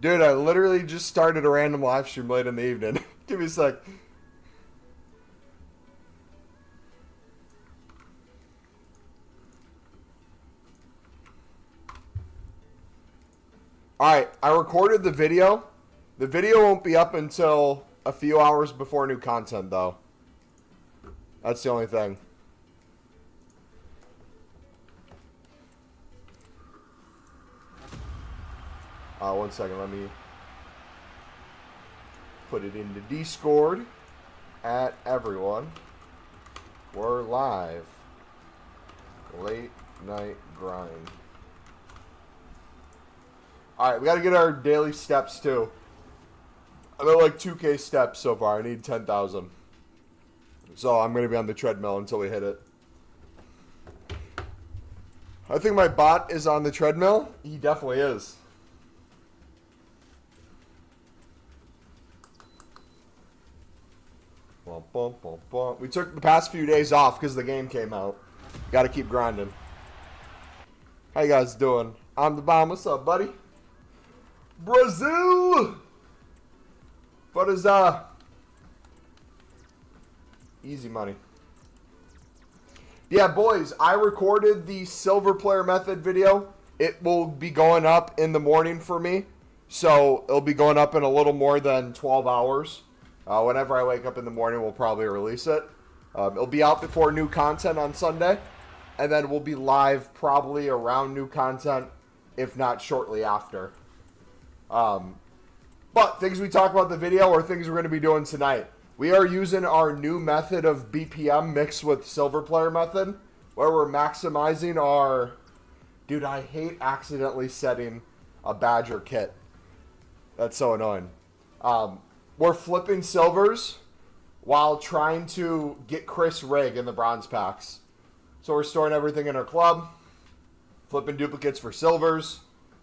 Dude, I literally just started a random live stream late in the evening. Give me a sec. Alright, I recorded the video. The video won't be up until a few hours before new content, though. That's the only thing. One second, let me put it into Discord at everyone. We're live. Late night grind. Alright, we gotta get our daily steps too. I'm at like 2K steps so far. I need 10,000. So I'm gonna be on the treadmill until we hit it. I think my bot is on the treadmill. He definitely is. We took the past few days off because the game came out. Gotta keep grinding. How you guys doing? I'm the bomb. What's up, buddy? Brazil! What is easy money. Yeah, boys, I recorded the silver player method video. It will be going up in the morning for me. So it'll be going up in a little more than 12 hours. Whenever I wake up in the morning, we'll probably release it. It'll be out before new content on Sunday. And then we'll be live probably around new content, if not shortly after. But things we talk about in the video are things we're going to be doing tonight. We are using our new method of BPM mixed with silver player method, where we're maximizing our... Dude, I hate accidentally setting a Badger kit. That's so annoying. We're flipping silvers while trying to get Chris Rig in the bronze packs. So we're storing everything in our club, flipping duplicates for silvers.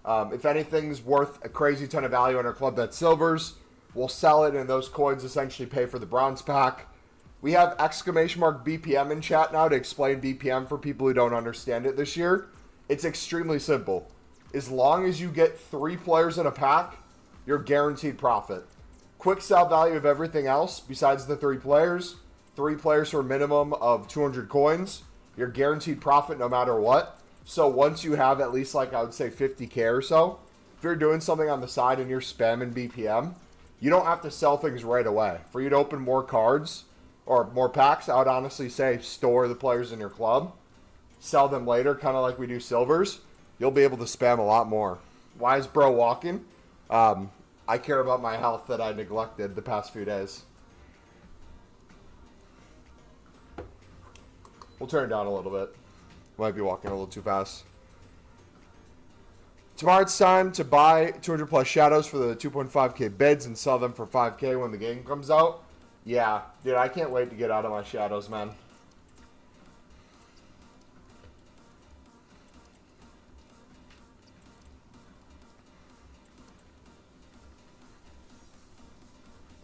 If anything's worth a crazy ton of value in our club that's silvers, we'll sell it and those coins essentially pay for the bronze pack. We have exclamation mark BPM in chat now to explain BPM for people who don't understand it this year. It's extremely simple. As long as you get 3 players in a pack, you're guaranteed profit. Quick sell value of everything else besides the 3 players for a minimum of 200 coins. You're guaranteed profit no matter what. So once you have at least, like, I would say 50K or so, if you're doing something on the side and you're spamming BPM, you don't have to sell things right away. For you to open more cards or more packs, I would honestly say store the players in your club, sell them later, kind of like we do silvers. You'll be able to spam a lot more. Why is bro walking? I care about my health that I neglected the past few days. We'll turn it down a little bit. Might be walking a little too fast. Tomorrow it's time to buy 200 plus shadows for the 2.5K bids and sell them for 5K when the game comes out. Yeah, dude, I can't wait to get out of my shadows, man.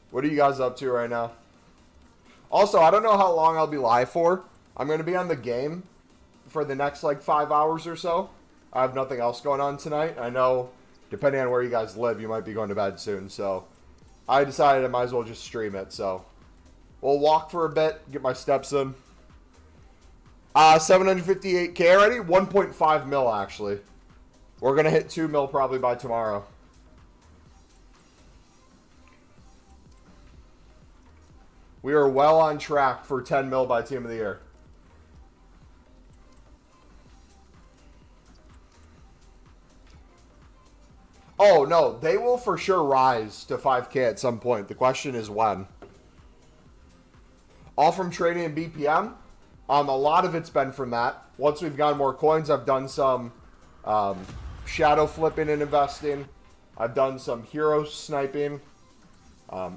What are you guys up to right now? Also, I don't know how long I'll be live for. I'm going to be on the game for the next, like, 5 hours or so. I have nothing else going on tonight. I know, depending on where you guys live, you might be going to bed soon. So, I decided I might as well just stream it. So, we'll walk for a bit, get my steps in. 758K already? 1.5 mil, actually. We're going to hit 2 mil probably by tomorrow. We are well on track for 10 mil by Team of the Year. Oh, no. They will for sure rise to 5K at some point. The question is when. All from trading and BPM. A lot of it's been from that. Once we've gotten more coins, I've done some shadow flipping and investing. I've done some hero sniping.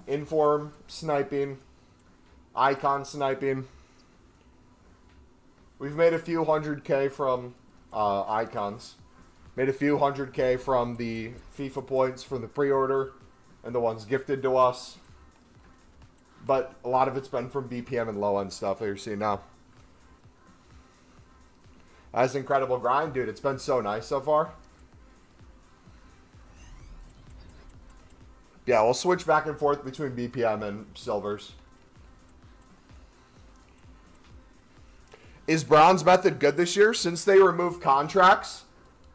Inform sniping. Icon sniping. We've made a few 100K from icons. Made a few 100K from the FIFA points from the pre-order and the ones gifted to us. But a lot of it's been from BPM and low-end stuff that you're seeing now. That's an incredible grind, dude. It's been so nice so far. Yeah, we'll switch back and forth between BPM and silvers. Is bronze method good this year? Since they removed contracts,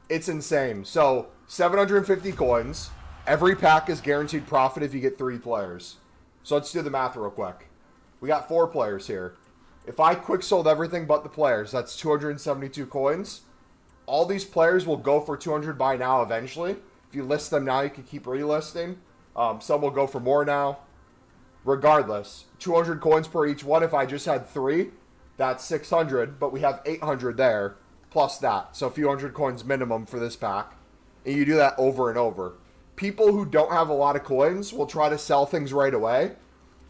it's insane. So 750 coins. Every pack is guaranteed profit if you get 3 players. So let's do the math real quick. We got 4 players here. If I quick sold everything but the players, that's 272 coins. All these players will go for 200 by now eventually. If you list them now, you can keep relisting. Some will go for more now. Regardless, 200 coins per each one. If I just had 3, that's 600, but we have 800 there, plus that. So a few hundred coins minimum for this pack. And you do that over and over. People who don't have a lot of coins will try to sell things right away.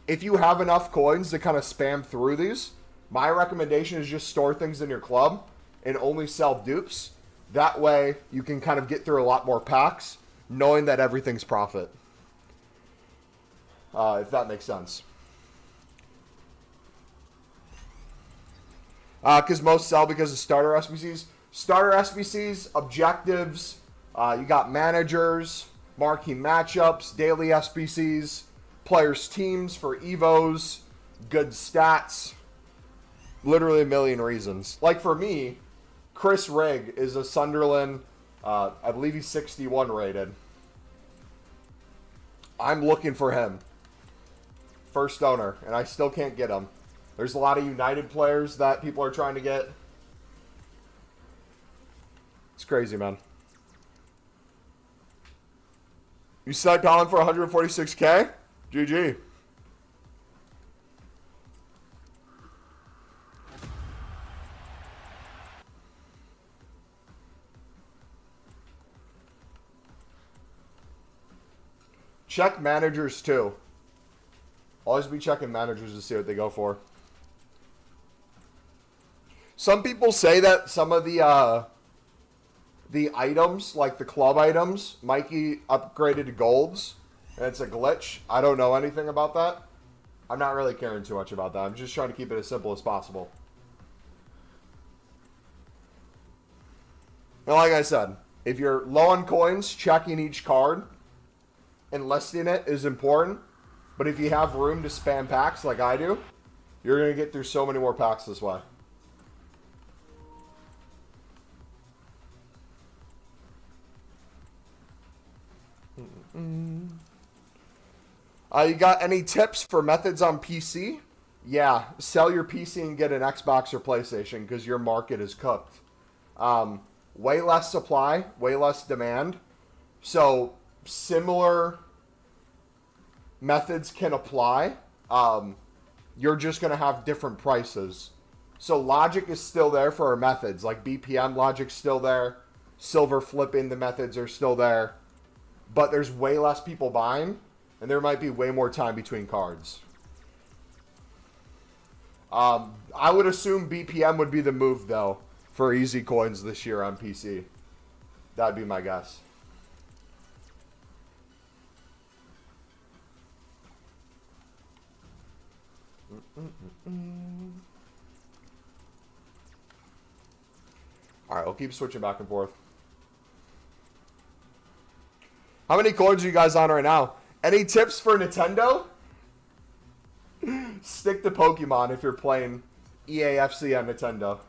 If you have enough coins to kind of spam through these, my recommendation is just store things in your club and only sell dupes. That way you can kind of get through a lot more packs knowing that everything's profit. If that makes sense. Because most sell because of starter SBCs. Starter SBCs, objectives, you got managers, marquee matchups, daily SBCs, players' teams for Evos, good stats, literally a million reasons. Like for me, Chris Rigg is a Sunderland, I believe he's 61 rated. I'm looking for him. First owner, and I still can't get him. There's a lot of United players that people are trying to get. It's crazy, man. You sniped Holland for 146K? GG. Check managers too. Always be checking managers to see what they go for. Some people say that some of the items, like the club items, might be upgraded to golds, and it's a glitch. I don't know anything about that. I'm not really caring too much about that. I'm just trying to keep it as simple as possible. And like I said, if you're low on coins, checking each card and listing it is important. But if you have room to spam packs like I do, you're going to get through so many more packs this way. You got any tips for methods on PC? Yeah, sell your PC and get an Xbox or PlayStation because your market is cooked. Way less supply, way less demand. So similar methods can apply. You're just going to have different prices. So logic is still there for our methods. Like BPM logic's still there. Silver flipping, the methods are still there. But there's way less people buying. And there might be way more time between cards. I would assume BPM would be the move, though, for easy coins this year on PC. That'd be my guess. Alright, we'll keep switching back and forth. How many coins are you guys on right now? Any tips for Nintendo? Stick to Pokemon if you're playing EAFC on Nintendo.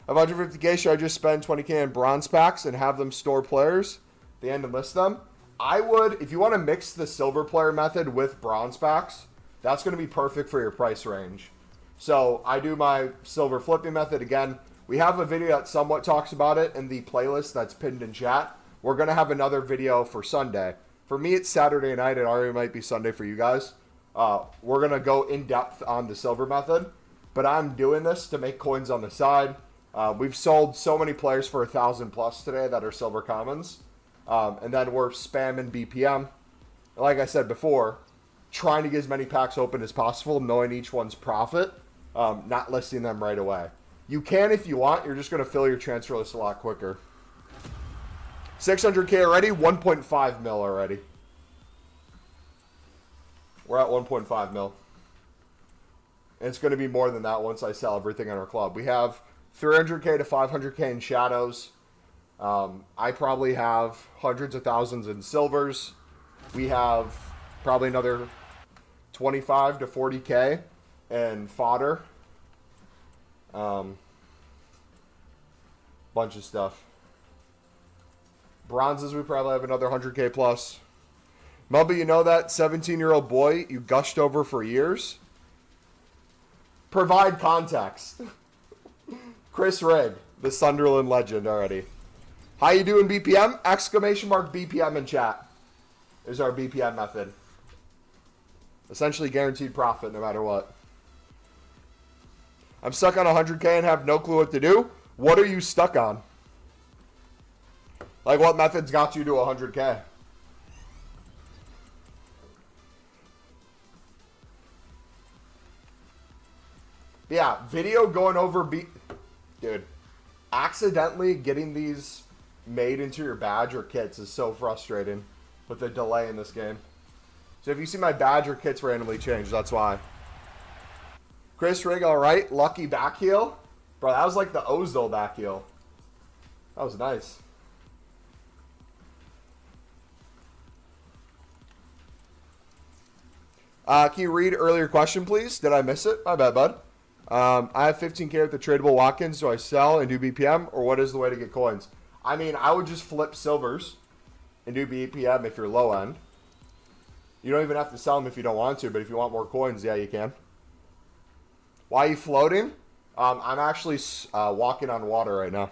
Of 150K, should I just spend 20K in bronze packs and have them store players at the end and list them? I would, if you want to mix the silver player method with bronze packs, that's going to be perfect for your price range. So I do my silver flipping method again. We have a video that somewhat talks about it in the playlist that's pinned in chat. We're going to have another video for Sunday. For me, it's Saturday night. It already might be Sunday for you guys. We're going to go in depth on the silver method. But I'm doing this to make coins on the side. We've sold so many players for 1,000 plus today that are silver commons. And then we're spamming BPM. Like I said before, trying to get as many packs open as possible, knowing each one's profit, not listing them right away. You can if you want. You're just going to fill your transfer list a lot quicker. 600K already, 1.5 mil already. We're at 1.5 mil. And it's going to be more than that once I sell everything in our club. We have 300K to 500K in shadows. I probably have hundreds of thousands in silvers. We have probably another 25 to 40K in fodder. Bunch of stuff. Bronzes, we probably have another 100K plus. Mumbo, you know that 17-year-old boy you gushed over for years? Provide context. Chris Rigg, the Sunderland legend already. How you doing, BPM? Exclamation mark BPM in chat is our BPM method. Essentially guaranteed profit no matter what. I'm stuck on 100K and have no clue what to do. What are you stuck on? Like, what methods got you to 100K? Yeah, video going over Dude, accidentally getting these made into your badge or kits is so frustrating with the delay in this game. So if you see my badge or kits randomly change, that's why. Chris Rigg, alright. Lucky back heel. Bro, that was like the Ozil back heel. That was nice. Can you read earlier question, please? Did I miss it? My bad, bud. I have 15K with the tradable Watkins. Do I sell and do BPM, or what is the way to get coins? I mean, I would just flip silvers and do BPM if you're low end. You don't even have to sell them if you don't want to, but if you want more coins, yeah, you can. Why are you floating? I'm actually walking on water right now.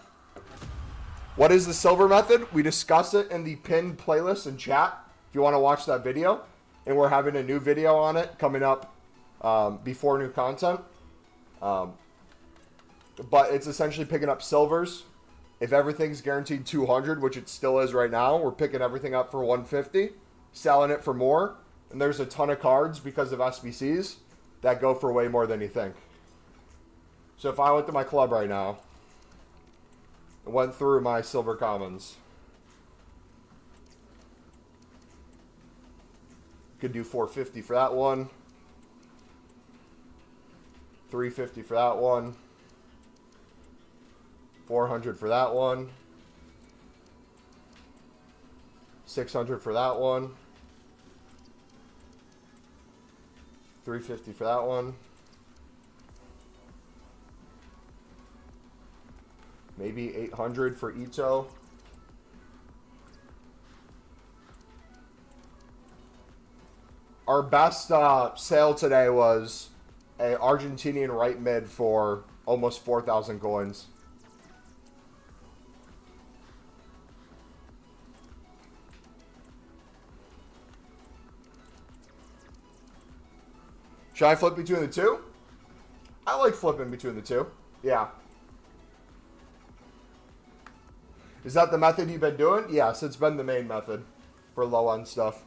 What is the silver method? We discuss it in the pinned playlist in chat if you want to watch that video. And we're having a new video on it coming up before new content. But it's essentially picking up silvers. If everything's guaranteed 200, which it still is right now, we're picking everything up for 150, selling it for more. And there's a ton of cards because of SBCs that go for way more than you think. So if I went to my club right now and went through my silver commons, could do 450 for that one, 350 for that one, 400 for that one, 600 for that one, 350 for that one, maybe 800 for Ito. Our best sale today was a Argentinian right mid for almost 4,000 coins. Should I flip between the two? I like flipping between the two. Yeah. Is that the method you've been doing? Yes, it's been the main method for low end stuff.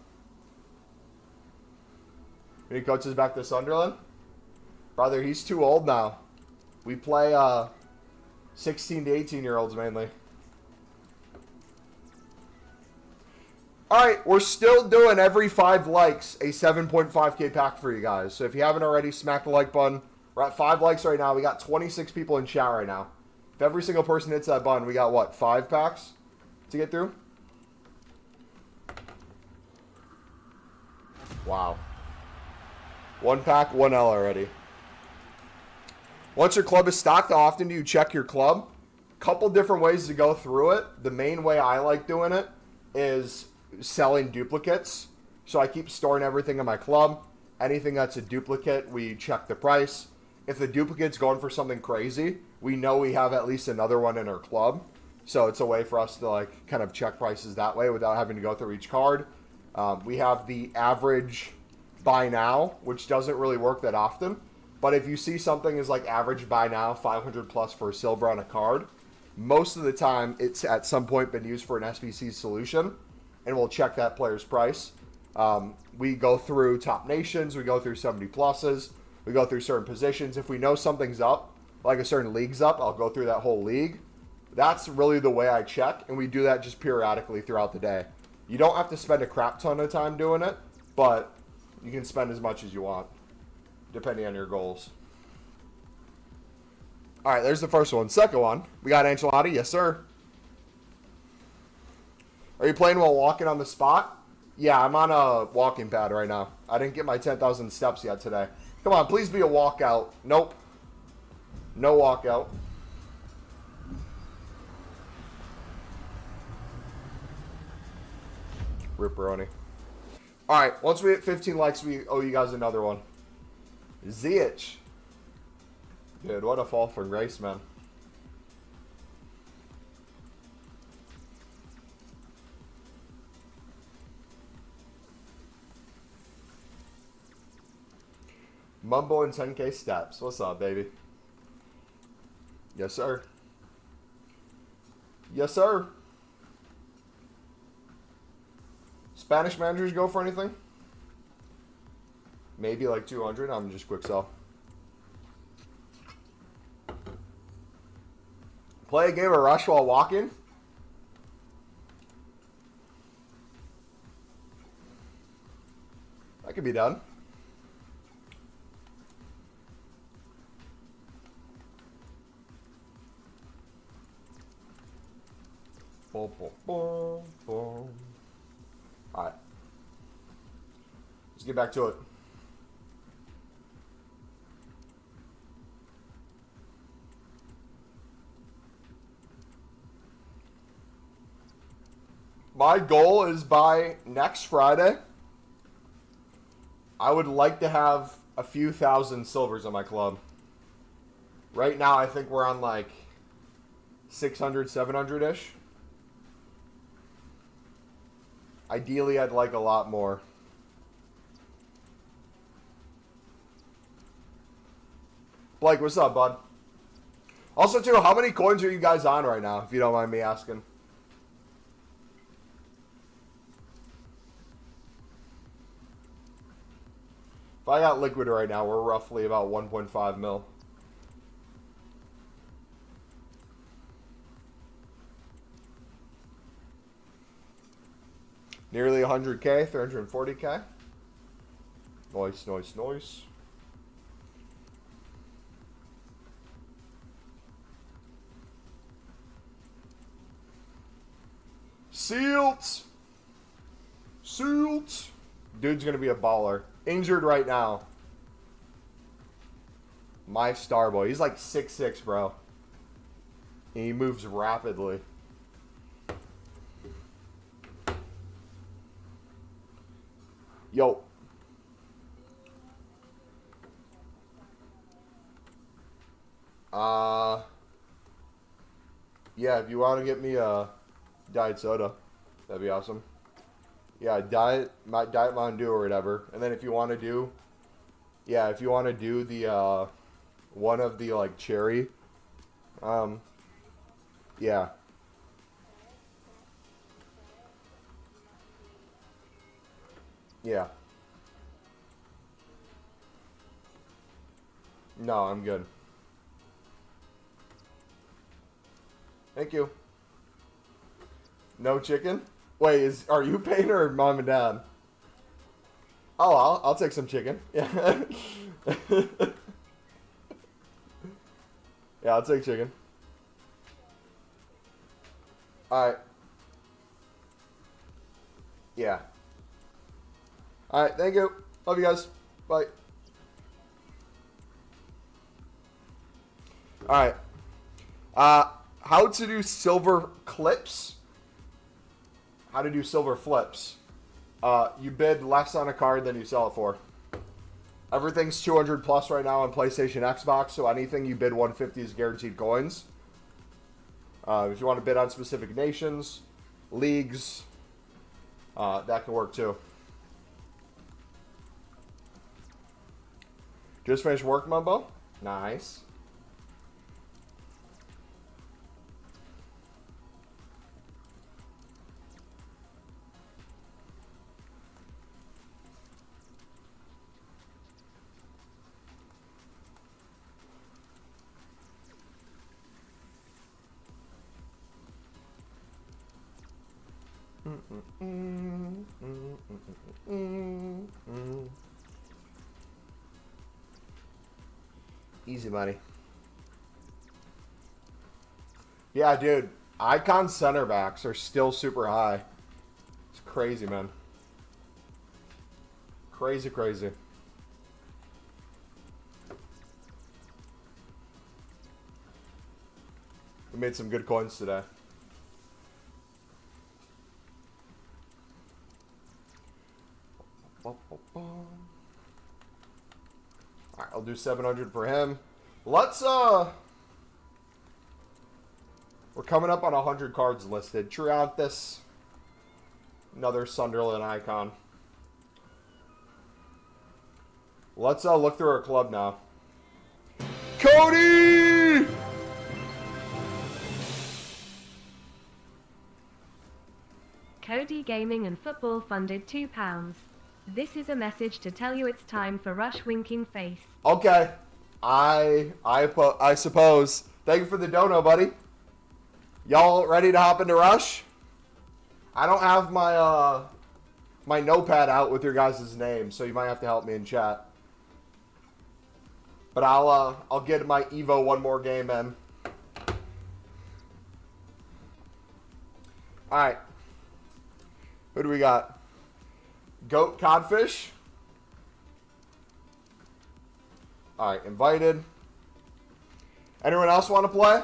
Any coaches back to Sunderland? Brother, he's too old now. We play 16 to 18-year-olds mainly. All right, we're still doing every 5 likes a 7.5K pack for you guys. So if you haven't already, smack the like button. We're at 5 likes right now. We got 26 people in chat right now. If every single person hits that button, we got what, 5 packs to get through? Wow. 1 pack, 1 L already. Once your club is stocked, how often do you check your club? Couple different ways to go through it. The main way I like doing it is selling duplicates. So I keep storing everything in my club. Anything that's a duplicate, we check the price. If the duplicate's going for something crazy, we know we have at least another one in our club. So it's a way for us to like kind of check prices that way without having to go through each card. We have the average buy now, which doesn't really work that often. But if you see something is like average buy now, 500 plus for a silver on a card, most of the time it's at some point been used for an SBC solution, and we'll check that player's price. We go through top nations, we go through 70 pluses, we go through certain positions. If we know something's up, like a certain league's up, I'll go through that whole league. That's really the way I check, and we do that just periodically throughout the day. You don't have to spend a crap ton of time doing it, but you can spend as much as you want, depending on your goals. All right, there's the first one. Second one, we got Ancelotti. Yes, sir. Are you playing while walking on the spot? Yeah, I'm on a walking pad right now. I didn't get my 10,000 steps yet today. Come on, please be a walkout. Nope. No walkout. Ripperoni. Alright, once we hit 15 likes, we owe you guys another one. Ziyech. Dude, what a fall from grace, man. Mumbo and 10K steps. What's up, baby? Yes, sir. Yes, sir. Spanish managers go for anything? Maybe like 200. I'm just quick sell. Play a game of Rush while walking? That could be done. Boom, boom, boom, boom. Alright. Let's get back to it. My goal is by next Friday, I would like to have a few thousand silvers in my club. Right now, I think we're on like 600, 700-ish. Ideally, I'd like a lot more. Blake, what's up, bud? Also, too, how many coins are you guys on right now, if you don't mind me asking? If I got liquid right now, we're roughly about 1.5 mil. Nearly 100K, 340K. Nice, nice, nice. Sealed. Sealed. Dude's going to be a baller. Injured right now. My star boy. He's like 6'6", bro. And he moves rapidly. Yo. Yeah, if you want to get me a diet soda, that'd be awesome. Yeah, diet Mountain Dew or whatever. And then if you want to do, yeah, if you want to do the, one of the, like, cherry, yeah. Yeah. No, I'm good. Thank you. No chicken? Wait, are you paying or mom and dad? Oh, I'll take some chicken. Yeah. Yeah, I'll take chicken. Alright. Yeah. Alright, thank you. Love you guys. Bye. Alright. How to do silver clips. How to do silver flips. You bid less on a card than you sell it for. Everything's 200 plus right now on PlayStation, Xbox, so anything you bid 150 is guaranteed coins. If you want to bid on specific nations, leagues, that can work too. Just finished work, Mumbo? Nice. Easy money. Yeah, dude. Icon center backs are still super high. crazy, man. Crazy, crazy. We made some good coins today. Alright, I'll do 700 for him. Let's, we're coming up on 100 cards listed. Trianthus. Another Sunderland icon. Let's look through our club now. Cody! Cody Gaming and Football funded £2. This is a message to tell you it's time for Rush winking face. Okay. I suppose. Thank you for the dono, buddy. Y'all ready to hop into Rush? I don't have my my notepad out with your guys' names, so you might have to help me in chat. But I'll get my Evo one more game in. All right. Who do we got? Goat Codfish. All right, invited. Anyone else want to play?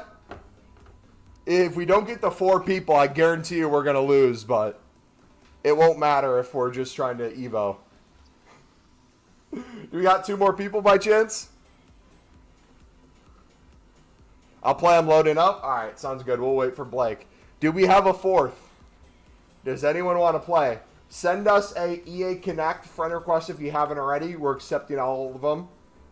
If we don't get the 4 people, I guarantee you we're going to lose, but it won't matter if we're just trying to Evo. Do we got 2 more people by chance? I'll play them loading up. All right, sounds good. We'll wait for Blake. Do we have a 4th? Does anyone want to play? Send us a EA Connect friend request if you haven't already. We're accepting all of them.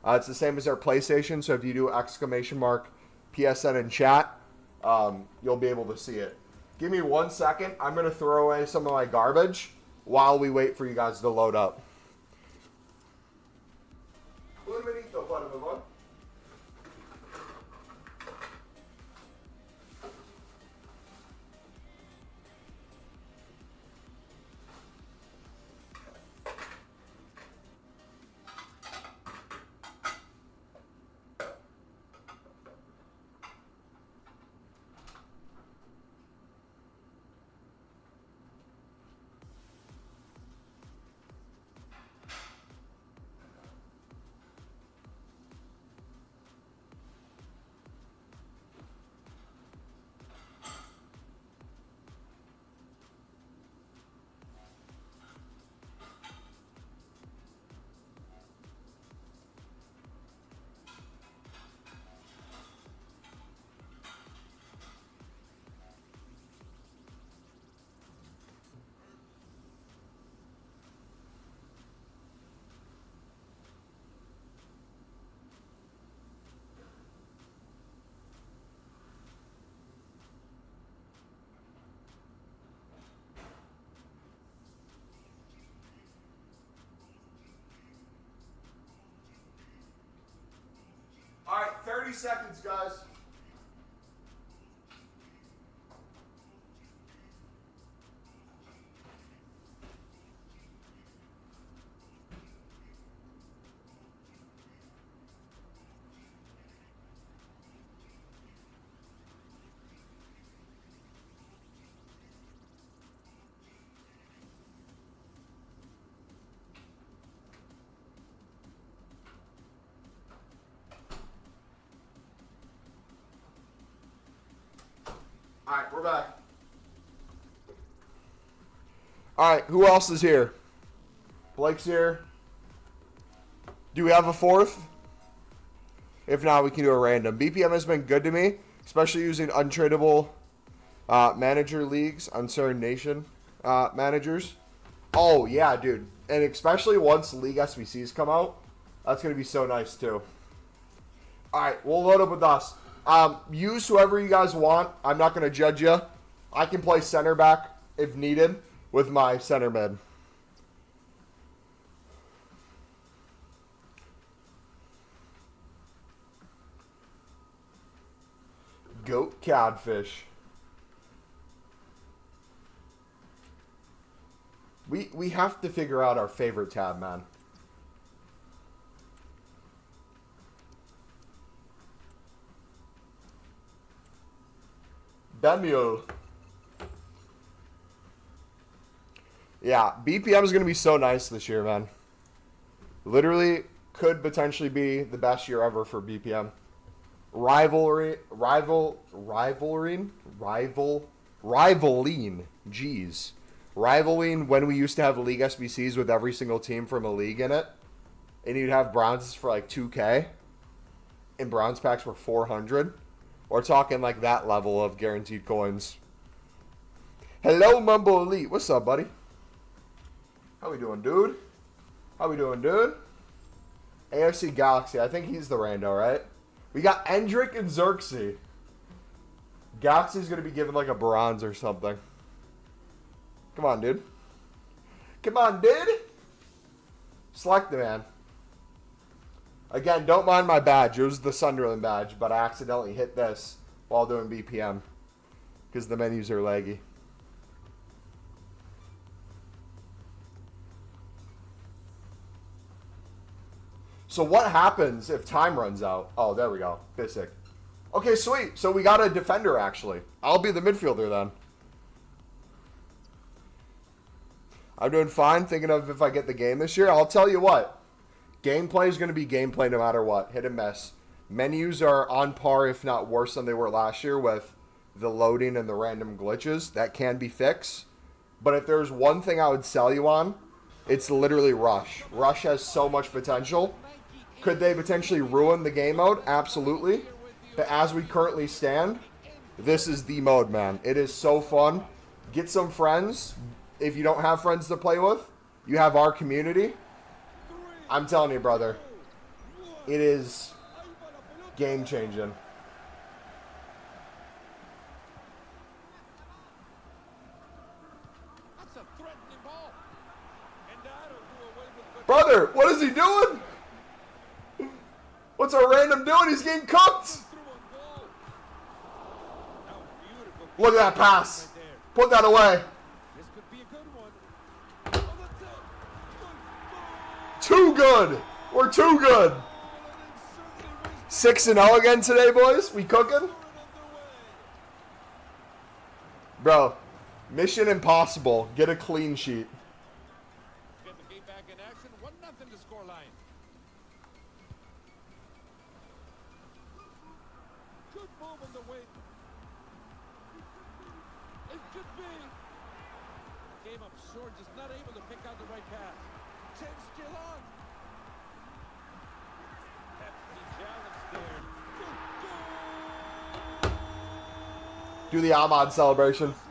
It's the same as our PlayStation, so if you do !PSN in chat, you'll be able to see it. Give me 1 second. I'm going to throw away some of my garbage while we wait for you guys to load up. All right, 30 seconds, guys. All right, we're back. All right, who else is here? Blake's here. Do we have a 4th? If not, we can do a random. BPM has been good to me, especially using untradeable manager leagues on certain nation managers. Oh, yeah, dude. And especially once League SBCs come out, that's going to be so nice, too. All right, we'll load up with us. Use whoever you guys want. I'm not going to judge you. I can play center back if needed with my center mid. Goat Codfish. We have to figure out our favorite tab, man. Daniel. Yeah, BPM is going to be so nice this year, man. Literally could potentially be the best year ever for BPM. Rivaling. Jeez. Rivaling when we used to have league SBCs with every single team from a league in it. And you'd have bronzes for like 2K. And bronze packs were 400. We're talking like that level of guaranteed coins. Hello, MumboElite. What's up, buddy? How we doing, dude? How we doing, dude? AFC Galaxy. I think he's the rando, right? We got Endrick and Xerxes. Galaxy's going to be given like a bronze or something. Come on, dude. Come on, dude. Select the man. Again, don't mind my badge. It was the Sunderland badge, but I accidentally hit this while doing BPM because the menus are laggy. So what happens if time runs out? Oh, there we go. Basic. Okay, sweet. So we got a defender, actually. I'll be the midfielder then. I'm doing fine, thinking of if I get the game this year. I'll tell you what. Gameplay is going to be gameplay no matter what. Hit and miss. Menus are on par, if not worse than they were last year with the loading and the random glitches. That can be fixed. But if there's one thing I would sell you on, it's literally Rush. Rush has so much potential. Could they potentially ruin the game mode? Absolutely. But as we currently stand, this is the mode, man. It is so fun. Get some friends. If you don't have friends to play with, you have our community. I'm telling you, brother, it is game-changing. Brother, what is he doing? What's our random doing? He's getting cooked. Look at that pass. Put that away. Too good. We're too good. 6-0 again today, boys. We cooking? Bro, mission impossible. Get a clean sheet. Get the game back in action. 1-0 to score line. Good move on the wing. It could be. Came up short, just not able to pick out the right pass. Chance still on. Hefty challenge there. Good goal. Do the Ahmad celebration. Listen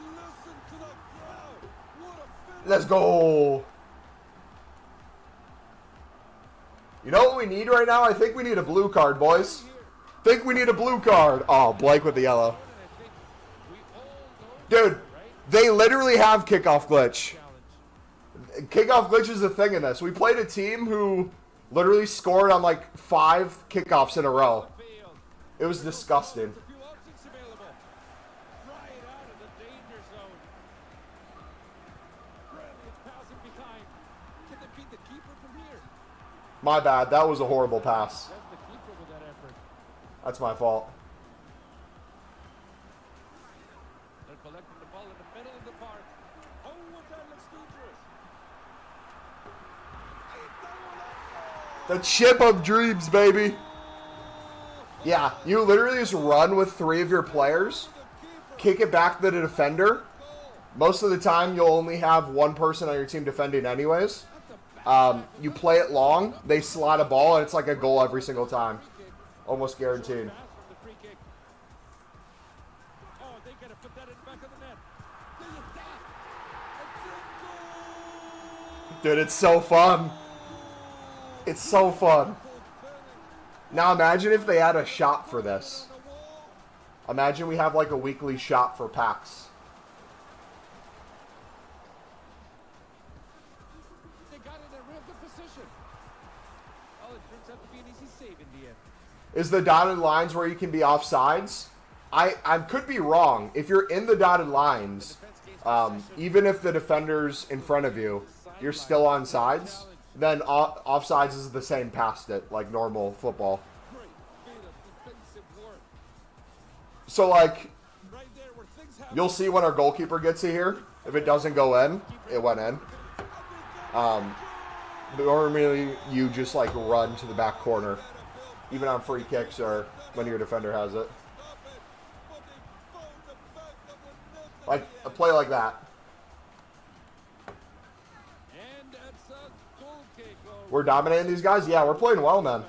to the crowd. What a finish. Let's go. You know what we need right now? I think we need a blue card, boys. Think we need a blue card. Oh, Blake with the yellow. Dude, they literally have kickoff glitch. Kickoff glitch is a thing in this. We played a team who literally scored on like 5 kickoffs in a row. It was disgusting. My bad. That was a horrible pass. That's my fault. They're collecting the ball in the middle of the park. Oh, what that looks dangerous. The chip of dreams, baby. Yeah, you literally just run with 3 of your players, kick it back to the defender. Most of the time, you'll only have 1 person on your team defending anyways. You play it long, they slide a ball, and it's like a goal every single time. Almost guaranteed. Dude, it's so fun. It's so fun. Now imagine if they had a shop for this. Imagine we have like a weekly shop for packs. They got in a real good position. Oh, it turns out to be an easy save in the end. Is the dotted lines where you can be offsides? I could be wrong. If you're in the dotted lines, even if the defender's in front of you, you're still on sides, then offsides is the same past it, like normal football. So, like, you'll see when our goalkeeper gets it here. If it doesn't go in, it went in. Normally, you just like run to the back corner, even on free kicks or when your defender has it. Like a play like that. We're dominating these guys? Yeah, we're playing well, man.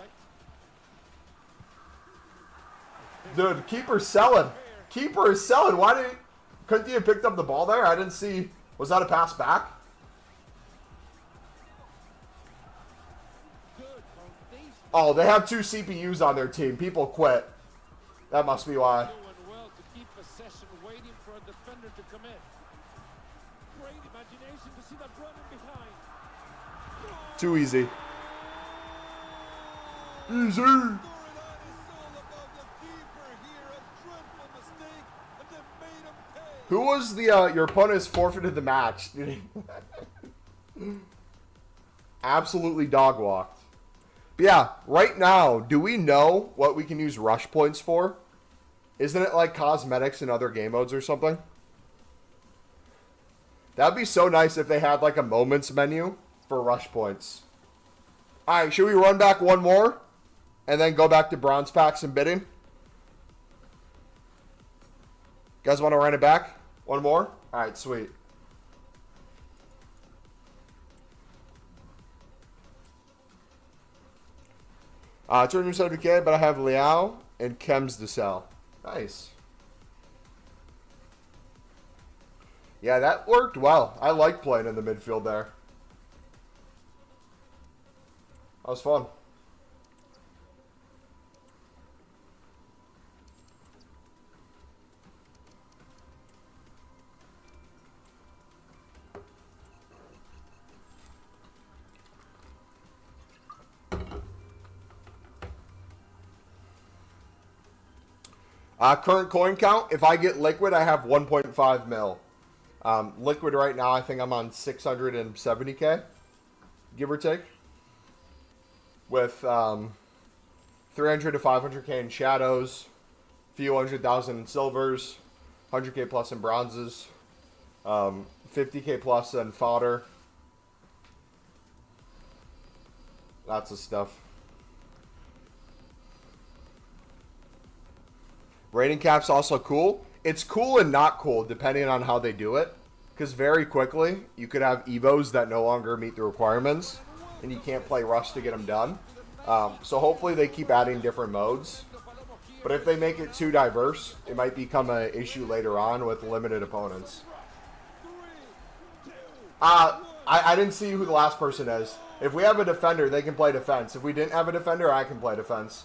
Dude, keeper's selling. Keeper is selling. Couldn't he have picked up the ball there? I didn't see. Was that a pass back? Oh, they have 2 CPUs on their team. People quit. That must be why. Too easy. Easy. Who was the your opponent's forfeited the match? Absolutely dog walked. But yeah, right now, do we know what we can use rush points for? Isn't it like cosmetics in other game modes or something? That'd be so nice if they had like a moments menu for rush points. Alright, should we run back one more? And then go back to bronze packs and bidding? Guys want to run it back? One more? Alright, sweet. Uh, 270k, but I have Liao and Chems to sell. Nice. Yeah, that worked well. I like playing in the midfield there. That was fun. Current coin count, if I get liquid, I have 1.5 mil. Liquid right now, I think I'm on 670k, give or take. With 300 to 500k in shadows, few 100,000 in silvers, 100k plus in bronzes, 50k plus in fodder. Lots of stuff. Rating cap's also cool. It's cool and not cool depending on how they do it. Because very quickly, you could have Evos that no longer meet the requirements. And you can't play Rush to get them done. So hopefully they keep adding different modes. But if they make it too diverse, it might become an issue later on with limited opponents. I didn't see who the last person is. If we have a defender, they can play defense. If we didn't have a defender, I can play defense.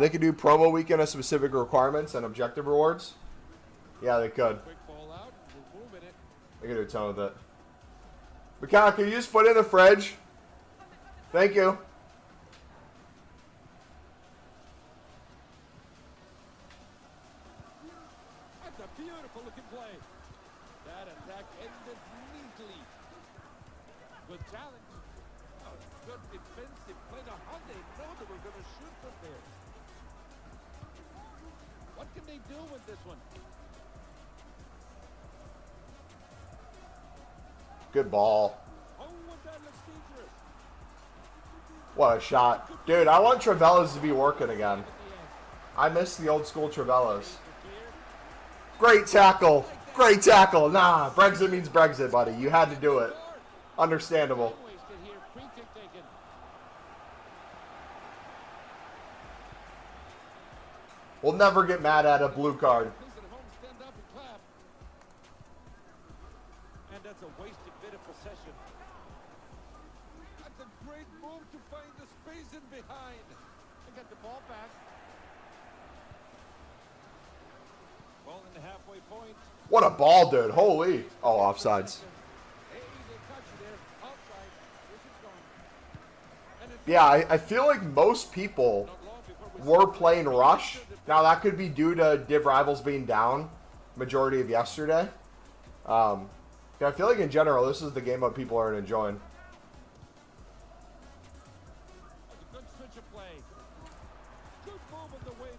They could do promo weekend of specific requirements and objective rewards. Yeah, they could. They could do a ton with it. Mikhail, can you just put it in the fridge? Thank you. That's a beautiful looking play. That attack ended neatly. Good challenge. Good defensive play. Now, how they know they were going to shoot from there? What can they do with this one? Good ball. Oh, that looks dangerous. What a shot. Dude, I want Trevellas to be working again. I miss the old school Trevellas. Great tackle. Great tackle. Nah, Brexit means Brexit, buddy. You had to do it. Understandable. We'll never get mad at a blue card. And that's a wasted bit of possession. That's a great move to find the space in behind. And get the ball back. Ball in the halfway point. What a ball, dude. Holy. Oh, offsides. Yeah, I feel like most people we're playing rush. Now, that could be due to Div Rivals being down majority of yesterday. I feel like in general, this is the game that people are enjoying. That's a good switch of play. Good move on the wing.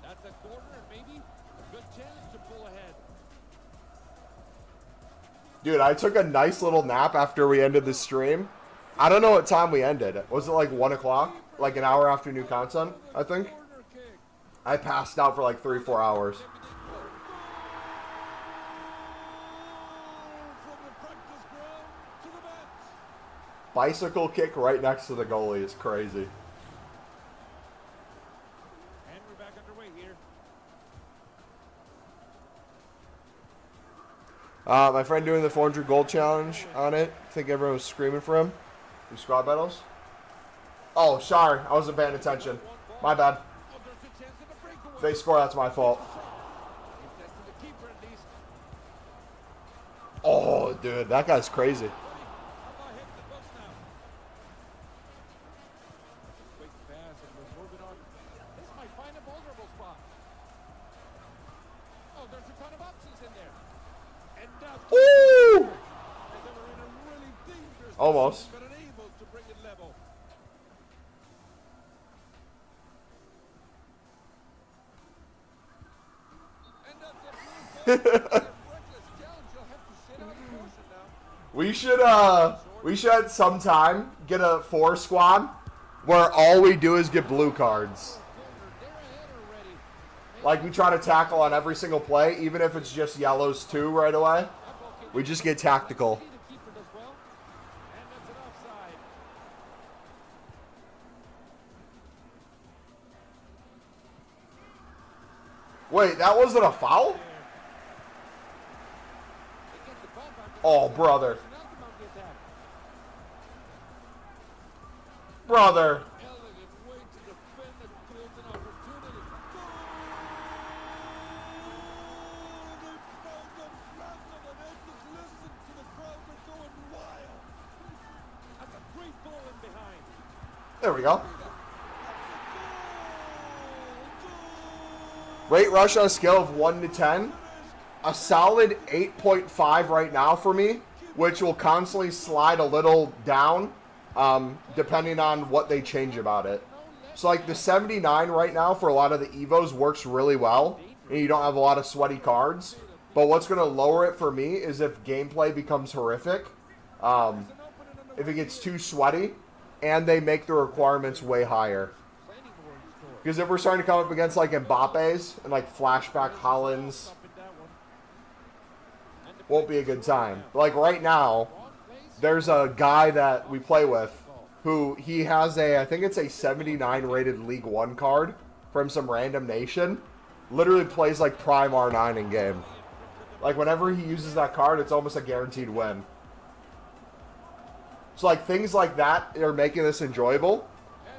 That's a corner and maybe a good chance to pull ahead. Dude, I took a nice little nap after we ended the stream. I don't know what time we ended. Was it like 1 o'clock? Like an hour after new content, I think? Corner kick. I passed out for like 3-4 hours. From the practice ground to the bench. Bicycle kick right next to the goalie is crazy. And we're back underway here. My friend doing the 400 gold challenge on it. I think everyone was screaming for him. Do squad battles? Oh, sorry. I wasn't paying attention. My bad. Oh, there's a chance of a breakaway. If they score, that's my fault. He's testing the keeper at least. Oh, dude. That guy's crazy. How about hitting the books now? Quick pass and we're moving on. This might find a vulnerable spot. Oh, there's a ton of options in there. And now Woo! and they were in a really dangerous Almost. position, but unable to bring it level. And that's a blue ball. Reckless challenge. You'll have to sit out a portion now. We should at some time get a 4 squad where all we do is get blue cards. They're ahead already. Like we try to tackle on every single play, even if it's just yellows too right away. We just get tactical. The keeper does well. And that's an offside. Wait, that wasn't a foul? They get the ball back. Oh, brother. Personnel to mount the attack. Brother. Elegant way to defend a golden opportunity. Goal! They found the phantom and it just listen to the crowd. They're going wild. That's a great ball in behind. There we go. Rate rush on a scale of 1 to 10. A solid 8.5 right now for me, which will constantly slide a little down depending on what they change about it. So like the 79 right now for a lot of the Evos works really well, and you don't have a lot of sweaty cards. But what's going to lower it for me is if gameplay becomes horrific, if it gets too sweaty, and they make the requirements way higher. Because if we're starting to come up against like Mbappe's and like flashback Hollands, won't be a good time. But like right now, there's a guy that we play with who he has a, I think it's a 79 rated League 1 card from some random nation. Literally plays like Prime R9 in game. Like whenever he uses that card, it's almost a guaranteed win. So like things like that are making this enjoyable.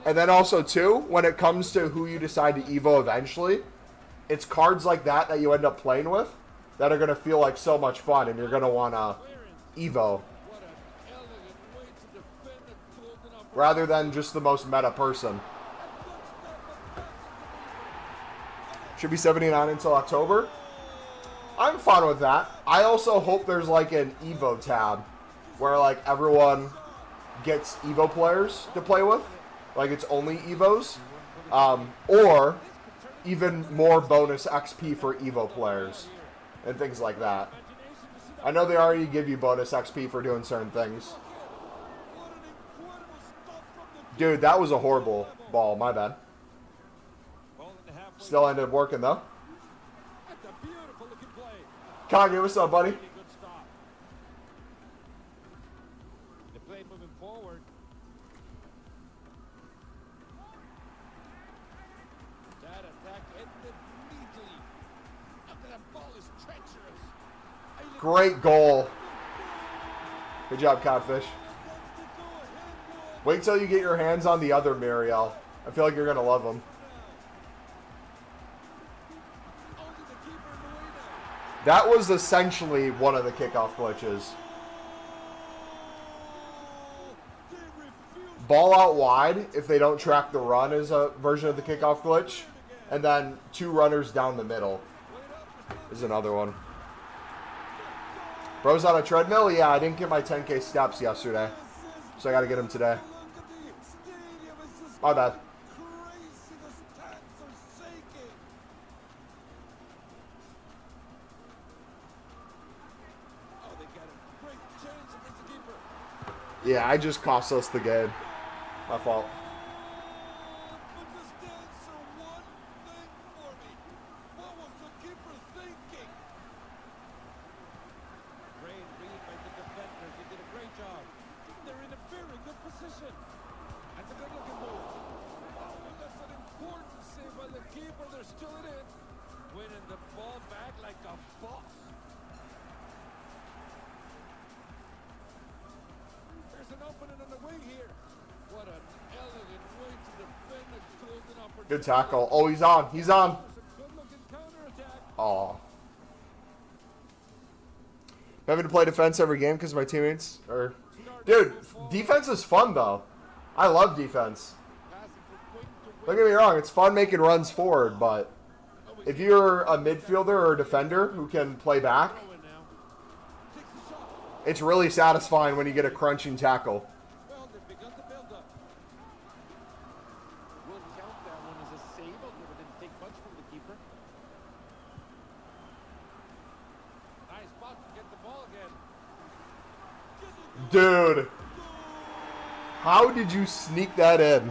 And then also too, when it comes to who you decide to Evo eventually, it's cards like that that you end up playing with that are going to feel like so much fun, and you're going to want to Evo rather than just the most meta person. Should be 79 until October. I'm fine with that. I also hope there's like an Evo tab where like everyone gets Evo players to play with. Like it's only Evos. Or even more bonus XP for Evo players and things like that. I know they already give you bonus XP for doing certain things. Dude, that was a horrible ball. My bad. Still ended up working though. Kage, what's up, buddy? The play moving forward. That attack ended neatly. After that ball is treacherous. Great goal. Good job, Codfish. Wait till you get your hands on the other Muriel. I feel like you're going to love them. That was essentially one of the kickoff glitches. ball out wide if they don't track the run is a version of the kickoff glitch. And then 2 runners down the middle is another one. Bro's on a treadmill? Yeah, I didn't get my 10K steps yesterday. So I got to get them today. My bad. Yeah, I just cost us the game. My fault. Good tackle. Oh, he's on. He's on. Oh. Having to play defense every game because my teammates are... Dude, defense is fun, though. I love defense. Don't get me wrong. It's fun making runs forward, but if you're a midfielder or a defender who can play back, it's really satisfying when you get a crunching tackle. Dude, how did you sneak that in?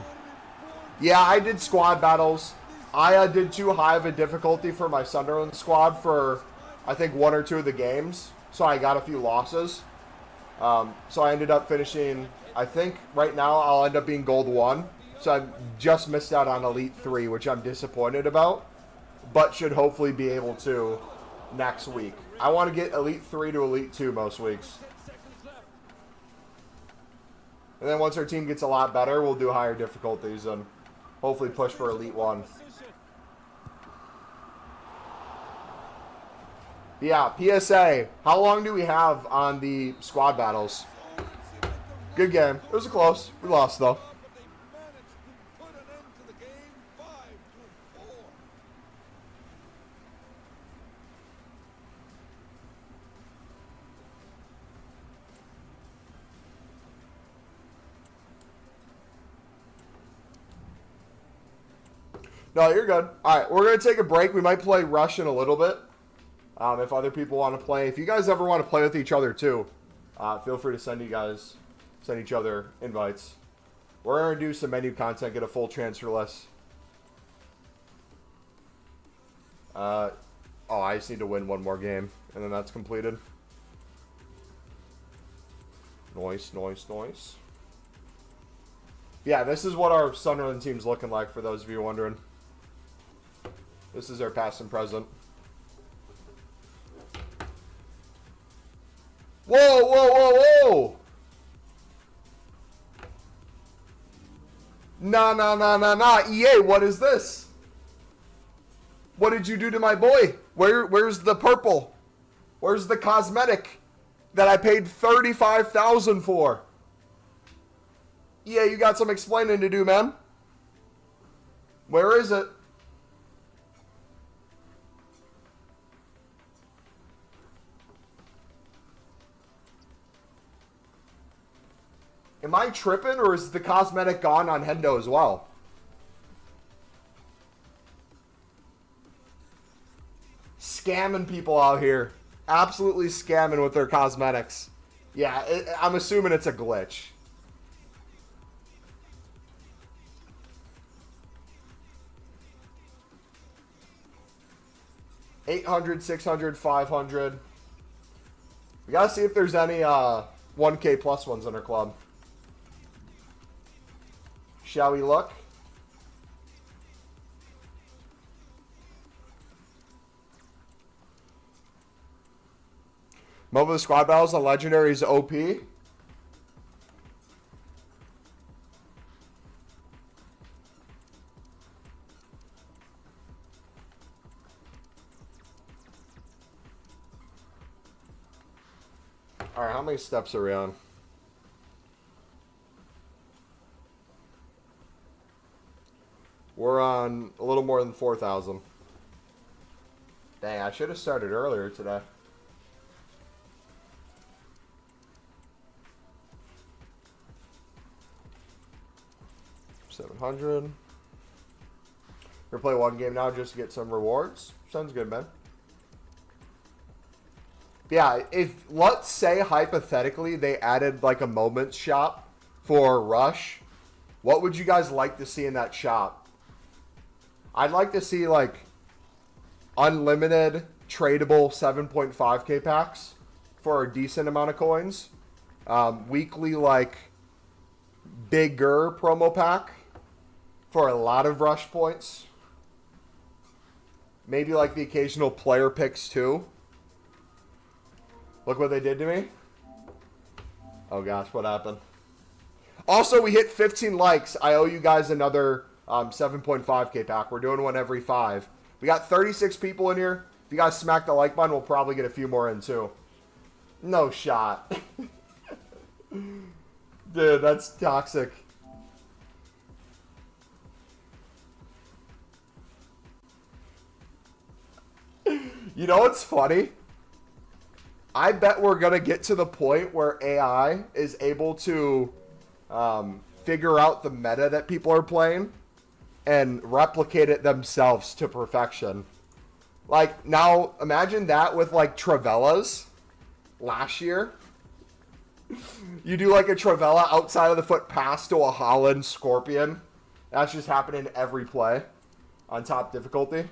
Yeah, I did squad battles. I did too high of a difficulty for my Sunderland squad for, I think, 1 or 2 of the games. So I got a few losses. So I ended up finishing, I think, right now I'll end up being Gold 1. So I just missed out on Elite 3, which I'm disappointed about. But should hopefully be able to next week. I want to get Elite 3 to Elite 2 most weeks. And then once our team gets a lot better, we'll do higher difficulties and hopefully push for Elite 1. Yeah, PSA. How long do we have on the squad battles? Good game. It was close. We lost, though. No, you're good. All right, we're going to take a break. We might play Rush in a little bit if other people want to play. If you guys ever want to play with each other, too, feel free to send each other invites. We're going to do some menu content, get a full transfer list. I just need to win 1 more game, and then that's completed. Nice, nice, nice. Yeah, this is what our Sunderland team's looking like, for those of you wondering. This is our past and present. Whoa, whoa, whoa, whoa! Nah. EA, what is this? What did you do to my boy? Where's the purple? Where's the cosmetic that I paid $35,000 for? EA, you got some explaining to do, man. Where is it? Am I tripping, or is the cosmetic gone on Hendo as well? Scamming people out here. Absolutely scamming with their cosmetics. Yeah, I'm assuming it's a glitch. $800, $600, $500. We gotta see if there's any 1K plus ones in our club. Shall we look? Mobile squad battles on legendary is OP. Alright, how many steps are we on? We're on a little more than 4,000. Dang, I should have started earlier today. $700. We're gonna play one game now just to get some rewards. Sounds good, man. Yeah, if, let's say, hypothetically, they added, like, a moments shop for Rush, what would you guys like to see in that shop? I'd like to see, like, unlimited, tradable 7.5k packs for a decent amount of coins. Weekly, like, bigger promo pack for a lot of Rush points. Maybe, like, the occasional player picks, too. Look what they did to me. Oh gosh, what happened? Also, we hit 15 likes. I owe you guys another 7.5k pack. We're doing one every 5. We got 36 people in here. If you guys smack the like button, we'll probably get a few more in too. No shot. Dude, that's toxic. You know what's funny? I bet we're going to get to the point where AI is able to figure out the meta that people are playing and replicate it themselves to perfection. Like, now, imagine that with, like, Travellas last year. You do, like, a Travella outside of the foot pass to a Holland Scorpion. That's just happening every play on top difficulty.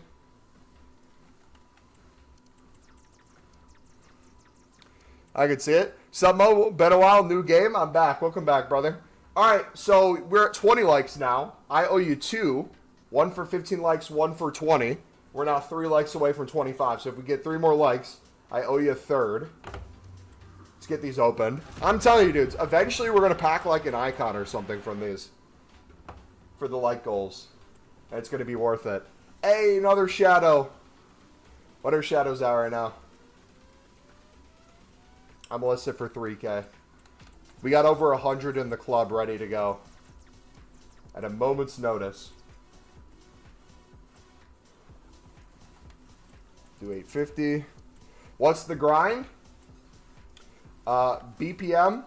I could see it. Submo, been a while, new game. I'm back. Welcome back, brother. All right, so we're at 20 likes now. I owe you 2. 1 for 15 likes, 1 for 20. We're now 3 likes away from 25. So if we get 3 more likes, I owe you a third. Let's get these opened. I'm telling you, dudes, eventually we're going to pack like an icon or something from these for the like goals. And it's going to be worth it. Hey, another shadow. What are shadows at right now? I'm listed for 3K. We got over 100 in the club ready to go. At a moment's notice. Do 850. What's the grind? BPM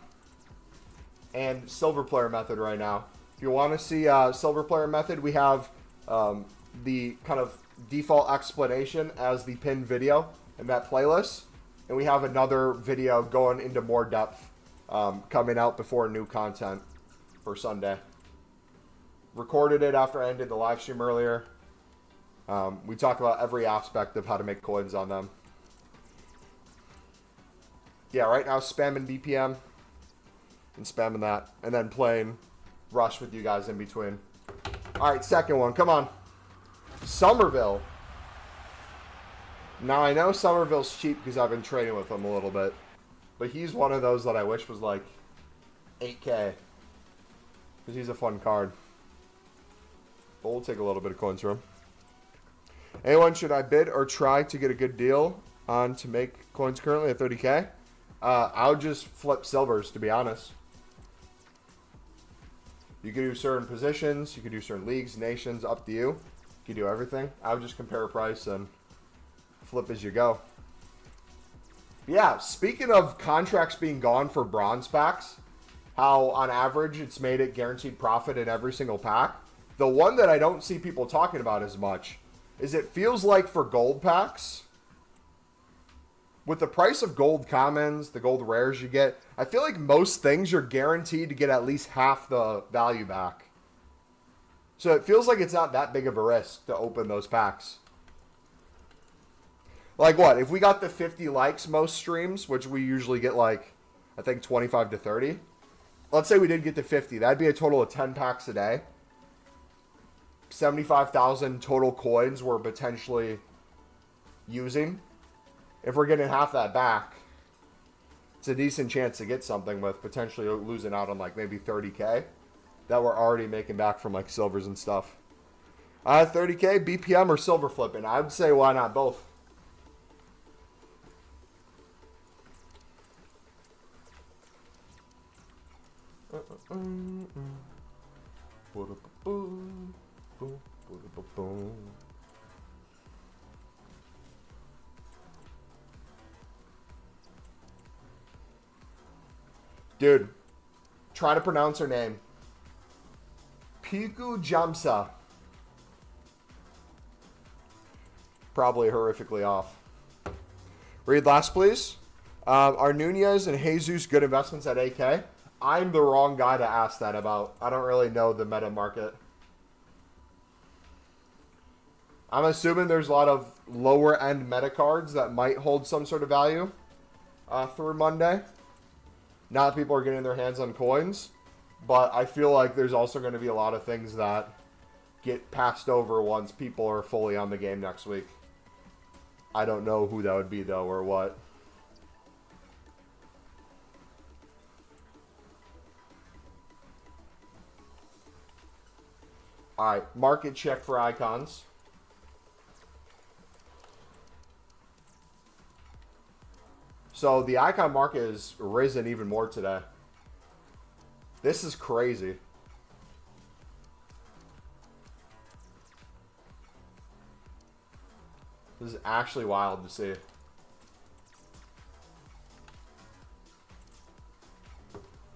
and silver player method right now. If you want to see silver player method, we have the kind of default explanation as the pinned video in that playlist. And we have another video going into more depth coming out before new content for Sunday. Recorded it after I ended the live stream earlier. We talk about every aspect of how to make coins on them. Yeah, right now spamming BPM and spamming that. And then playing Rush with you guys in between. All right, second one. Come on. Somerville. Now, I know Somerville's cheap because I've been trading with him a little bit. But he's one of those that I wish was like 8K. Because he's a fun card. But we'll take a little bit of coins from him. Anyone, should I bid or try to get a good deal on to make coins currently at 30K? I would just flip silvers, to be honest. You can do certain positions. You can do certain leagues, nations, up to you. You can do everything. I would just compare a price and flip as you go. Yeah, speaking of contracts being gone for bronze packs, how on average it's made it guaranteed profit in every single pack. The one that I don't see people talking about as much is it feels like for gold packs, with the price of gold commons, the gold rares you get, I feel like most things you're guaranteed to get at least half the value back. So it feels like it's not that big of a risk to open those packs. Like what? If we got the 50 likes most streams, which we usually get like, I think 25 to 30. Let's say we did get to 50. That'd be a total of 10 packs a day. 75,000 total coins we're potentially using. If we're getting half that back, it's a decent chance to get something with potentially losing out on like maybe 30K that we're already making back from like silvers and stuff. 30K, BPM or silver flipping? I would say why not both? Boom. Dude, try to pronounce her name. Piku Jamsa. Probably horrifically off. Read last, please. Are Nunez and Jesus good investments at AK? I'm the wrong guy to ask that about. I don't really know the meta market. I'm assuming there's a lot of lower end meta cards that might hold some sort of value through Monday. Not that people are getting their hands on coins, but I feel like there's also going to be a lot of things that get passed over once people are fully on the game next week. I don't know who that would be, though, or what. All right, market check for icons. So the icon market has risen even more today. This is crazy. This is actually wild to see.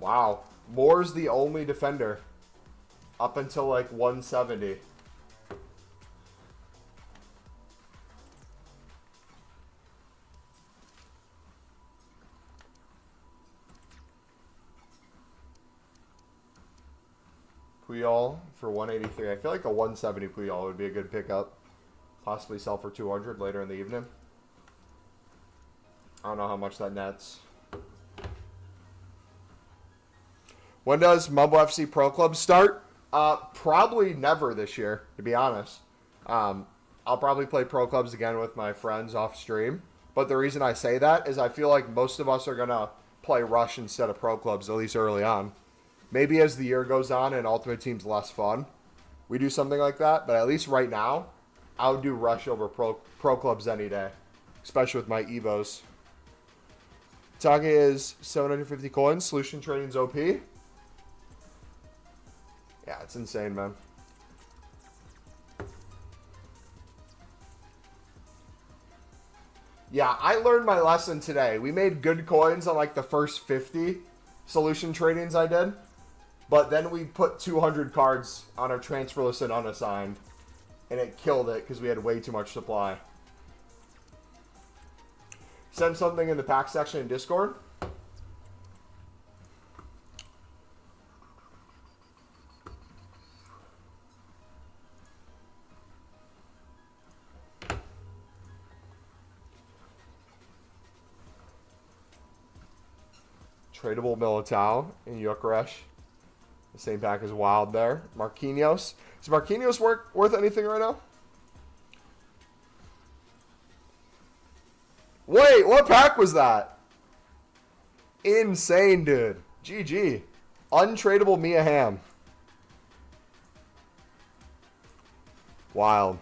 Wow. Moore's the only defender up until like 170. Puyol for 183. I feel like a 170 Puyol would be a good pickup. Possibly sell for 200 later in the evening. I don't know how much that nets. When does Mumbo FC Pro Club start? Probably never this year, to be honest. I'll probably play Pro Clubs again with my friends off stream. But the reason I say that is I feel like most of us are going to play Rush instead of Pro Clubs, at least early on. Maybe as the year goes on and Ultimate Team's less fun, we do something like that. But at least right now, I would do Rush over Pro Clubs any day, especially with my Evos. Target is 750 coins. Solution Trading's OP. Yeah, it's insane, man. Yeah, I learned my lesson today. We made good coins on like the first 50 solution tradings I did. But then we put 200 cards on our transfer list and unassigned. And it killed it because we had way too much supply. Send something in the pack section in Discord. Tradable Militao and Yukaresh. The same pack as Wild there. Marquinhos. Is Marquinhos worth anything right now? Wait, what pack was that? Insane, dude. GG. Untradable Mia Hamm. Wild.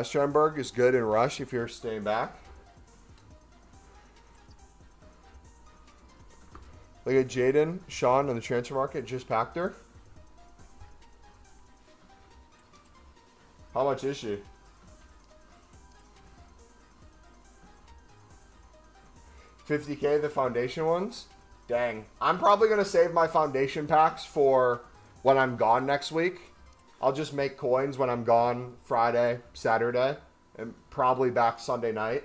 Schoenberg is good in Rush if you're staying back. Look at Jaden, Sean on the transfer market, just packed her. How much is she? $50K the foundation ones? Dang. I'm probably going to save my foundation packs for when I'm gone next week. I'll just make coins when I'm gone Friday, Saturday, and probably back Sunday night.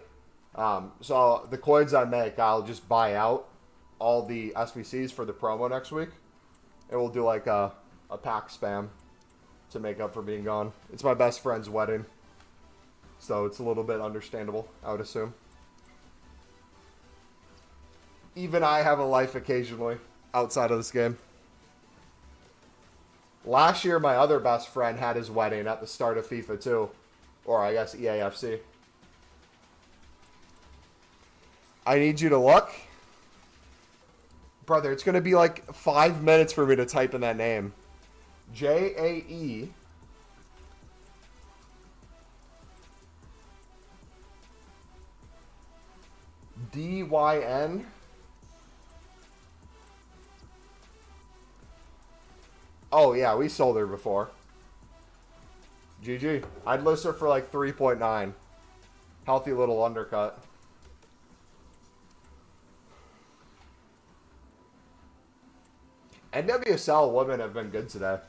So the coins I make, I'll just buy out all the SBCs for the promo next week. And we'll do like a pack spam to make up for being gone. It's my best friend's wedding. So it's a little bit understandable, I would assume. Even I have a life occasionally outside of this game. Last year, my other best friend had his wedding at the start of FIFA 2. Or I guess EAFC. I need you to look. Brother, it's going to be like 5 minutes for me to type in that name. Jae Dyn. Oh, yeah, we sold her before. GG. I'd list her for like 3.9. Healthy little undercut. NWSL women have been good today.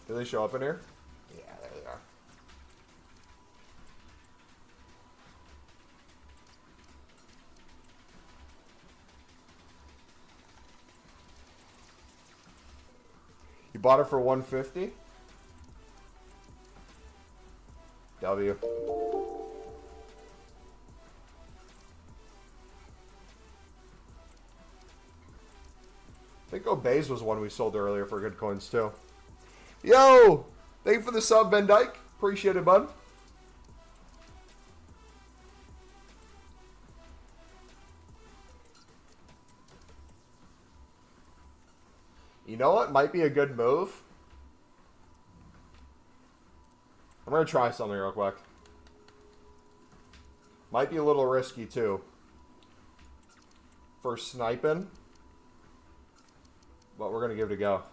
Do they show up in here? Yeah, there they are. You bought it for 150? W. I think Obeys was one we sold earlier for good coins too. Yo! Thank you for the sub, Ben Dyke. Appreciate it, bud. You know what might be a good move? I'm going to try something real quick. Might be a little risky too. For sniping. But we're going to give it a go.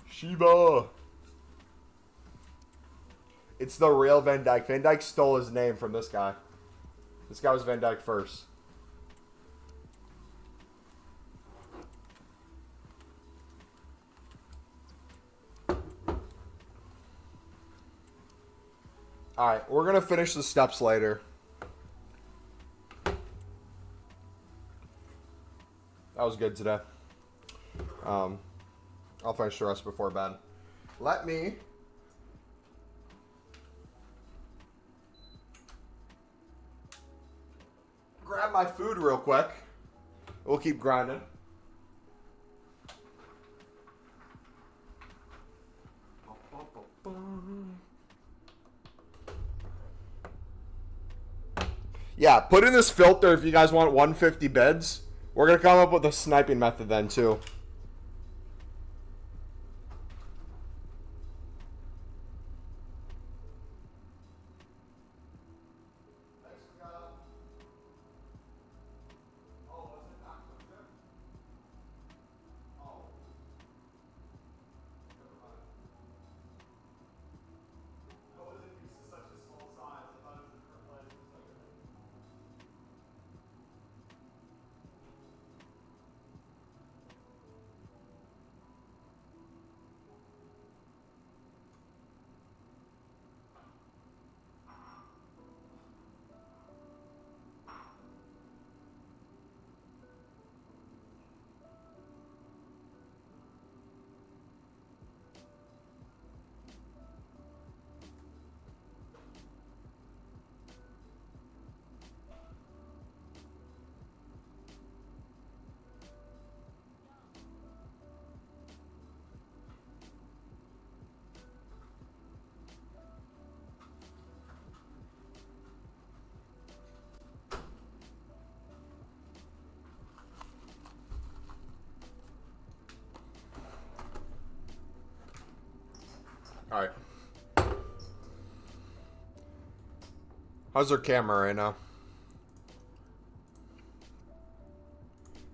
Shiba. It's the real Van Dyke. Van Dyke stole his name from this guy. This guy was Van Dyke first. Alright, we're going to finish the steps later. That was good today. I'll finish the rest before bed. Let me grab my food real quick. We'll keep grinding. Yeah, put in this filter if you guys want 150 bids. We're going to come up with a sniping method then too. All right. How's their camera right now?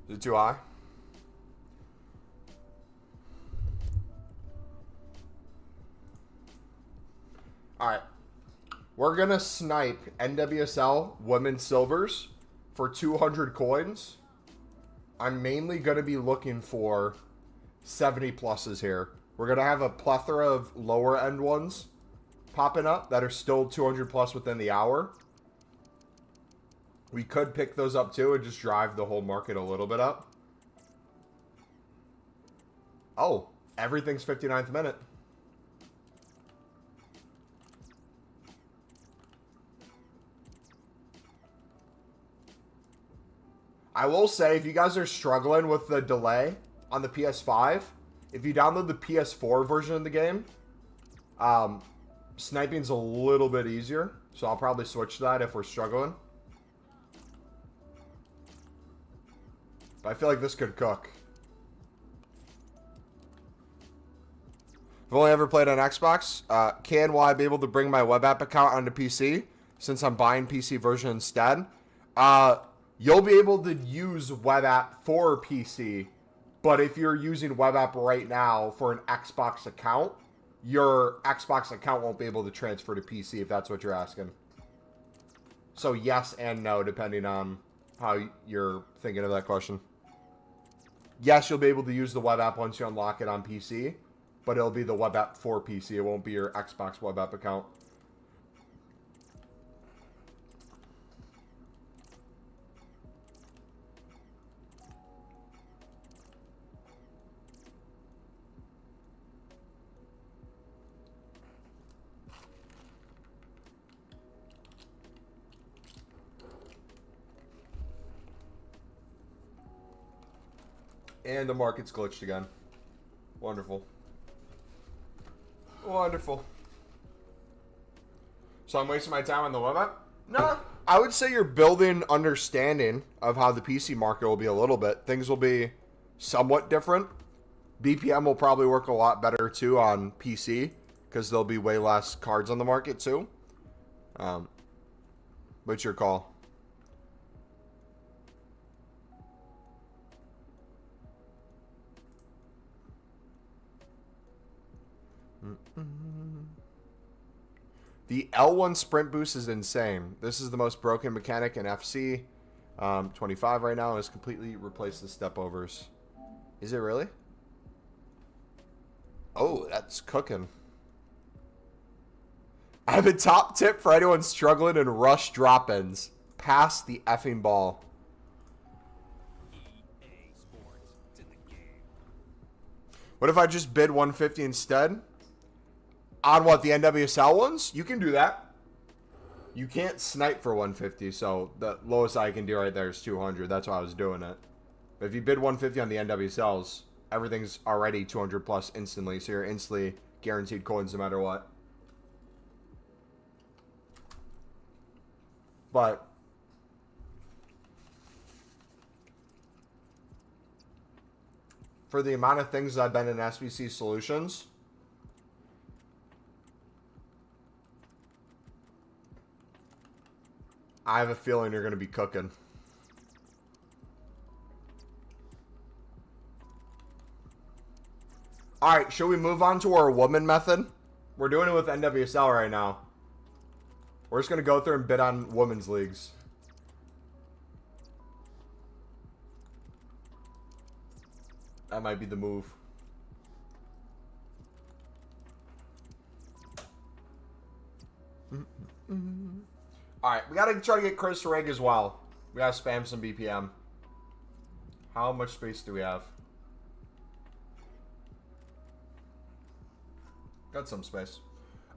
Is it too high? All right. We're going to snipe NWSL Women's Silvers for 200 coins. I'm mainly going to be looking for 70 pluses here. We're going to have a plethora of lower end ones popping up that are still 200 plus within the hour. We could pick those up too and just drive the whole market a little bit up. Oh, everything's 59th minute. I will say, if you guys are struggling with the delay on the PS5, if you download the PS4 version of the game, Sniping's a little bit easier, so I'll probably switch to that if we're struggling. But I feel like this could cook. I've only ever played on Xbox. Will I be able to bring my web app account onto PC since I'm buying PC version instead? You'll be able to use web app for PC, but if you're using web app right now for an Xbox account, your Xbox account won't be able to transfer to PC if that's what you're asking. So yes and no, depending on how you're thinking of that question. Yes, you'll be able to use the web app once you unlock it on PC, but it'll be the web app for PC. It won't be your Xbox web app account. And the market's glitched again. Wonderful. Wonderful. So I'm wasting my time on the web app? No. I would say you're building understanding of how the PC market will be a little bit. Things will be somewhat different. BPM will probably work a lot better too on PC because there'll be way less cards on the market too. But it's your call. The L1 sprint boost is insane. This is the most broken mechanic in FC25 right now. It's completely replaced the step overs. Is it really? Oh, that's cooking. I have a top tip for anyone struggling in rush drop-ins. Pass the effing ball. What if I just bid 150 instead? On what, the NWSL ones? You can do that. You can't snipe for 150, so the lowest I can do right there is 200. That's why I was doing it. But if you bid 150 on the NWSLs, everything's already 200 plus instantly, so you're instantly guaranteed coins no matter what. But for the amount of things I've been in SBC Solutions, I have a feeling you're going to be cooking. All right, should we move on to our woman method? We're doing it with NWSL right now. We're just going to go through and bid on women's leagues. That might be the move. Alright, we gotta try to get Chris Rig as well. We gotta spam some BPM. How much space do we have? Got some space.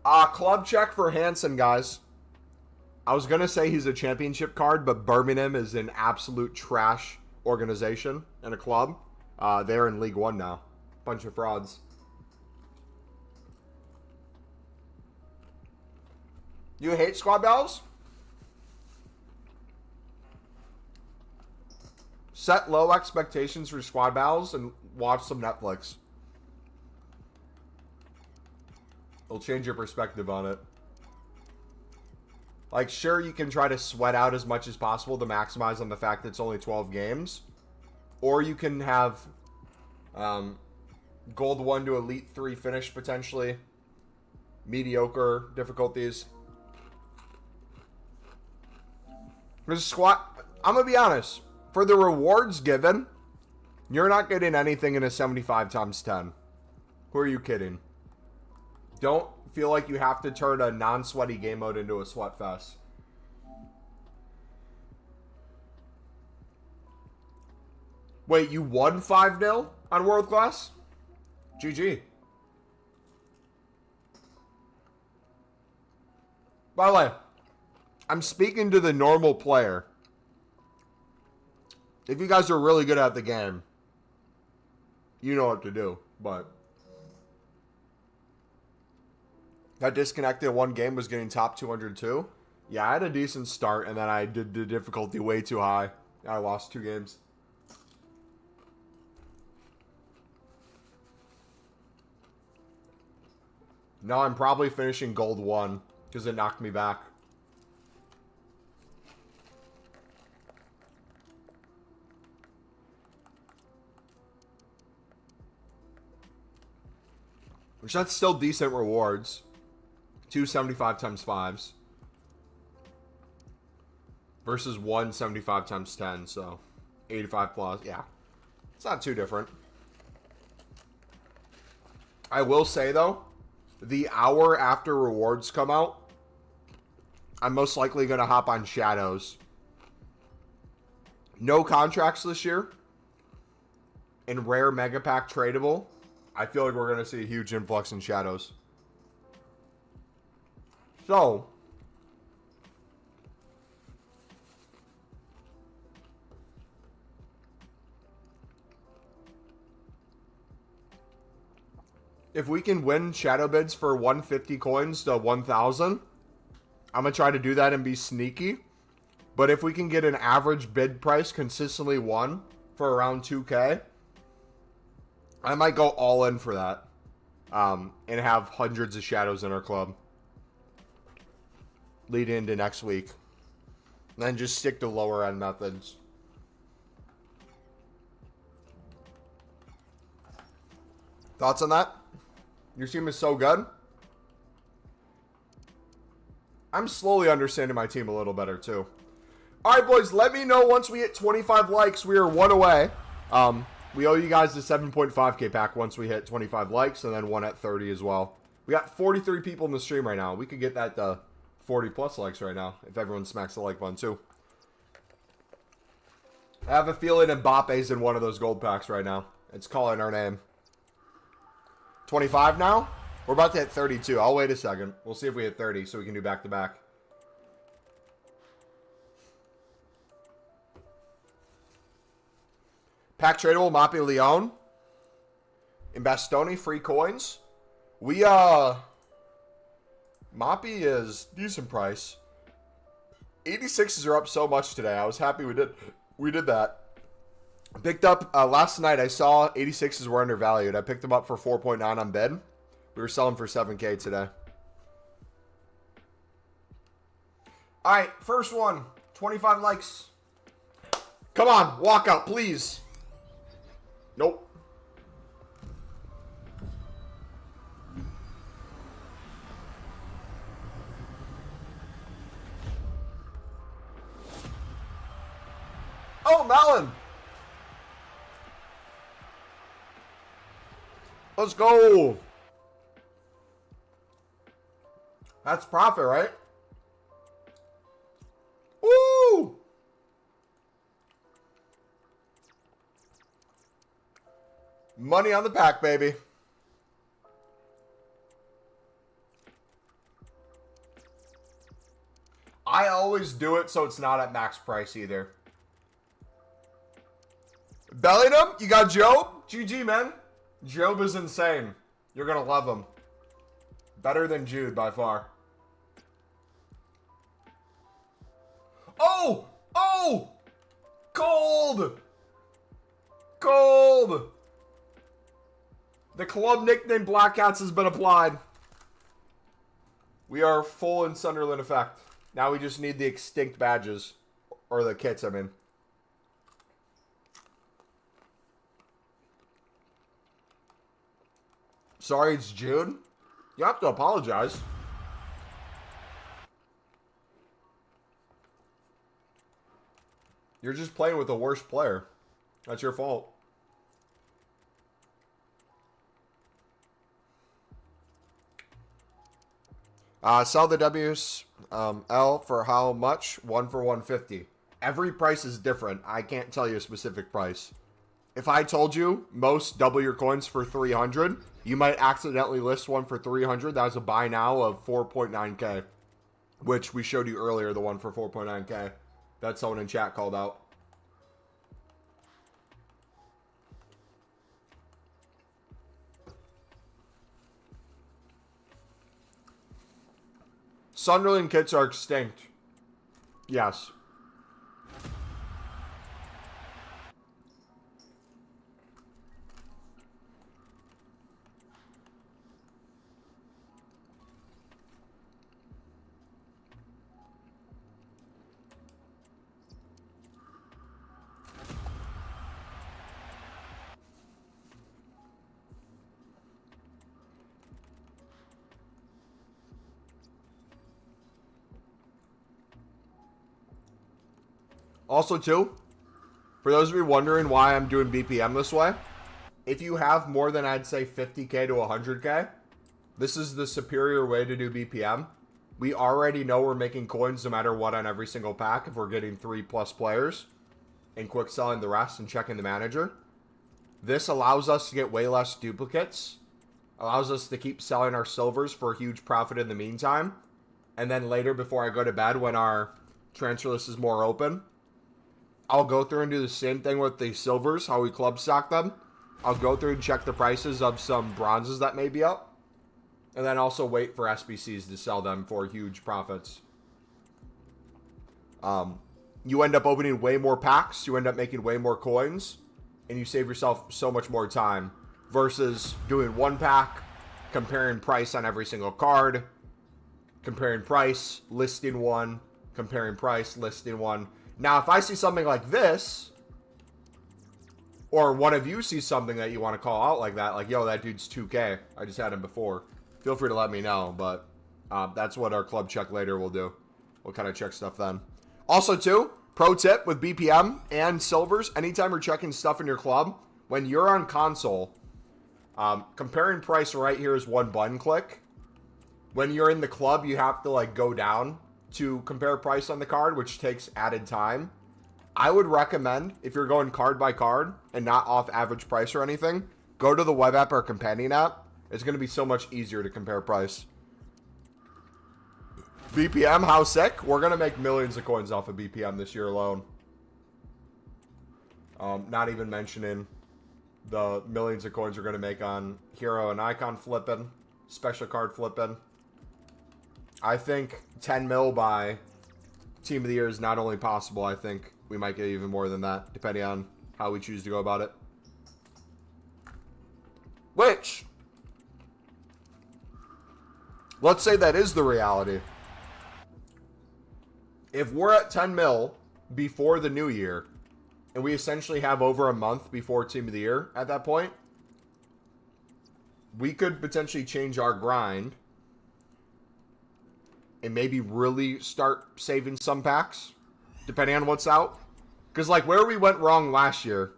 Club check for Hansen, guys. I was gonna say he's a championship card, but Birmingham is an absolute trash organization and a club. They're in League One now. Bunch of frauds. You hate squad battles? Set low expectations for squad battles and watch some Netflix. It'll change your perspective on it. Like, sure, you can try to sweat out as much as possible to maximize on the fact that it's only 12 games. Or you can have Gold 1 to Elite 3 finish, potentially. Mediocre difficulties. Because I'm going to be honest. For the rewards given, you're not getting anything in a 75 times 10. Who are you kidding? Don't feel like you have to turn a non-sweaty game mode into a sweat fest. Wait, you won 5-0 on World Class? GG. By the way, I'm speaking to the normal player. If you guys are really good at the game, you know what to do, but That disconnected one game was getting top 202. Yeah, I had a decent start, and then I did the difficulty way too high. I lost 2 games. No, I'm probably finishing gold 1 because it knocked me back. Which that's still decent rewards. 275 times 5s. Versus 175 times 10, so 85 plus. Yeah. It's not too different. I will say, though, the hour after rewards come out, I'm most likely going to hop on Shadows. No contracts this year. And rare Mega Pack tradable. I feel like we're going to see a huge influx in Shadows. So, if we can win Shadow bids for 150 coins to 1,000, I'm going to try to do that and be sneaky. But if we can get an average bid price consistently won for around 2K, I might go all in for that. And have hundreds of Shadows in our club. Lead into next week. And then just stick to lower end methods. Thoughts on that? Your team is so good. I'm slowly understanding my team a little better too. Alright boys, let me know once we hit 25 likes. We are 1 away. We owe you guys the 7.5k pack once we hit 25 likes, and then 1 at 30 as well. We got 43 people in the stream right now. We could get that to 40 plus likes right now if everyone smacks the like button too. I have a feeling Mbappe's in one of those gold packs right now. It's calling our name. 25 now? We're about to hit 32. I'll wait a second. We'll see if we hit 30 so we can do back-to-back. Pack tradable, Mapi Leon. In Bastoni, free coins. Mapi is decent price. 86s are up so much today. I was happy we did that. Picked up last night. I saw 86s were undervalued. I picked them up for 4.9 on bid. We were selling for 7k today. All right, first one. 25 likes. Come on, walk out, please. Nope. Oh, Melon. Let's go. That's profit, right? Woo! Money on the pack, baby. I always do it so it's not at max price either. Bellingham, you got Job? GG, man. Job is insane. You're going to love him. Better than Jude by far. Oh! Oh! Cold! Cold! The club nickname Black Cats has been applied. We are full in Sunderland effect. Now we just need the extinct badges. Or the kits, I mean. Sorry, it's Jude. You have to apologize. You're just playing with the worst player. That's your fault. Sell the WSL for how much? 1 for 150. Every price is different. I can't tell you a specific price. If I told you most double your coins for 300, you might accidentally list one for 300. That was a buy now of 4.9k, which we showed you earlier, the one for 4.9k. That someone in chat called out. Sunderland kits are extinct. Yes. Also, too, for those of you wondering why I'm doing BPM this way, if you have more than, I'd say, 50k to 100k, this is the superior way to do BPM. We already know we're making coins no matter what on every single pack if we're getting 3+ players and quick selling the rest and checking the manager. This allows us to get way less duplicates, allows us to keep selling our silvers for a huge profit in the meantime, and then later before I go to bed when our transfer list is more open, I'll go through and do the same thing with the silvers, how we club stock them. I'll go through and check the prices of some bronzes that may be up. And then also wait for SBCs to sell them for huge profits. You end up opening way more packs. You end up making way more coins. And you save yourself so much more time. Versus doing one pack, comparing price on every single card. Comparing price, listing one. Comparing price, listing one. Now, if I see something like this, or one of you sees something that you want to call out like that, like, yo, that dude's 2K. I just had him before. Feel free to let me know, but that's what our club check later will do. We'll kind of check stuff then. Also, too, pro tip with BPM and silvers, anytime you're checking stuff in your club, when you're on console, comparing price right here is one button click. When you're in the club, you have to, like, go down to compare price on the card, which takes added time. I would recommend, if you're going card by card and not off average price or anything, go to the web app or companion app. It's going to be so much easier to compare price. BPM, how sick? We're going to make millions of coins off of BPM this year alone. Not even mentioning the millions of coins we're going to make on hero and icon flipping, special card flipping. I think 10 mil by Team of the Year is not only possible, I think we might get even more than that, depending on how we choose to go about it. Which, let's say that is the reality. If we're at 10 mil before the new year, and we essentially have over a month before Team of the Year at that point, we could potentially change our grind and maybe really start saving some packs, depending on what's out. Because, like, where we went wrong last year,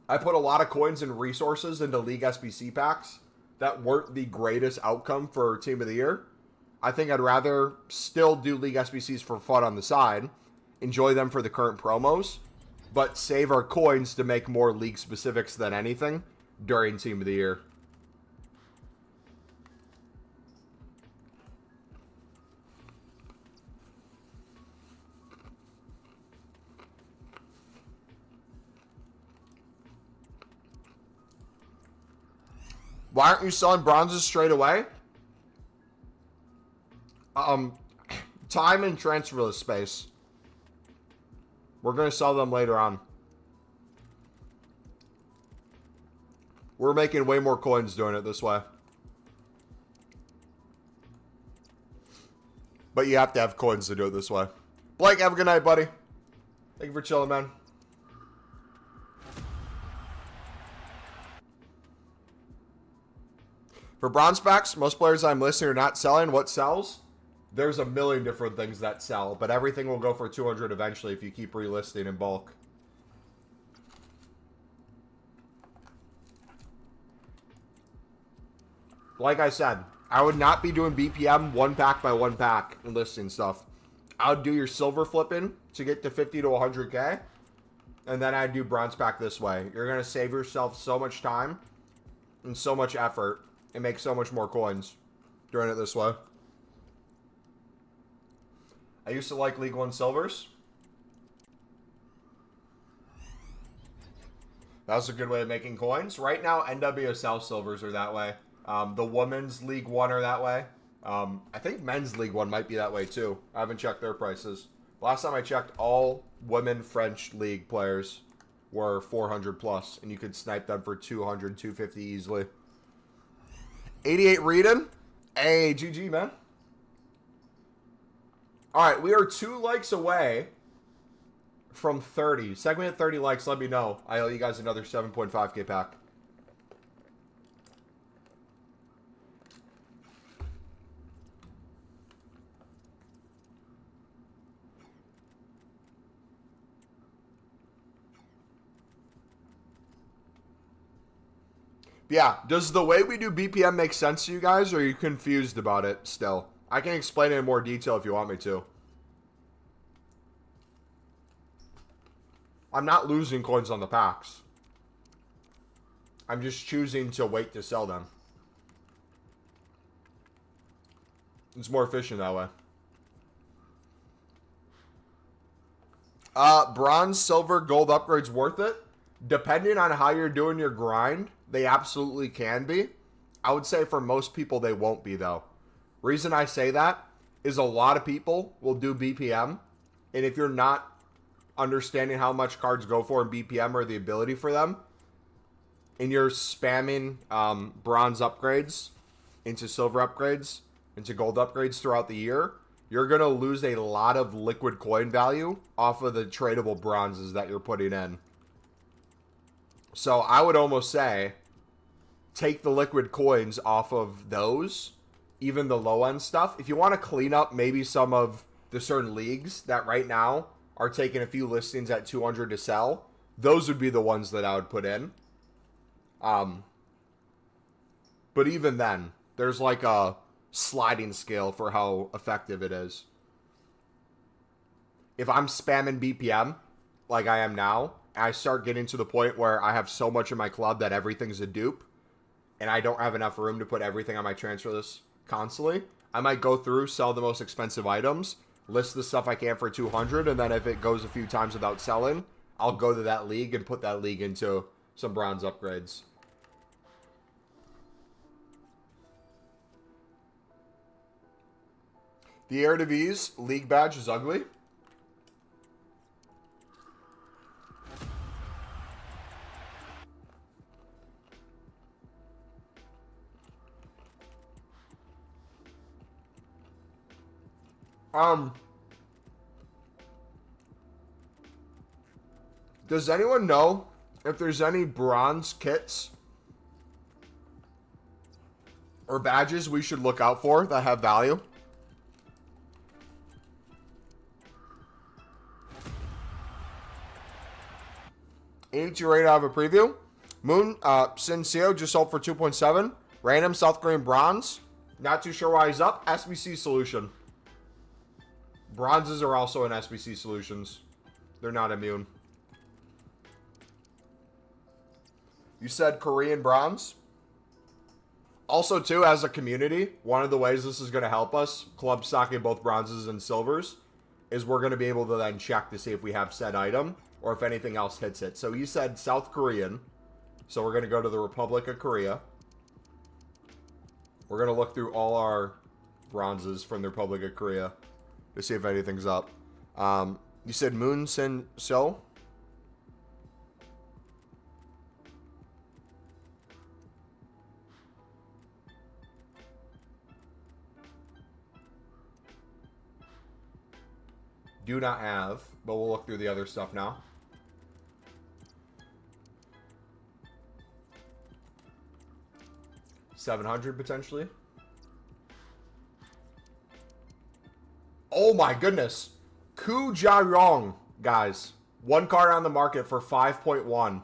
I put a lot of coins and resources into League SBC packs that weren't the greatest outcome for Team of the Year. I think I'd rather still do League SBCs for fun on the side, enjoy them for the current promos, but save our coins to make more League specifics than anything during Team of the Year. Why aren't you selling bronzes straight away? Time and transfer list space. We're going to sell them later on. We're making way more coins doing it this way. But you have to have coins to do it this way. Blake, have a good night, buddy. Thank you for chilling, man. For bronze packs, most players I'm listing are not selling. What sells? There's a million different things that sell, but everything will go for 200 eventually if you keep relisting in bulk. Like I said, I would not be doing BPM one pack by one pack and listing stuff. I would do your silver flipping to get to 50 to 100k, and then I'd do bronze pack this way. You're going to save yourself so much time and so much effort and make so much more coins doing it this way. I used to like League One silvers. That was a good way of making coins. Right now, NWSL silvers are that way. The Women's League One are that way. I think men's league one might be that way too. I haven't checked their prices. Last time I checked, all women French league players were 400 plus, and you could snipe them for 200, 250 easily. 88 reading. Hey, GG, man. All right, we are 2 likes away from 30. Segment at 30 likes, let me know. I owe you guys another 7.5k pack. Yeah, does the way we do BPM make sense to you guys, or are you confused about it still? I can explain it in more detail if you want me to. I'm not losing coins on the packs. I'm just choosing to wait to sell them. It's more efficient that way. Bronze, silver, gold upgrades worth it? Depending on how you're doing your grind, they absolutely can be. I would say for most people they won't be though. Reason I say that is a lot of people will do BPM, and if you're not understanding how much cards go for in BPM or the ability for them, and you're spamming bronze upgrades into silver upgrades into gold upgrades throughout the year, you're going to lose a lot of liquid coin value off of the tradable bronzes that you're putting in. So I would almost say take the liquid coins off of those, even the low end stuff. If you want to clean up maybe some of the certain leagues that right now are taking a few listings at 200 to sell, those would be the ones that I would put in. But even then, there's like a sliding scale for how effective it is. If I'm spamming BPM like I am now, I start getting to the point where I have so much in my club that everything's a dupe, and I don't have enough room to put everything on my transfer list constantly, I might go through, sell the most expensive items, list the stuff I can for 200, and then if it goes a few times without selling, I'll go to that league and put that league into some bronze upgrades. The Eredivisie league badge is ugly. Does anyone know if there's any bronze kits or badges we should look out for that have value? Ain't you ready to have a preview? Moon, Sincero just sold for 2.7. Random South Korean bronze. Not too sure why he's up. SBC solution. Bronzes are also in SBC solutions. They're not immune. You said Korean bronze? Also, too, as a community, one of the ways this is going to help us, club stocking both bronzes and silvers, is we're going to be able to then check to see if we have said item or if anything else hits it. So you said South Korean. So we're going to go to the Republic of Korea. We're going to look through all our bronzes from the Republic of Korea to see if anything's up. You said Moon Sin So? Do not have, but we'll look through the other stuff now. $700 potentially. Oh my goodness. Ku Jaryong, guys. One card on the market for 5.1.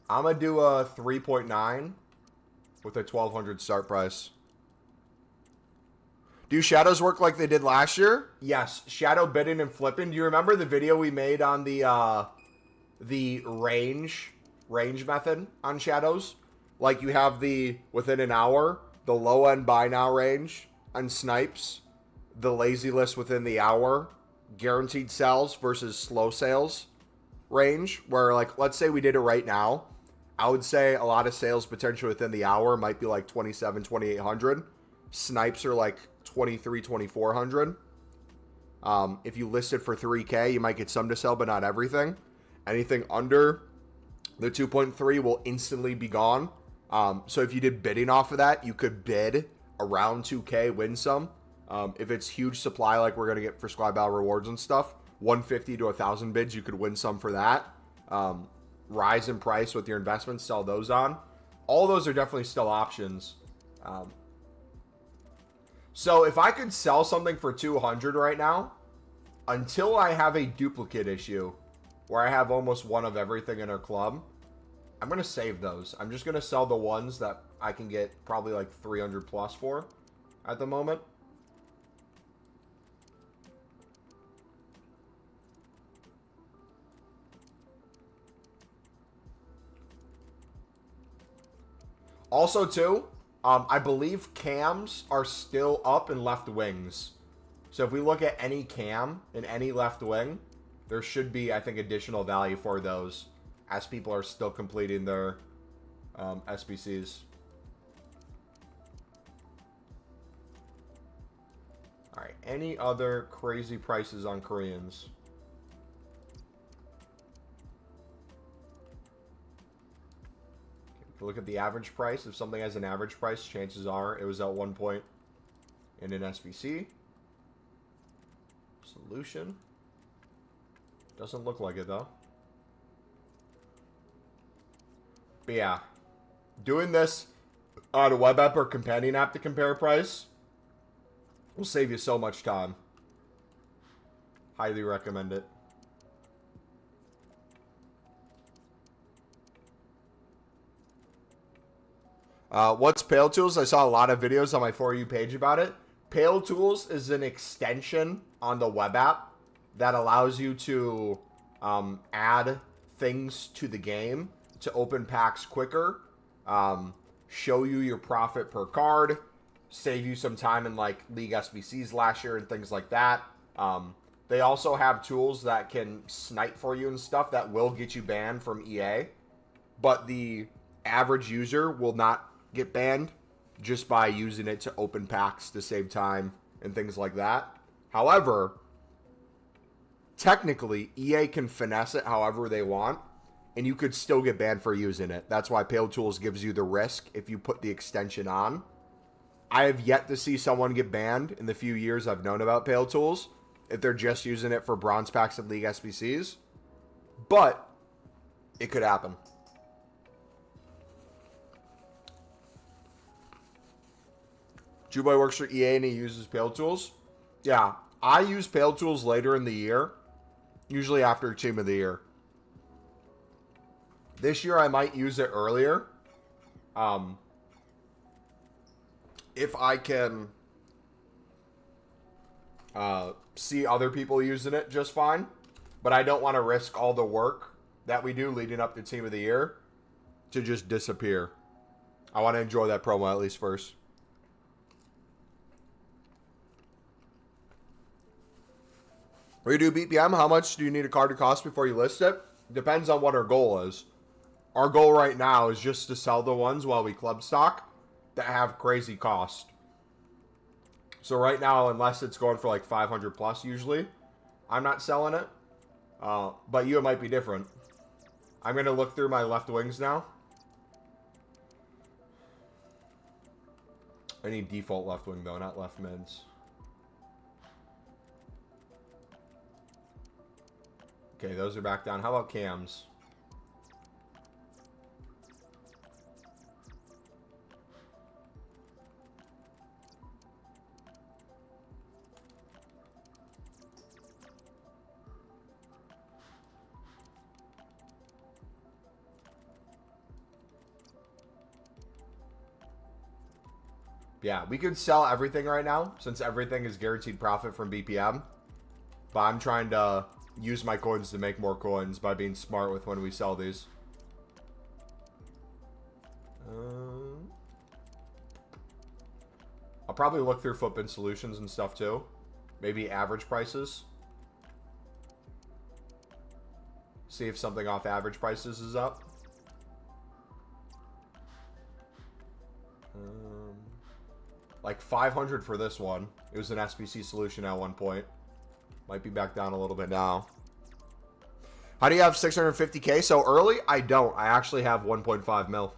I'm going to do a 3.9 with a 1,200 start price. Do shadows work like they did last year? Yes. Shadow bidding and flipping. Do you remember the video we made on the range method on shadows? Like you have the within an hour, the low end buy now range on snipes, the lazy list within the hour, guaranteed sells versus slow sales range, where like let's say we did it right now. I would say a lot of sales potential within the hour might be like 27, 2800. Snipes are like 23, 2400. If you list it for 3K, you might get some to sell, but not everything. Anything under the 2.3 will instantly be gone. So if you did bidding off of that, you could bid around 2K, win some. If it's huge supply like we're going to get for Squad Battle Rewards and stuff, 150 to 1,000 bids, you could win some for that. Rise in price with your investments, sell those on. All those are definitely still options. So if I could sell something for 200 right now, until I have a duplicate issue where I have almost one of everything in our club, I'm going to save those. I'm just going to sell the ones that I can get probably like 300 plus for at the moment. Also, too, I believe cams are still up in left wings. So if we look at any cam in any left wing, there should be, I think, additional value for those as people are still completing their SBCs. All right, any other crazy prices on Koreans? Look at the average price. If something has an average price, chances are it was at one point in an SBC. Solution. Doesn't look like it, though. But yeah, doing this on a web app or companion app to compare price will save you so much time. Highly recommend it. What's Pale Tools? I saw a lot of videos on my For You page about it. Pale Tools is an extension on the web app that allows you to add things to the game to open packs quicker, show you your profit per card, save you some time in like League SBCs last year and things like that. They also have tools that can snipe for you and stuff that will get you banned from EA, but the average user will not get banned just by using it to open packs to save time and things like that. However, technically, EA can finesse it however they want, and you could still get banned for using it. That's why Pale Tools gives you the risk if you put the extension on. I have yet to see someone get banned in the few years I've known about Pale Tools if they're just using it for bronze packs and League SBCs, but it could happen. Juboy works for EA and he uses Pale Tools. Yeah, I use Pale Tools later in the year, usually after Team of the Year. This year I might use it earlier. If I can see other people using it just fine. But I don't want to risk all the work that we do leading up to Team of the Year to just disappear. I want to enjoy that promo at least first. Redo BPM, how much do you need a card to cost before you list it? Depends on what our goal is. Our goal right now is just to sell the ones while we club stock that have crazy cost. So right now, unless it's going for like 500 plus usually, I'm not selling it. But you, it might be different. I'm going to look through my left wings now. I need default left wing though, not left mids. Okay, those are back down. How about cams? Yeah, we could sell everything right now since everything is guaranteed profit from BPM. But I'm trying to use my coins to make more coins by being smart with when we sell these. I'll probably look through Footbin Solutions and stuff too. Maybe average prices. See if something off average prices is up. Like 500 for this one. It was an SBC solution at one point. Might be back down a little bit now. How do you have 650K so early? I don't. I actually have 1.5 mil.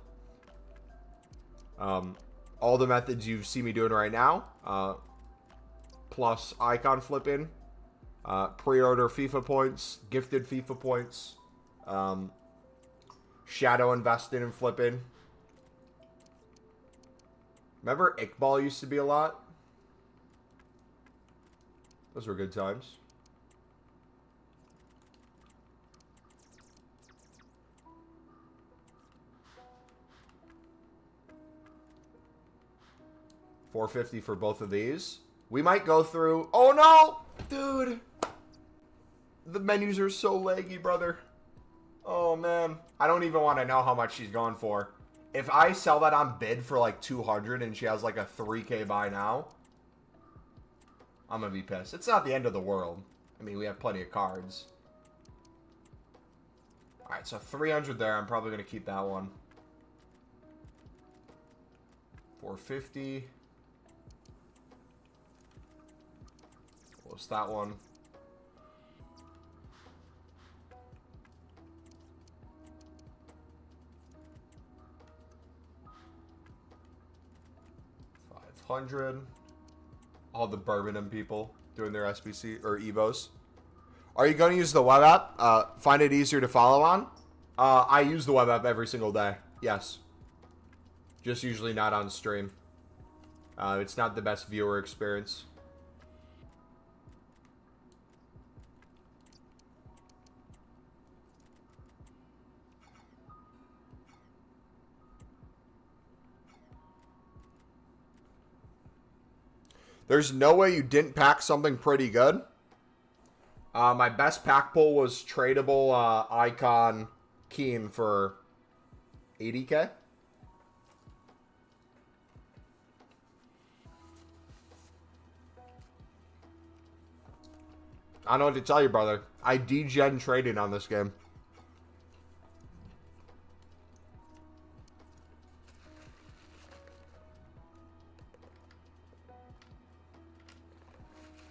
All the methods you see me doing right now, plus icon flipping, pre-order FIFA points, gifted FIFA points, shadow investing and flipping. Remember Iqbal used to be a lot? Those were good times. $450 for both of these. We might go through... Oh, no! Dude! The menus are so laggy, brother. Oh, man. I don't even want to know how much she's going for. If I sell that on bid for like 200 and she has like a 3K buy now, I'm going to be pissed. It's not the end of the world. I mean, we have plenty of cards. Alright, so 300 there. I'm probably going to keep that one. 450. What's that one? $500. All the Birmingham people doing their SBC or Evos. Are you going to use the web app? Find it easier to follow on? I use the web app every single day. Yes. Just usually not on stream. It's not the best viewer experience. There's no way you didn't pack something pretty good. My best pack pull was tradable icon Keen for 80K. I don't know what to tell you, brother. I degen trading on this game.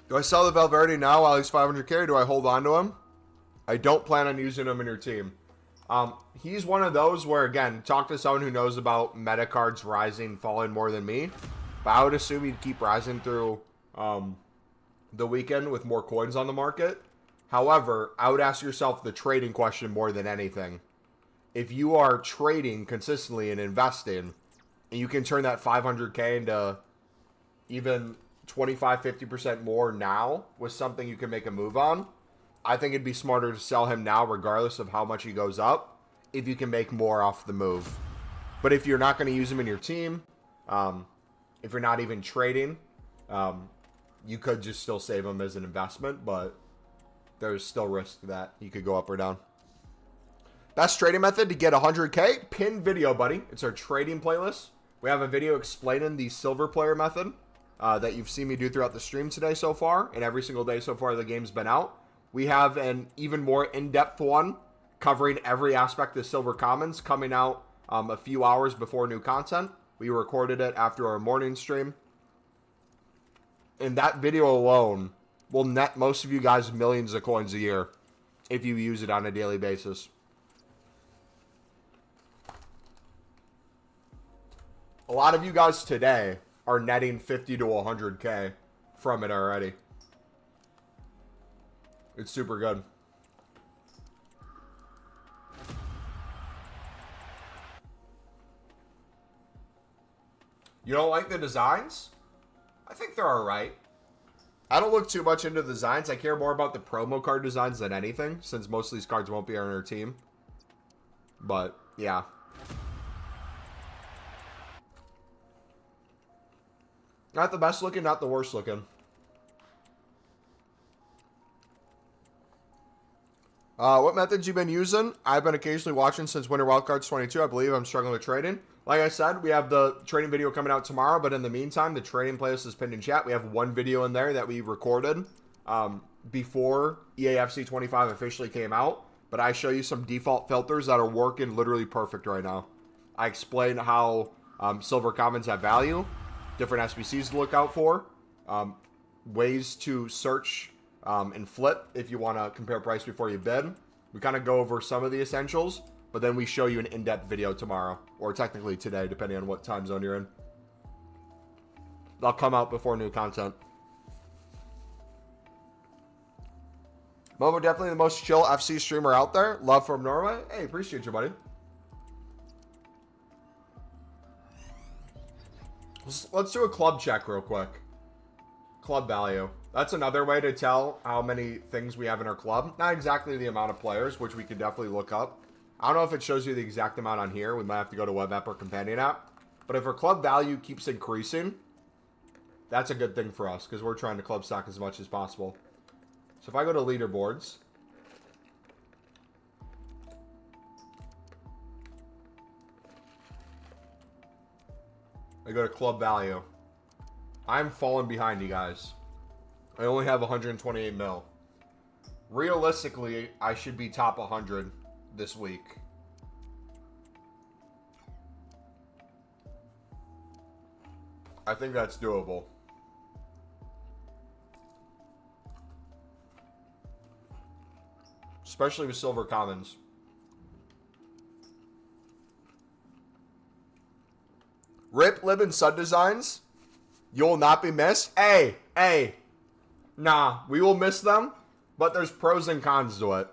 Do I sell the Valverde now while he's 500K, or do I hold on to him? I don't plan on using him in your team. He's one of those where, again, talk to someone who knows about meta cards rising, falling more than me. But I would assume he'd keep rising through the weekend with more coins on the market. However, I would ask yourself the trading question more than anything. If you are trading consistently and investing, and you can turn that 500K into even 25-50% more now with something you can make a move on, I think it'd be smarter to sell him now regardless of how much he goes up if you can make more off the move. But if you're not going to use him in your team, if you're not even trading, you could just still save him as an investment, but there's still risk that he could go up or down. Best trading method to get 100K? Pinned video, buddy. It's our trading playlist. We have a video explaining the silver player method that you've seen me do throughout the stream today so far, and every single day so far the game's been out. We have an even more in-depth one covering every aspect of Silver Commons coming out a few hours before new content. We recorded it after our morning stream. And that video alone will net most of you guys millions of coins a year if you use it on a daily basis. A lot of you guys today are netting 50 to 100K from it already. It's super good. You don't like the designs? I think they're alright. I don't look too much into the designs. I care more about the promo card designs than anything, since most of these cards won't be on our team. But, yeah. Not the best looking, not the worst looking. What methods you been using? I've been occasionally watching since Winter Wildcards 22. I believe I'm struggling with trading. Like I said, we have the trading video coming out tomorrow, but in the meantime, the trading playlist is pinned in chat. We have one video in there that we recorded before EAFC25 officially came out, but I show you some default filters that are working literally perfect right now. I explain how Silver commons have value, different SBCs to look out for, ways to search and flip if you want to compare price before you bid. We kind of go over some of the essentials, but then we show you an in-depth video tomorrow, or technically today, depending on what time zone you're in. They'll come out before new content. Momo, definitely the most chill FC streamer out there. Love from Norway. Hey, appreciate you, buddy. Let's do a club check real quick. Club value. That's another way to tell how many things we have in our club. Not exactly the amount of players, which we could definitely look up. I don't know if it shows you the exact amount on here. We might have to go to web app or companion app. But if our club value keeps increasing, that's a good thing for us because we're trying to club stock as much as possible. So if I go to leaderboards, I go to club value. I'm falling behind you guys. I only have 128 mil. Realistically, I should be top 100 this week. I think that's doable. Especially with silver commons. Rip, Lib, and Sud Designs. You will not be missed. Hey. Nah, we will miss them, but there's pros and cons to it.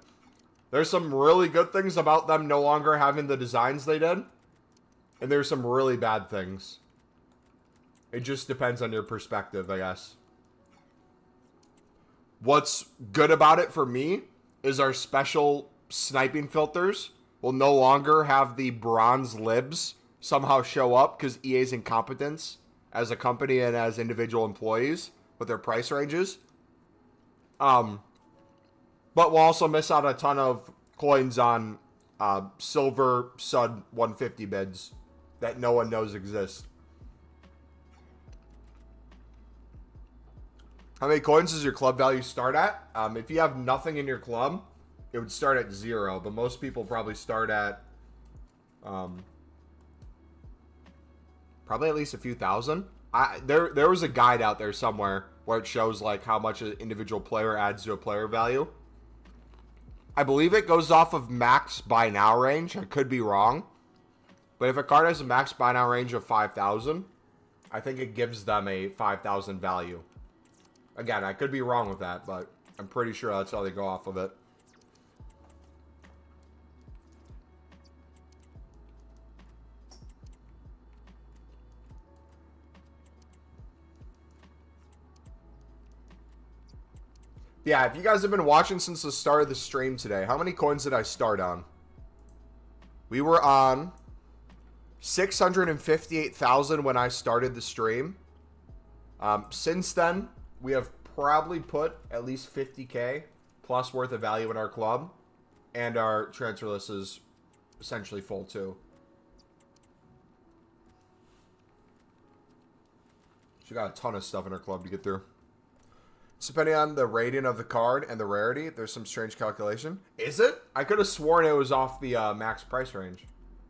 There's some really good things about them no longer having the designs they did. And there's some really bad things. It just depends on your perspective, I guess. What's good about it for me is our special sniping filters will no longer have the bronze libs somehow show up because EA's incompetence as a company and as individual employees with their price ranges. But we'll also miss out a ton of coins on silver Sud 150 bids that no one knows exist. How many coins does your club value start at? If you have nothing in your club, it would start at 0. But most people probably start at probably at least a few thousand. There was a guide out there somewhere where it shows like how much an individual player adds to a player value. I believe it goes off of max buy now range. I could be wrong. But if a card has a max buy now range of 5,000, I think it gives them a 5,000 value. Again, I could be wrong with that, but I'm pretty sure that's how they go off of it. Yeah, if you guys have been watching since the start of the stream today, how many coins did I start on? We were on 658,000 when I started the stream. Since then, we have probably put at least 50K plus worth of value in our club. And our transfer list is essentially full too. So we got a ton of stuff in our club to get through. It's depending on the rating of the card and the rarity. There's some strange calculation. Is it? I could have sworn it was off the max price range.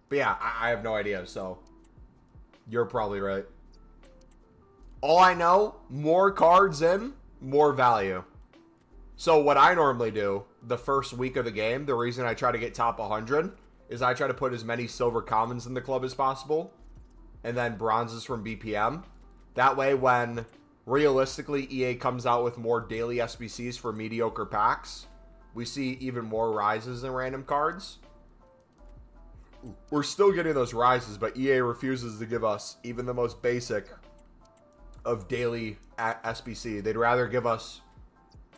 But yeah, I have no idea, so you're probably right. All I know, more cards in, more value. So what I normally do the first week of the game, the reason I try to get top 100 is I try to put as many silver commons in the club as possible. And then bronzes from BPM. That way when realistically EA comes out with more daily SBCs for mediocre packs, we see even more rises in random cards. We're still getting those rises, but EA refuses to give us even the most basic of daily SBC. They'd rather give us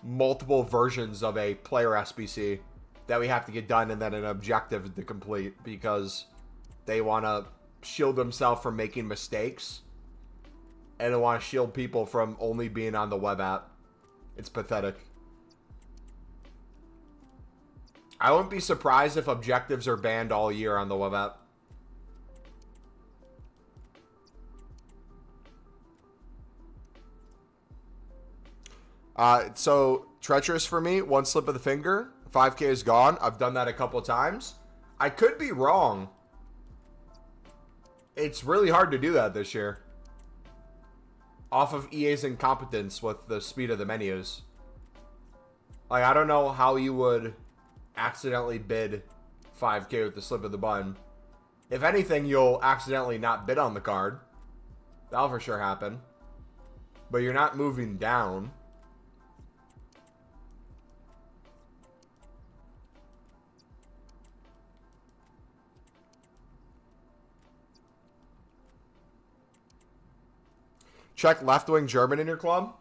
multiple versions of a player SBC that we have to get done and then an objective to complete because they want to shield themselves from making mistakes and they want to shield people from only being on the web app. It's pathetic. I wouldn't be surprised if objectives are banned all year on the web app. So, treacherous for me, one slip of the finger, 5K is gone. I've done that a couple times. I could be wrong. It's really hard to do that this year. Off of EA's incompetence with the speed of the menus. Like, I don't know how you would accidentally bid 5K with the slip of the button. If anything, you'll accidentally not bid on the card. That'll for sure happen. But you're not moving down. Check left-wing German in your club.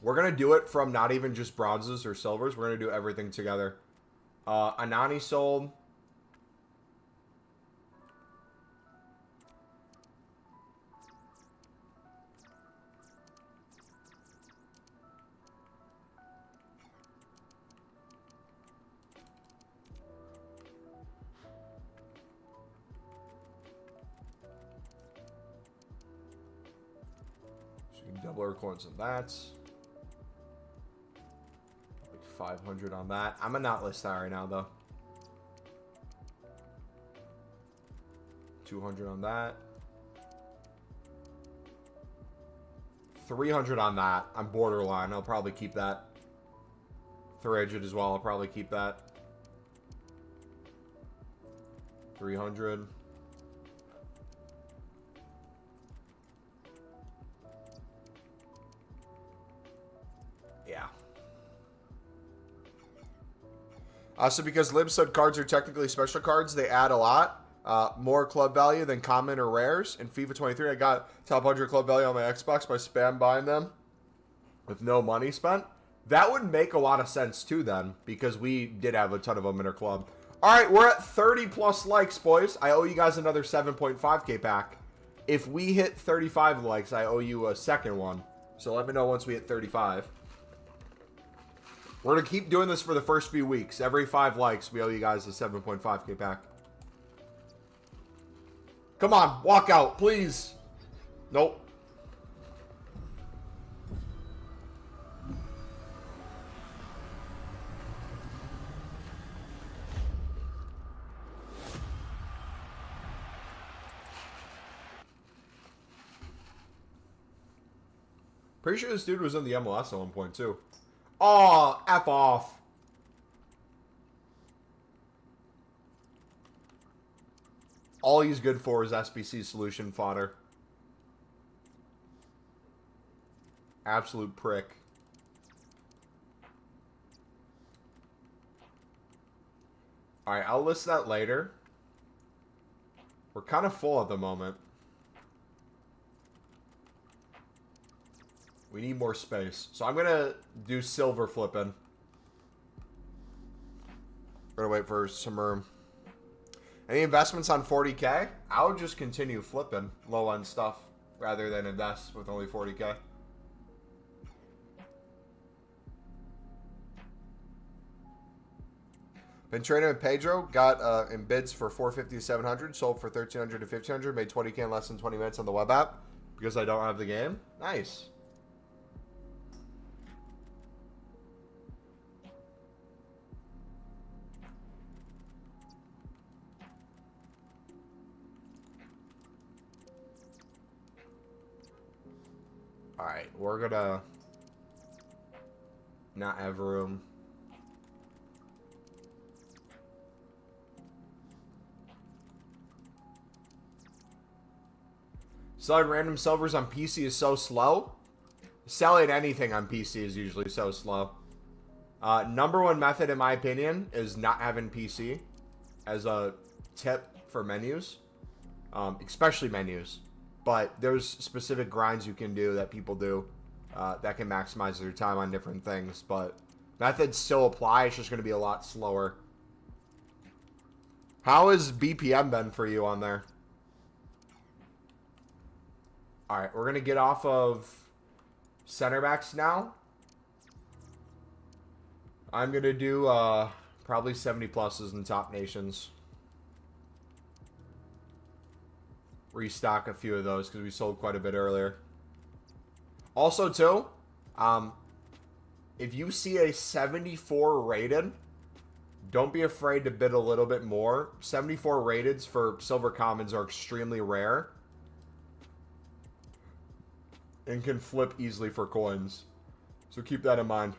We're going to do it from not even just bronzes or silvers. We're going to do everything together. Anani sold. Double our coins on that. Like 500 on that. I'm gonna not list that right now though. 200 on that. 300 on that. I'm borderline. I'll probably keep that. 300 as well. I'll probably keep that. 300. So because Lib said cards are technically special cards, they add a lot. More club value than common or rares. In FIFA 23, I got top 100 club value on my Xbox by spam buying them with no money spent. That would make a lot of sense too then, because we did have a ton of them in our club. All right, we're at 30 plus likes, boys. I owe you guys another 7.5K pack. If we hit 35 likes, I owe you a second one. So let me know once we hit 35. We're going to keep doing this for the first few weeks. Every 5 likes, we owe you guys a 7.5K pack. Come on, walk out, please. Nope. Pretty sure this dude was in the MLS at one point, too. Oh, F off. All he's good for is SBC solution fodder. Absolute prick. Alright, I'll list that later. We're kind of full at the moment. We need more space. So I'm going to do silver flipping. We're going to wait for some room. Any investments on 40K? I would just continue flipping low-end stuff rather than invest with only 40K. Been trading with Pedro. Got in bids for 450 to 700. Sold for 1300 to 1500. Made 20K in less than 20 minutes on the web app because I don't have the game. Nice. Alright, we're gonna not have room. Selling random silvers on PC is so slow. Selling anything on PC is usually so slow. Number one method, in my opinion, is not having PC as a tip for menus. Especially menus. But there's specific grinds you can do that people do that can maximize their time on different things. But methods still apply. It's just going to be a lot slower. How has BPM been for you on there? Alright, we're going to get off of center backs now. I'm going to do probably 70 pluses in top nations. Restock a few of those because we sold quite a bit earlier. Also, too, if you see a 74 rated don't be afraid to bid a little bit more. 74 rateds for silver commons are extremely rare. And can flip easily for coins. So keep that in mind.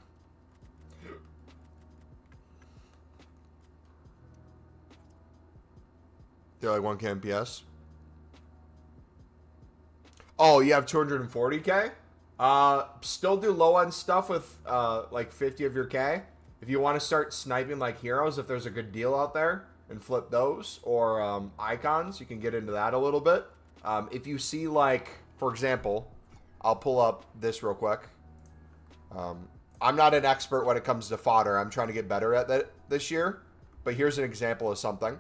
They're like 1K MPS. Oh, you have 240K? Still do low-end stuff with like 50 of your K. If you want to start sniping like heroes, if there's a good deal out there, and flip those. Or icons, you can get into that a little bit. If you see like, for example, I'll pull up this real quick. I'm not an expert when it comes to fodder. I'm trying to get better at that this year. But here's an example of something.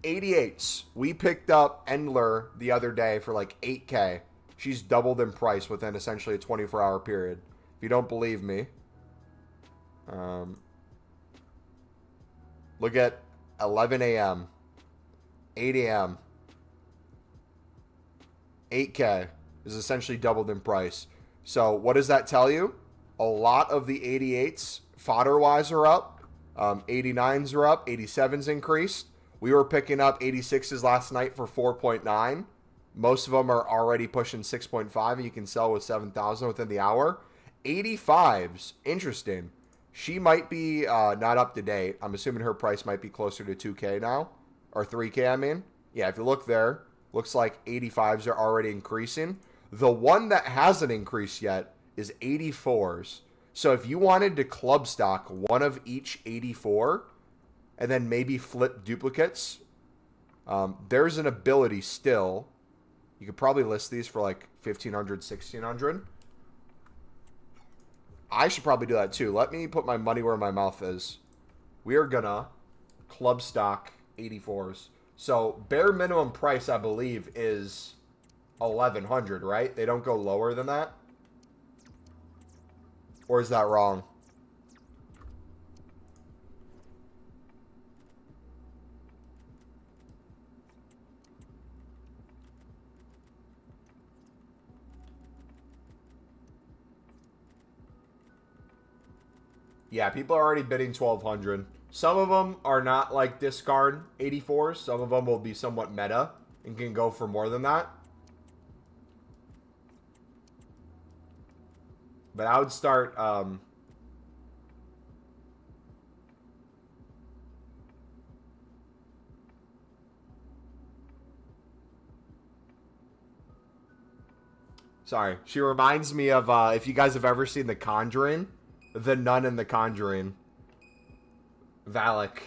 88s. We picked up Endler the other day for like 8K. She's doubled in price within essentially a 24-hour period. If you don't believe me, look at 11 a.m., 8 a.m., 8K is essentially doubled in price. So what does that tell you? A lot of the 88s fodder-wise are up. 89s are up. 87s increased. We were picking up 86s last night for 4.9. Most of them are already pushing 6.5, and you can sell with 7,000 within the hour. 85s, interesting. She might be not up to date. I'm assuming her price might be closer to 2K now. Or 3K, I mean. Yeah, if you look there, looks like 85s are already increasing. The one that hasn't increased yet is 84s. So if you wanted to club stock one of each 84 and then maybe flip duplicates, there's an ability still. You could probably list these for like 1,500, 1,600. I should probably do that too. Let me put my money where my mouth is. We are gonna club stock 84s. So bare minimum price, I believe, is 1,100, right? They don't go lower than that? Or is that wrong? Yeah, people are already bidding 1,200. Some of them are not like discard 84s. Some of them will be somewhat meta and can go for more than that. But I would start sorry. She reminds me of if you guys have ever seen The Conjuring, the nun in The Conjuring. Valak.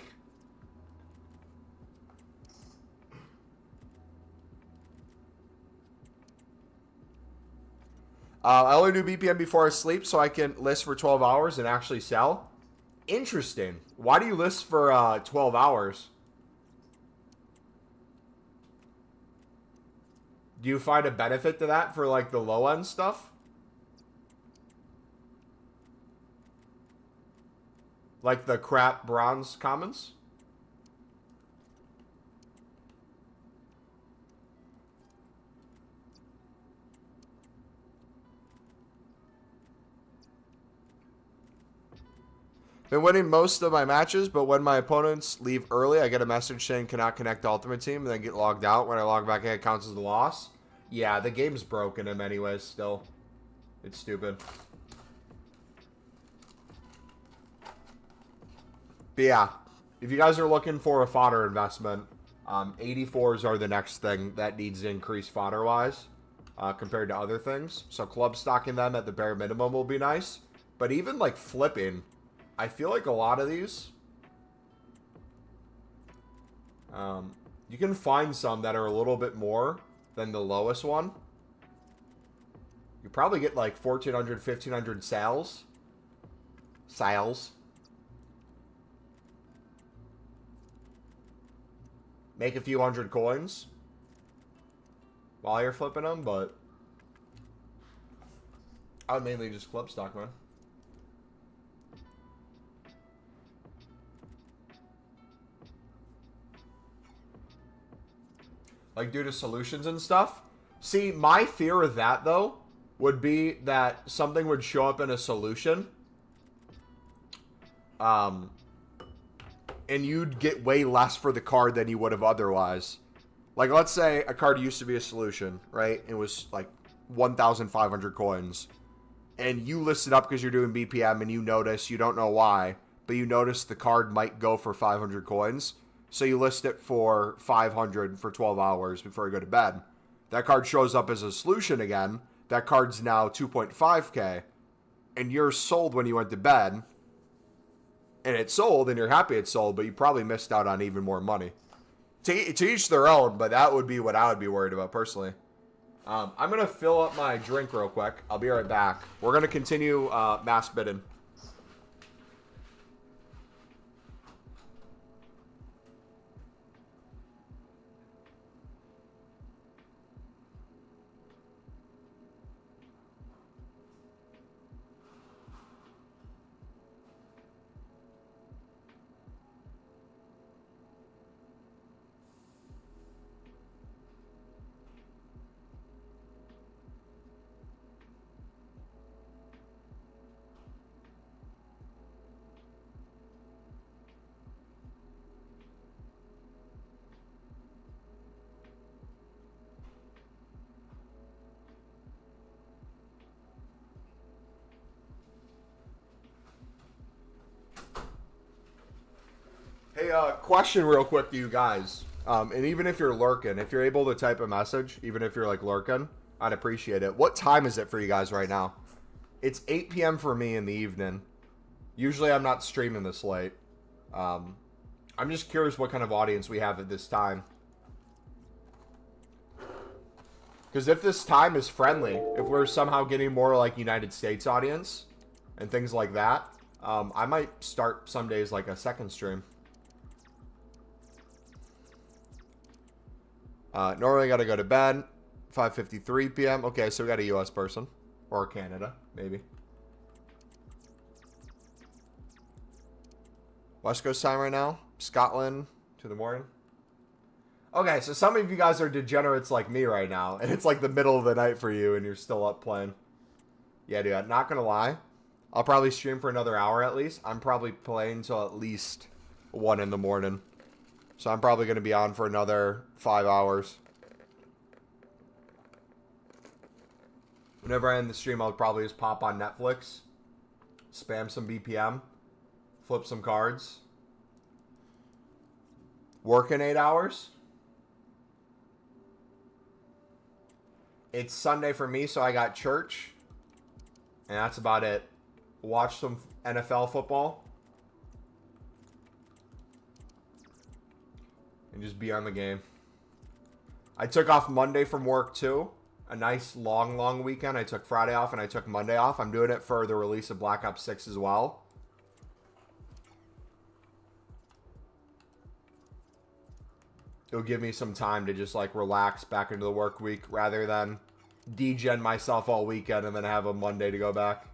I only do BPM before I sleep so I can list for 12 hours and actually sell. Interesting. Why do you list for 12 hours? Do you find a benefit to that for like the low end stuff? Like the crap bronze commons? Been winning most of my matches, but when my opponents leave early, I get a message saying cannot connect to Ultimate Team and then get logged out. When I log back in, it counts as a loss. Yeah, the game's broken him anyways still. It's stupid. But yeah, if you guys are looking for a fodder investment, 84s are the next thing that needs to increase fodder-wise compared to other things. So club stocking them at the bare minimum will be nice. But even like flipping, I feel like a lot of these, you can find some that are a little bit more than the lowest one. You probably get like 1,400, 1,500 sales. Make a few hundred coins while you're flipping them, but I would mainly just club stock, man. Like due to solutions and stuff. See, my fear of that though would be that something would show up in a solution. and you'd get way less for the card than you would have otherwise. Like, let's say a card used to be a solution, right? It was like 1,500 coins. And you list it up because you're doing BPM and you notice, you don't know why, but you notice the card might go for 500 coins. So you list it for 500 for 12 hours before you go to bed. That card shows up as a solution again. That card's now 2.5k. And you're sold when you went to bed. And it's sold and you're happy it's sold, but you probably missed out on even more money. To each their own, but that would be what I would be worried about personally. I'm going to fill up my drink real quick. I'll be right back. We're going to continue mass bidding. Hey, question real quick to you guys. And even if you're lurking, if you're able to type a message, even if you're like lurking, I'd appreciate it. What time is it for you guys right now? It's 8 p.m. for me in the evening. Usually I'm not streaming this late. I'm just curious what kind of audience we have at this time. Because if this time is friendly, if we're somehow getting more like United States audience and things like that, I might start some days like a second stream. Normally got to go to bed, 5:53 p.m. Okay, so we got a U.S. person. Or Canada, maybe. West Coast time right now. Scotland to the morning. Okay, so some of you guys are degenerates like me right now. And it's like the middle of the night for you and you're still up playing. Yeah, dude, I'm not going to lie. I'll probably stream for another hour at least. I'm probably playing until at least 1 in the morning. So I'm probably going to be on for another 5 hours. Whenever I end the stream, I'll probably just pop on Netflix, spam some BPM, flip some cards, work in 8 hours. It's Sunday for me, so I got church, and that's about it. Watch some NFL football. And just be on the game. I took off Monday from work too. A nice long weekend. I took Friday off and I took Monday off. I'm doing it for the release of Black Ops 6 as well. It'll give me some time to just like relax back into the work week rather than degen myself all weekend and then have a Monday to go back.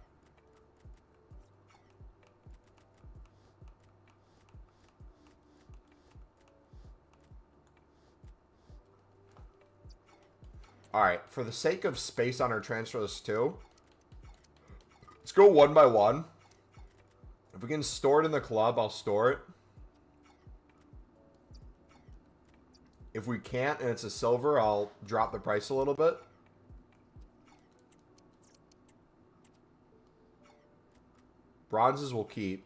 Alright, for the sake of space on our transfer list too, let's go one by one. If we can store it in the club, I'll store it. If we can't and it's a silver, I'll drop the price a little bit. Bronzes will keep.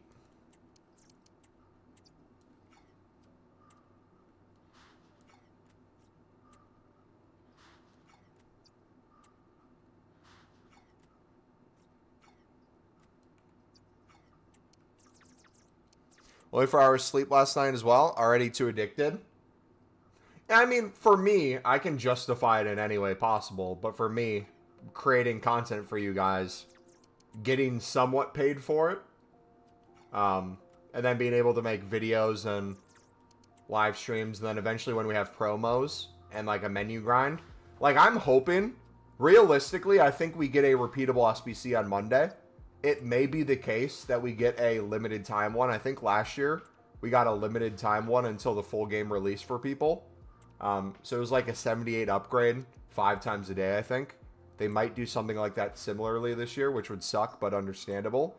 Only 4 hours sleep last night as well. Already too addicted. I mean, for me, I can justify it in any way possible. But for me, creating content for you guys, getting somewhat paid for it, and then being able to make videos and live streams, and then eventually when we have promos and like a menu grind, like I'm hoping, realistically, I think we get a repeatable SBC on Monday. It may be the case that we get a limited time one. I think last year we got a limited time one until the full game release for people. So it was like a 78 upgrade 5 times a day, I think. They might do something like that similarly this year, which would suck, but understandable.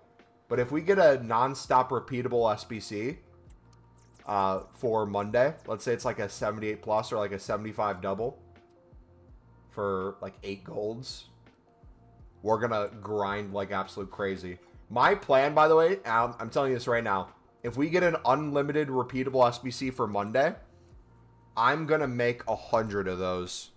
But if we get a non-stop repeatable SBC, for Monday. Let's say it's like a 78 plus or like a 75 double for like 8 golds. We're going to grind like absolute crazy. My plan, by the way, I'm telling you this right now. If we get an unlimited repeatable SBC for Monday, I'm going to make 100 of those.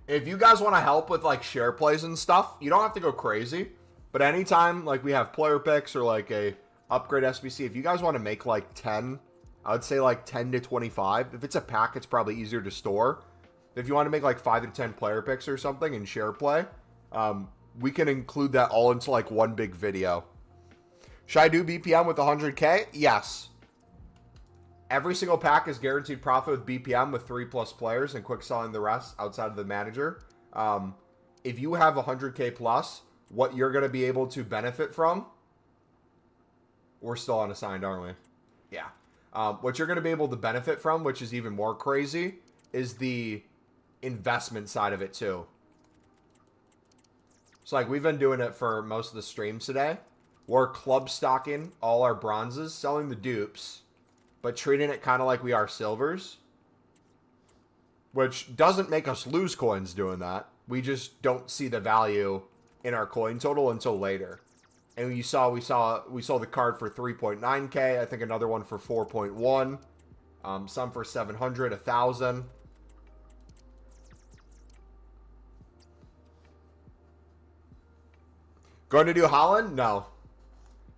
If you guys want to help with like share plays and stuff, you don't have to go crazy. But anytime like we have player picks or like a upgrade SBC, if you guys want to make like 10, I would say like 10 to 25. If it's a pack, it's probably easier to store. If you want to make like 5 to 10 player picks or something and share play, we can include that all into like one big video. Should I do BPM with 100K? Yes. Every single pack is guaranteed profit with BPM with 3+ players and quick selling the rest outside of the manager. If you have 100K plus, what you're going to be able to benefit from, we're still unassigned, aren't we? Yeah. What you're going to be able to benefit from, which is even more crazy, is the investment side of it too. So like we've been doing it for most of the streams today. We're club stocking all our bronzes, selling the dupes, but treating it kind of like we are silvers, which doesn't make us lose coins doing that. We just don't see the value in our coin total until later. And we saw the card for 3.9K. I think another one for 4.1. Some for 700, 1,000. Going to do Holland? No.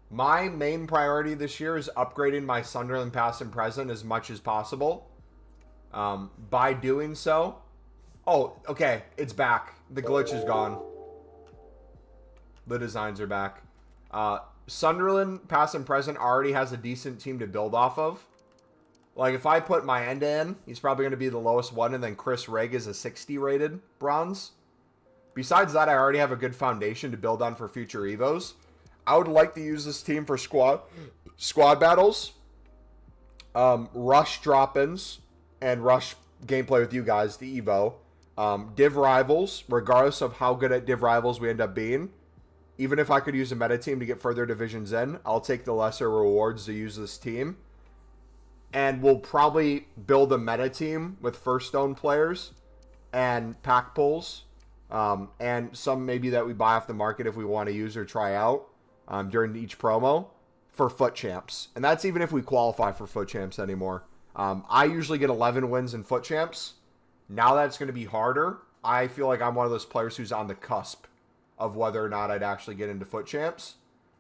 My main priority this year is upgrading my Sunderland past and present as much as possible. By doing so... Oh, okay. It's back. The glitch is gone. The designs are back. Sunderland past and present already has a decent team to build off of. Like, if I put my end in, he's probably going to be the lowest one, and then Chris Rigg is a 60 rated bronze. Besides that, I already have a good foundation to build on for future Evos. I would like to use this team for squad battles, rush drop-ins, and rush gameplay with you guys, the Evo. Div rivals, regardless of how good at div rivals we end up being. Even if I could use a meta team to get further divisions in, I'll take the lesser rewards to use this team. And we'll probably build a meta team with first stone players and pack pulls. And some maybe that we buy off the market if we want to use or try out during each promo for foot champs. And that's even if we qualify for foot champs anymore. I usually get 11 wins in foot champs. Now that's going to be harder. I feel like I'm one of those players who's on the cusp of whether or not I'd actually get into foot champs.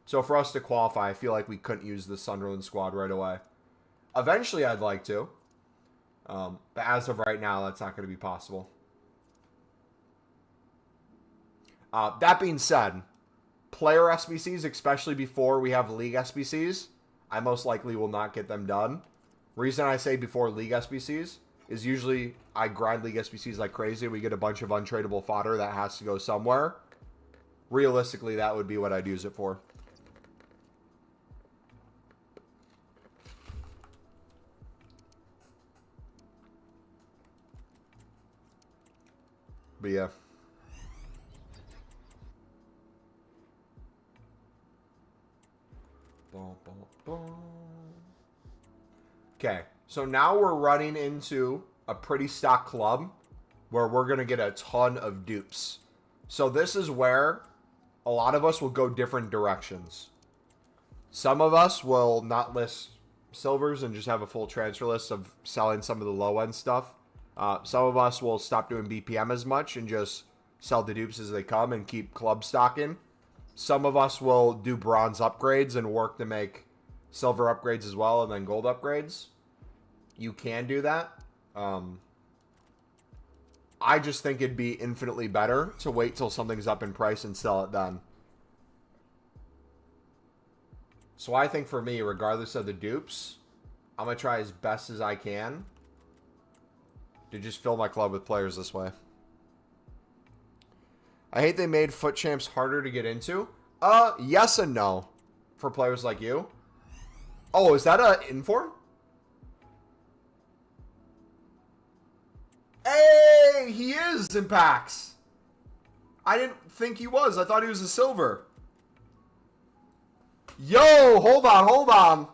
So for us to qualify, I feel like we couldn't use the Sunderland squad right away. Eventually, I'd like to. But as of right now, that's not going to be possible. That being said, player SBCs, especially before we have league SBCs, I most likely will not get them done. Reason I say before league SBCs is usually I grind league SBCs like crazy. We get a bunch of untradeable fodder that has to go somewhere. Realistically, that would be what I'd use it for. But yeah. Okay, so now we're running into a pretty stock club where we're going to get a ton of dupes. So this is where a lot of us will go different directions. Some of us will not list silvers and just have a full transfer list of selling some of the low-end stuff. Some of us will stop doing BPM as much and just sell the dupes as they come and keep club stocking. Some of us will do bronze upgrades and work to make silver upgrades as well and then gold upgrades. You can do that. I just think it'd be infinitely better to wait till something's up in price and sell it then. So I think for me, regardless of the dupes, I'm going to try as best as I can to just fill my club with players this way. I hate they made foot champs harder to get into. Yes and no for players like you. Oh, is that a inform? Hey, he is in packs. I didn't think he was. I thought he was a silver. Yo, hold on, hold on.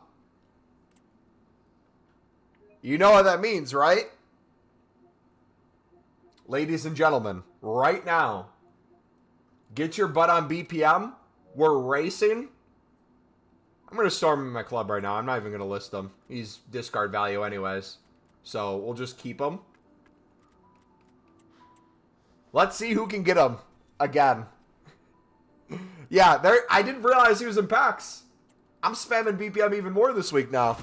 You know what that means, right? Ladies and gentlemen, right now, get your butt on BPM. We're racing. I'm going to storm him in my club right now. I'm not even going to list him. He's discard value anyways. So we'll just keep him. Let's see who can get him again. Yeah, there. I didn't realize he was in packs. I'm spamming BPM even more this week now.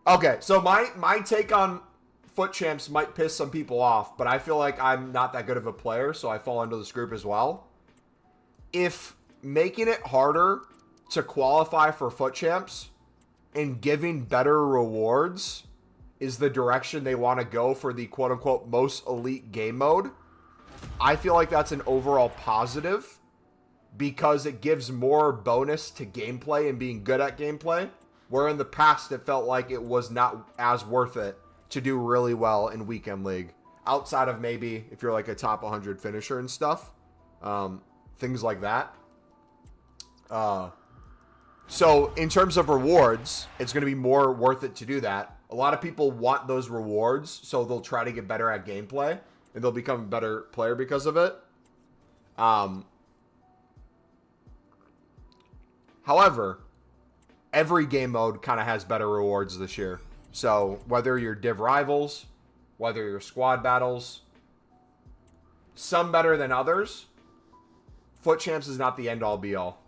Okay, so my take on foot champs might piss some people off, but I feel like I'm not that good of a player, so I fall into this group as well. If making it harder to qualify for foot champs and giving better rewards is the direction they want to go for the quote-unquote most elite game mode, I feel like that's an overall positive because it gives more bonus to gameplay and being good at gameplay, where in the past it felt like it was not as worth it to do really well in Weekend League. Outside of maybe if you're like a top 100 finisher and stuff. Things like that. So in terms of rewards, it's going to be more worth it to do that. A lot of people want those rewards, so they'll try to get better at gameplay, and they'll become a better player because of it. However, every game mode kind of has better rewards this year. So whether you're Div Rivals, whether you're Squad Battles, some better than others, Foot Champs is not the end-all be-all.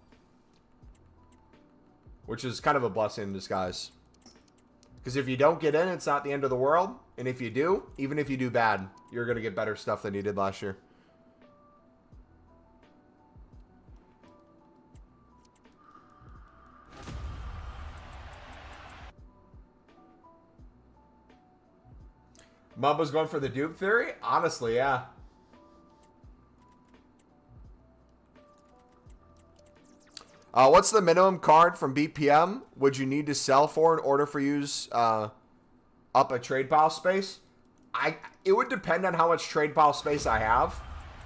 Which is kind of a blessing in disguise. Because if you don't get in, it's not the end of the world. And if you do, even if you do bad, you're going to get better stuff than you did last year. Mumbo's going for the dupe theory? Honestly, yeah. What's the minimum card from BPM would you need to sell for in order for use up a trade pile space? It would depend on how much trade pile space I have.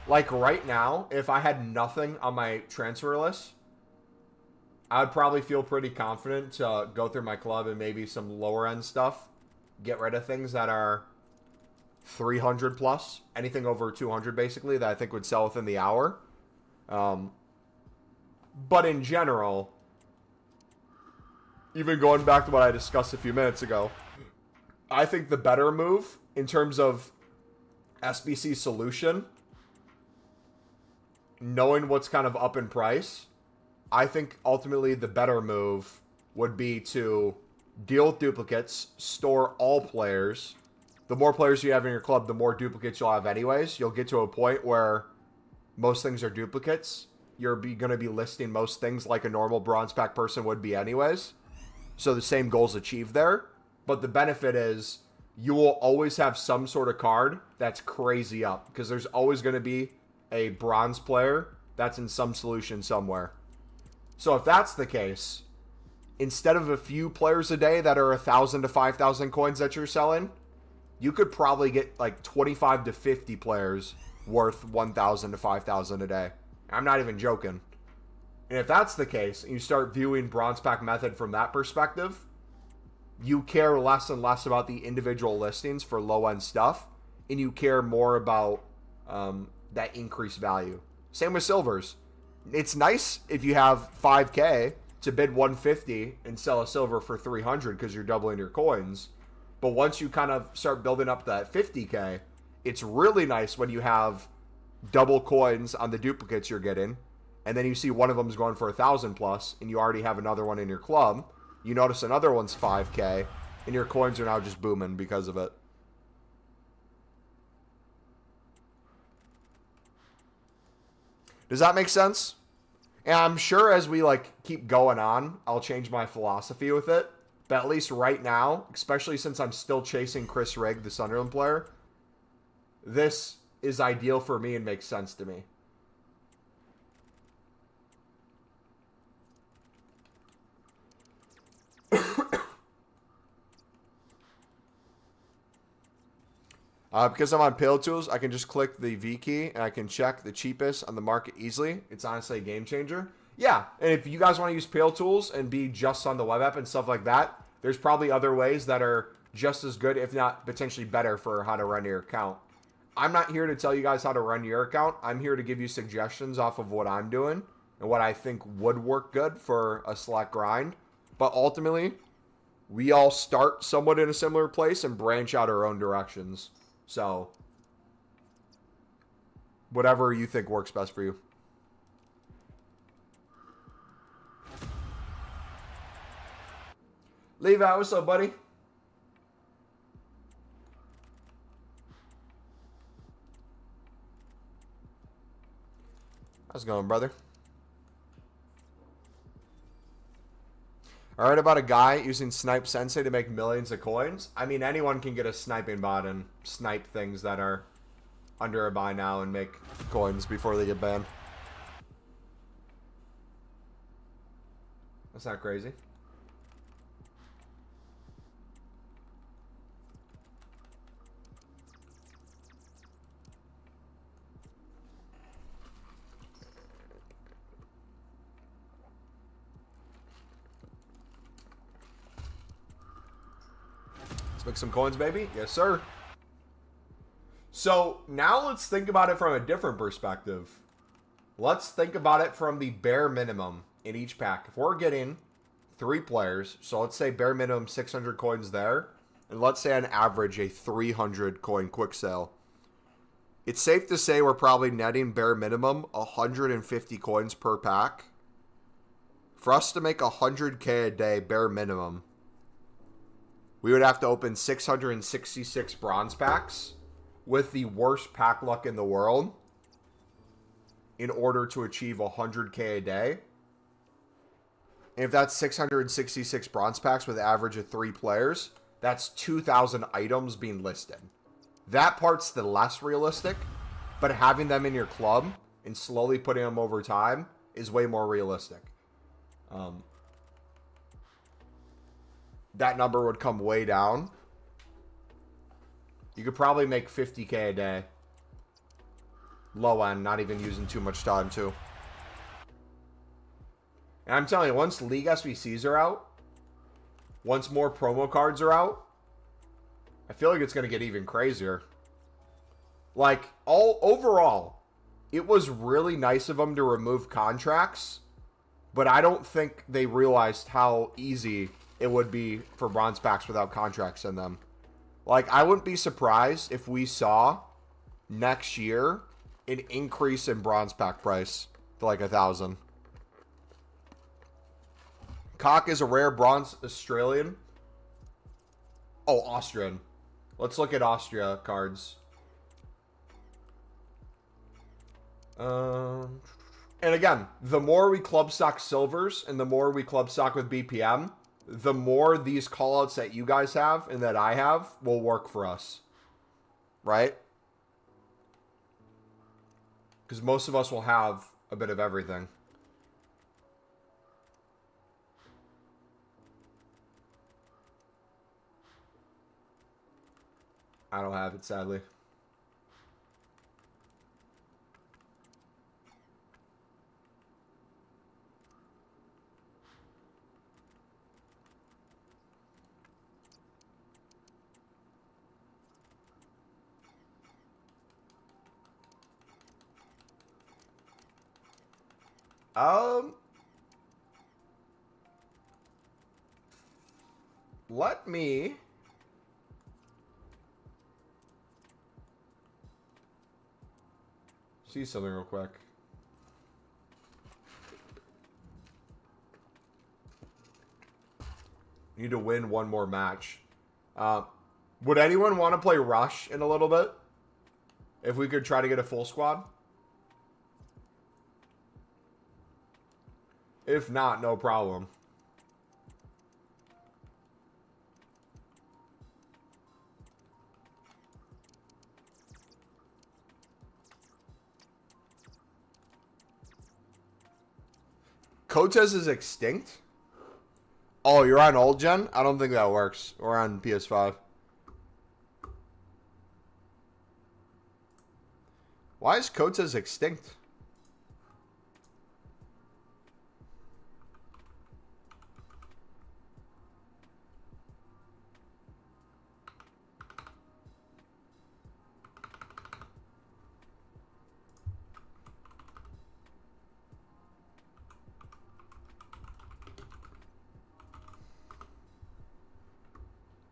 Like right now, if I had nothing on my transfer list, I would probably feel pretty confident to go through my club and maybe some lower end stuff. Get rid of things that are 300 plus. Anything over 200 basically that I think would sell within the hour. But in general, even going back to what I discussed a few minutes ago, I think the better move in terms of SBC solution, knowing what's kind of up in price, I think ultimately the better move would be to deal with duplicates, store all players. The more players you have in your club, the more duplicates you'll have anyways. You'll get to a point where most things are duplicates. You're going to be listing most things like a normal bronze pack person would be anyways. So the same goal's achieved there. But the benefit is you will always have some sort of card that's crazy up. Because there's always going to be a bronze player that's in some solution somewhere. So if that's the case, instead of a few players a day that are 1,000 to 5,000 coins that you're selling, you could probably get like 25 to 50 players worth 1,000 to 5,000 a day. I'm not even joking. And if that's the case, and you start viewing bronze pack method from that perspective, you care less and less about the individual listings for low-end stuff, and you care more about that increased value. Same with silvers. It's nice if you have 5K to bid 150 and sell a silver for 300 because you're doubling your coins. But once you kind of start building up that 50K, it's really nice when you have double coins on the duplicates you're getting, and then you see one of them is going for 1,000 plus, and you already have another one in your club. You notice another one's 5K, and your coins are now just booming because of it. Does that make sense? And I'm sure as we keep going on, I'll change my philosophy with it. But at least right now, especially since I'm still chasing Chris Rigg, the Sunderland player, this is ideal for me and makes sense to me. Because I'm on Payload Tools, I can just click the V key and I can check the cheapest on the market easily. It's honestly a game changer. Yeah, and if you guys want to use Payload Tools and be just on the web app and stuff like that, there's probably other ways that are just as good, if not potentially better, for how to run your account. I'm not here to tell you guys how to run your account. I'm here to give you suggestions off of what I'm doing and what I think would work good for a select grind. But ultimately, we all start somewhat in a similar place and branch out our own directions. So, whatever you think works best for you. Levi, what's up, buddy? How's it going, brother? I heard about a guy using Snipe Sensei to make millions of coins. I mean, anyone can get a sniping bot and snipe things that are under a buy now and make coins before they get banned. That's not crazy. Let's make some coins, baby. Yes, sir. So now let's think about it from a different perspective. Let's think about it from the bare minimum in each pack. If we're getting 3 players, so let's say bare minimum 600 coins there, and let's say on average a 300 coin quick sale. It's safe to say we're probably netting bare minimum 150 coins per pack. For us to make 100K a day bare minimum, we would have to open 666 bronze packs with the worst pack luck in the world in order to achieve 100K a day. And if that's 666 bronze packs with an average of 3 players, that's 2,000 items being listed. That part's the less realistic, but having them in your club and slowly putting them over time is way more realistic. That number would come way down. You could probably make 50K a day. Low end, not even using too much time too. And I'm telling you, once League SBCs are out, once more promo cards are out, I feel like it's going to get even crazier. Like, overall, it was really nice of them to remove contracts, but I don't think they realized how easy it would be for bronze packs without contracts in them. Like, I wouldn't be surprised if we saw next year an increase in bronze pack price to like 1,000. Cock is a rare bronze Australian. Oh, Austrian. Let's look at Austria cards. And again, the more we club stock silvers and the more we club stock with BPM, the more these callouts that you guys have and that I have will work for us. Right? Because most of us will have a bit of everything. I don't have it, sadly. Let me see something real quick. Need to win one more match. Would anyone want to play Rush in a little bit? If we could try to get a full squad? If not, no problem. Cotes is extinct? Oh, you're on old gen? I don't think that works. We're on PS5. Why is Coates extinct?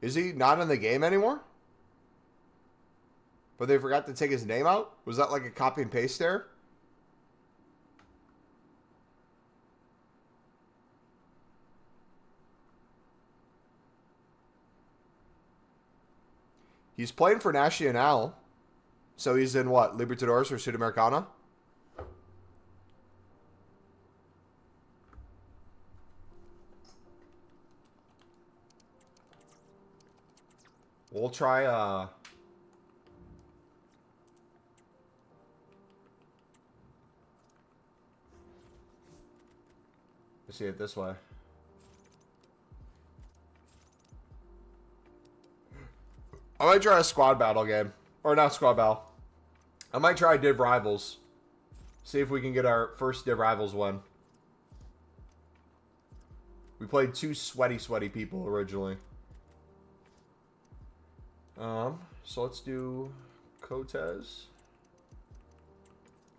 Is he not in the game anymore? But they forgot to take his name out? Was that like a copy and paste there? He's playing for Nacional. So he's in what? Libertadores or Sudamericana? We'll try, let's see it this way. I might try a squad battle game. Or not squad battle. I might try Div Rivals. See if we can get our first Div Rivals win. We played two sweaty people originally. So let's do Coates.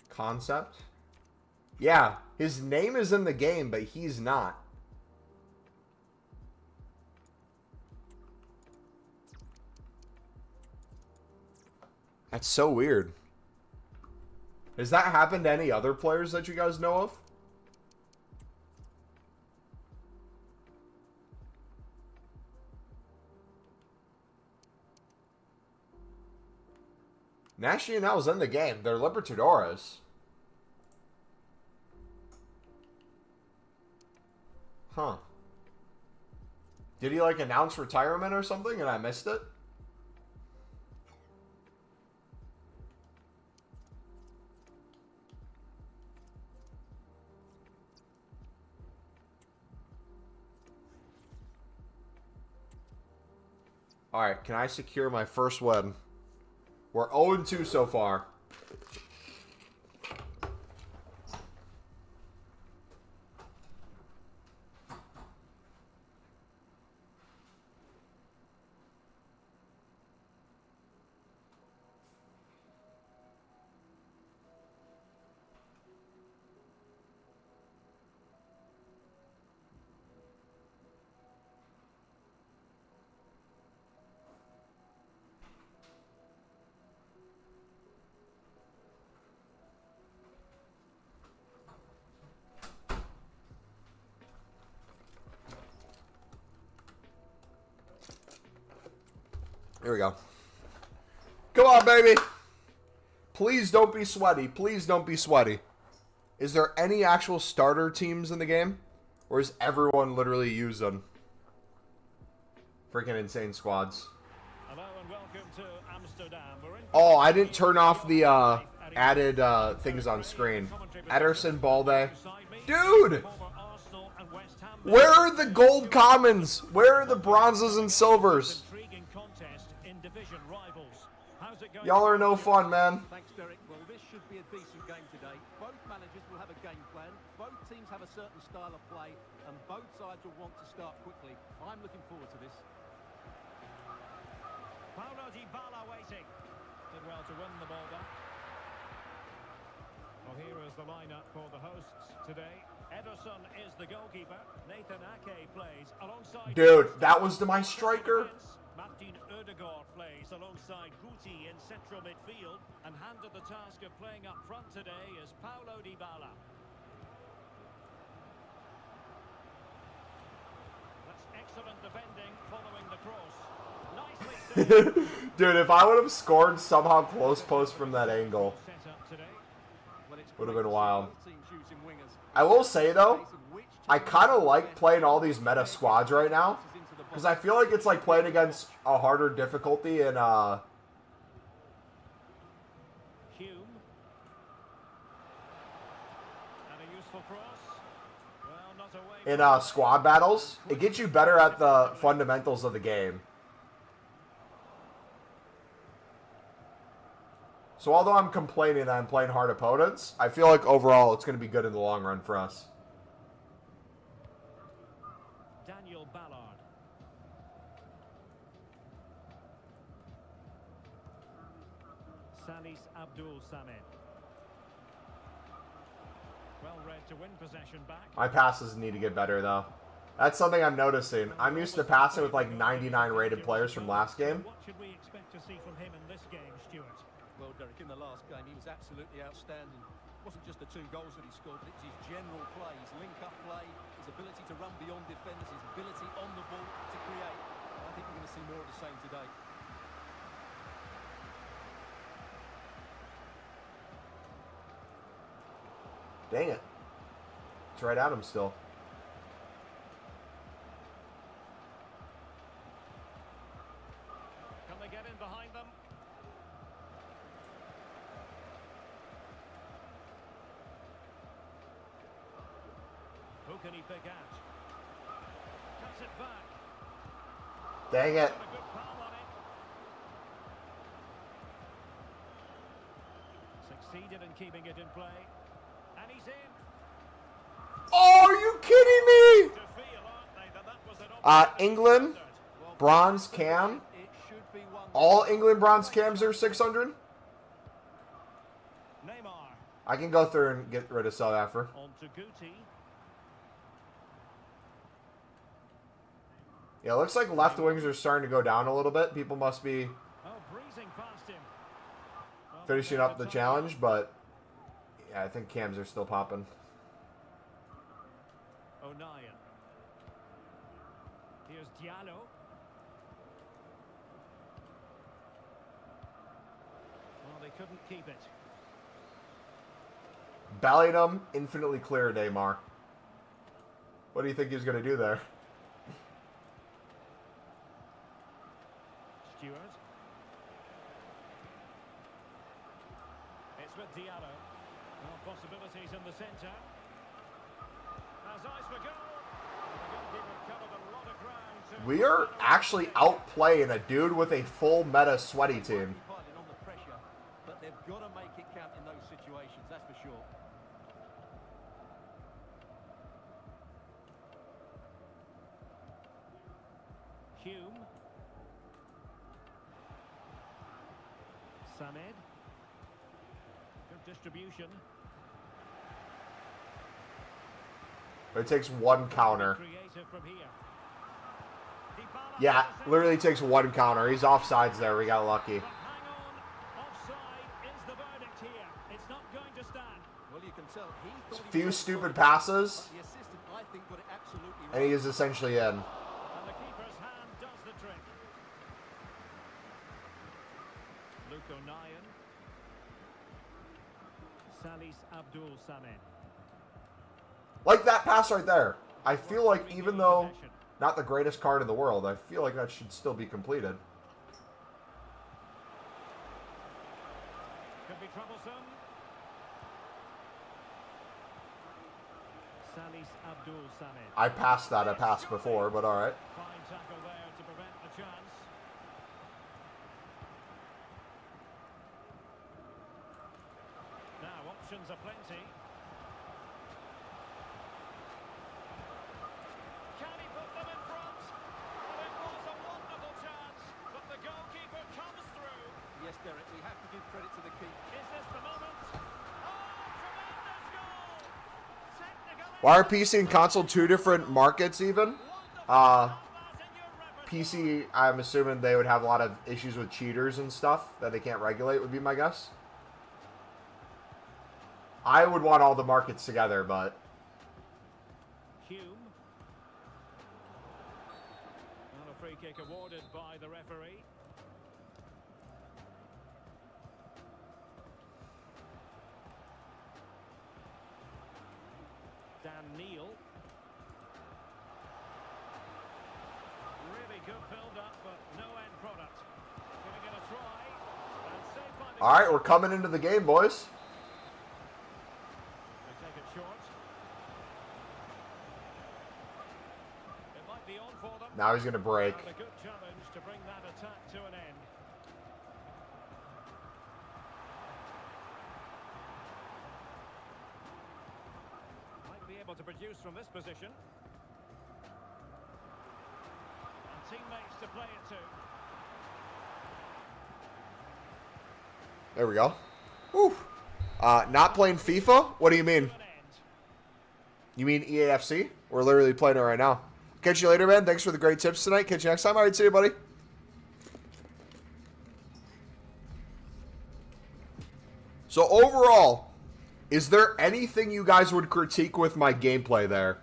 Concept. Yeah, his name is in the game, but he's not. That's so weird. Has that happened to any other players that you guys know of? Nacional's in the game. They're Libertadores. Huh. Did he like announce retirement or something and I missed it? Alright, can I secure my first win? We're 0-2 so far. Here we go. Come on, baby. Please don't be sweaty. Please don't be sweaty. Is there any actual starter teams in the game? Or is everyone literally using freaking insane squads? Hello and welcome to Amsterdam. Oh, I didn't turn off the added things on screen. Ederson, Balde. Dude! Where are the gold commons? Where are the bronzes and silvers? Y'all are no fun, man. Thanks, Derek. Well, this should be a decent game today. Both managers will have a game plan. Both teams have a certain style of play, and both sides will want to start quickly. I'm looking forward to this. Paulo Dybala waiting. Did well to win the ball back. Well, here is the lineup for the hosts today. Ederson is the goalkeeper. Nathan Ake plays alongside... Dude, that was to my striker. Martin Ødegaard plays alongside Guti in central midfield, and handed the task of playing up front today is Paulo Dybala. That's excellent defending following the cross. Nicely saved. Dude, if I would have scored somehow close post from that angle, would have been wild. I will say though, I kind of like playing all these meta squads right now. Because I feel like it's like playing against a harder difficulty in squad battles. It gets you better at the fundamentals of the game. So although I'm complaining that I'm playing hard opponents, I feel like overall it's going to be good in the long run for us. Daniel Ballard. Salis Abdul Samed. Well read to win possession back. My passes need to get better, though. That's something I'm noticing. I'm used to passing with like 99 rated players from last game. What should we expect to see from him in this game, Stuart? Well, Derek, in the last game, he was absolutely outstanding. It wasn't just the 2 goals that he scored, but it was his general play, his link-up play, his ability to run beyond defenders, his ability on the ball to create. I think we're going to see more of the same today. Dang it. It's right at him still. Can they get in behind them? Who can he pick out? Cuts it back. Dang it. Got a good palm on it. Succeeded in keeping it in play. And he's in. Oh, are you kidding me? To feel, aren't they, that was an opportunity. England, bronze cam. It should be one. All England bronze cams are 600. Neymar I can go through and get rid of South Africa. on to Guti. Yeah, it looks like left wings are starting to go down a little bit. People must be Oh, breezing past him. Well, finishing up the challenge, but yeah, I think cams are still popping. O'Nien. Here's Diallo. Well, they couldn't keep it. Bellingham, infinitely clear, Neymar. What do you think he was going to do there? Stewart. It's with Diallo. Well, possibilities in the centre. Has eyes for goal. The goalkeeper covered a lot of ground. We are actually outplaying a dude with a full meta sweaty team. Piling on the pressure, but they've got to make it count in those situations, that's for sure. Hume. Samed. Good distribution. But it takes one counter. Creative from here. Dybala Yeah, has it. literally takes one counter. He's offsides there. We got lucky. But hang on. Offside is the verdict here. It's not going to stand. Well, you can tell he thought he Few was stupid offside, passes, but the assistant, I think, got it absolutely right. and he is essentially in. And the keeper's hand does the trick. Luke O'Nien. Salis Abdul Samed. Like that pass right there. I feel like even though not the greatest card in the world, I feel like that should still be completed. Could be troublesome. Salis Abdul Samed. I passed that. I passed before, but all right. Fine tackle there to prevent the chance. Now options are plenty. Can he put them in front? Well, it was a wonderful chance, but the goalkeeper comes through. Yes, Derek, we have to give credit to the keeper. Is this the moment? Oh, tremendous goal! Technical. Why are PC and console two different markets even? PC, I'm assuming they would have a lot of issues with cheaters and stuff that they can't regulate, would be my guess. I would want all the markets together, but Hume. And a free kick awarded by the referee. Dan Neal. Really good build-up, but no end product. Giving it a try. And saved by the all right, we're coming into the game, boys. They take it short. It might be on for them. Now he's going to break. And a good challenge to bring that attack to an end. able to produce from this position. And teammates to play it to. There we go. Whew. Not playing FIFA? What do you mean? You mean EAFC? We're literally playing it right now. Catch you later, man. Thanks for the great tips tonight. Catch you next time. All right, see you, buddy. So overall, is there anything you guys would critique with my gameplay there?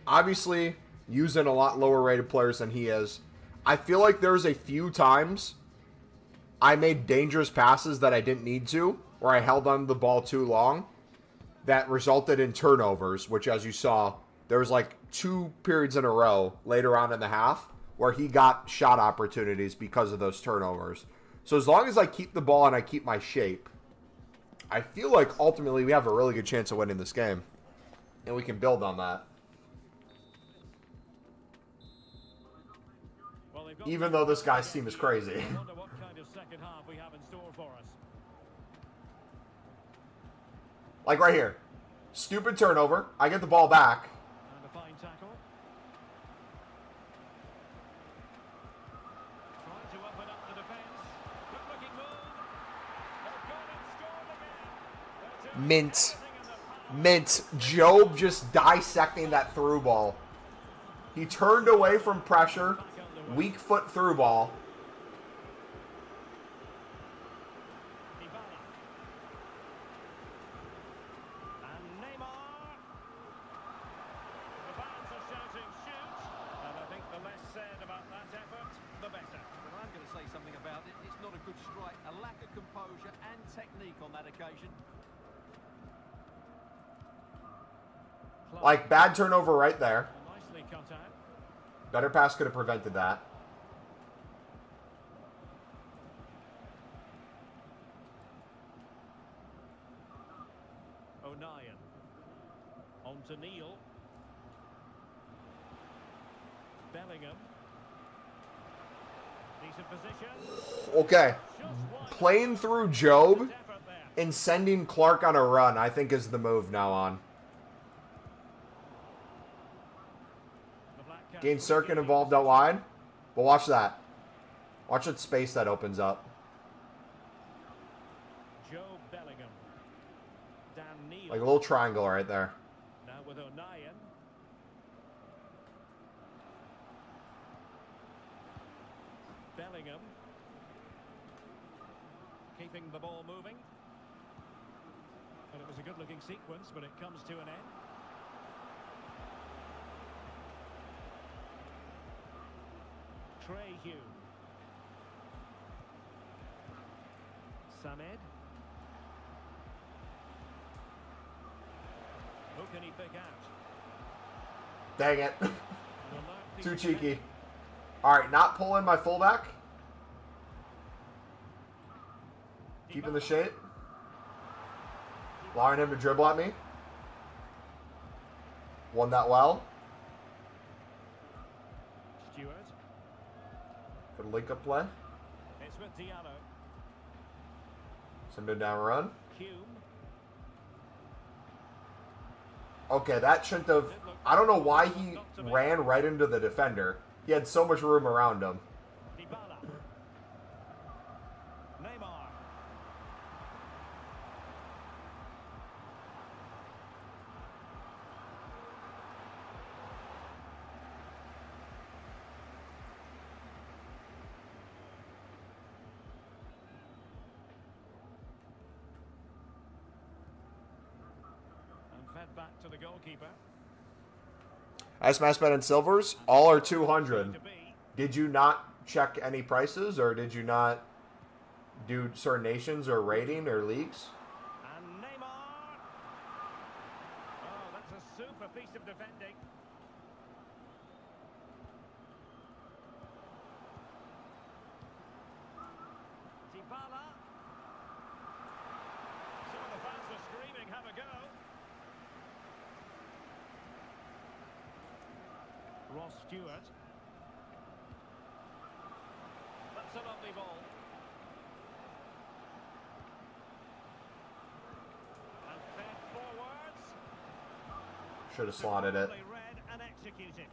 Obviously, using a lot lower rated players than he is. I feel like there's a few times I made dangerous passes that I didn't need to, or I held on to the ball too long, that resulted in turnovers, which, as you saw, there was like 2 periods in a row later on in the half where he got shot opportunities because of those turnovers. So as long as I keep the ball and I keep my shape, I feel like ultimately we have a really good chance of winning this game. And we can build on that. Well, Even though this guy's team is crazy. I wonder what kind of second half we have in store for us. Like right here. Stupid turnover. I get the ball back. And a fine tackle. Trying to open up the defence. Good looking move. They've gone and scored again. Mint. Mint. Job just dissecting that through ball. He turned away from pressure. Weak foot through ball. Like, bad turnover right there. Nicely cut out. Better pass could have prevented that. O'Nien. On to Neal. Bellingham. Decent position. Okay. Playing through Job and sending Clark on a run, I think, is the move now on. Gain Sirkin involved out wide. But watch that. Watch that space that opens up. Joe Bellingham. Dan Neal. Like a little triangle right there. Now with O'Nien. Bellingham. Keeping the ball moving. And it was a good looking sequence, but it comes to an end. Trey Hugh. Samed. Who can he pick out? Dang it. An alert piece Too of cheeky. defending. Alright, not pulling my fullback. Keeping the shape. Allowing him to dribble at me. Won that well. Stewart. Good link up play. It's with Diallo. Send him down run. Hume. Okay, that shouldn't have... I don't know why he ran right into the defender. He had so much room around him. Dybala. Neymar. And fed back to the goalkeeper. Ice Mass Bet and Silvers, all are 200. To be. Did you not check any prices, or did you not do certain nations or rating or leagues? And Neymar. Oh, that's a super piece of defending. Dybala. Some of the fans are screaming, have a go. Ross Stewart. That's a lovely ball. And fed forwards. Should have slotted it. They read and executed.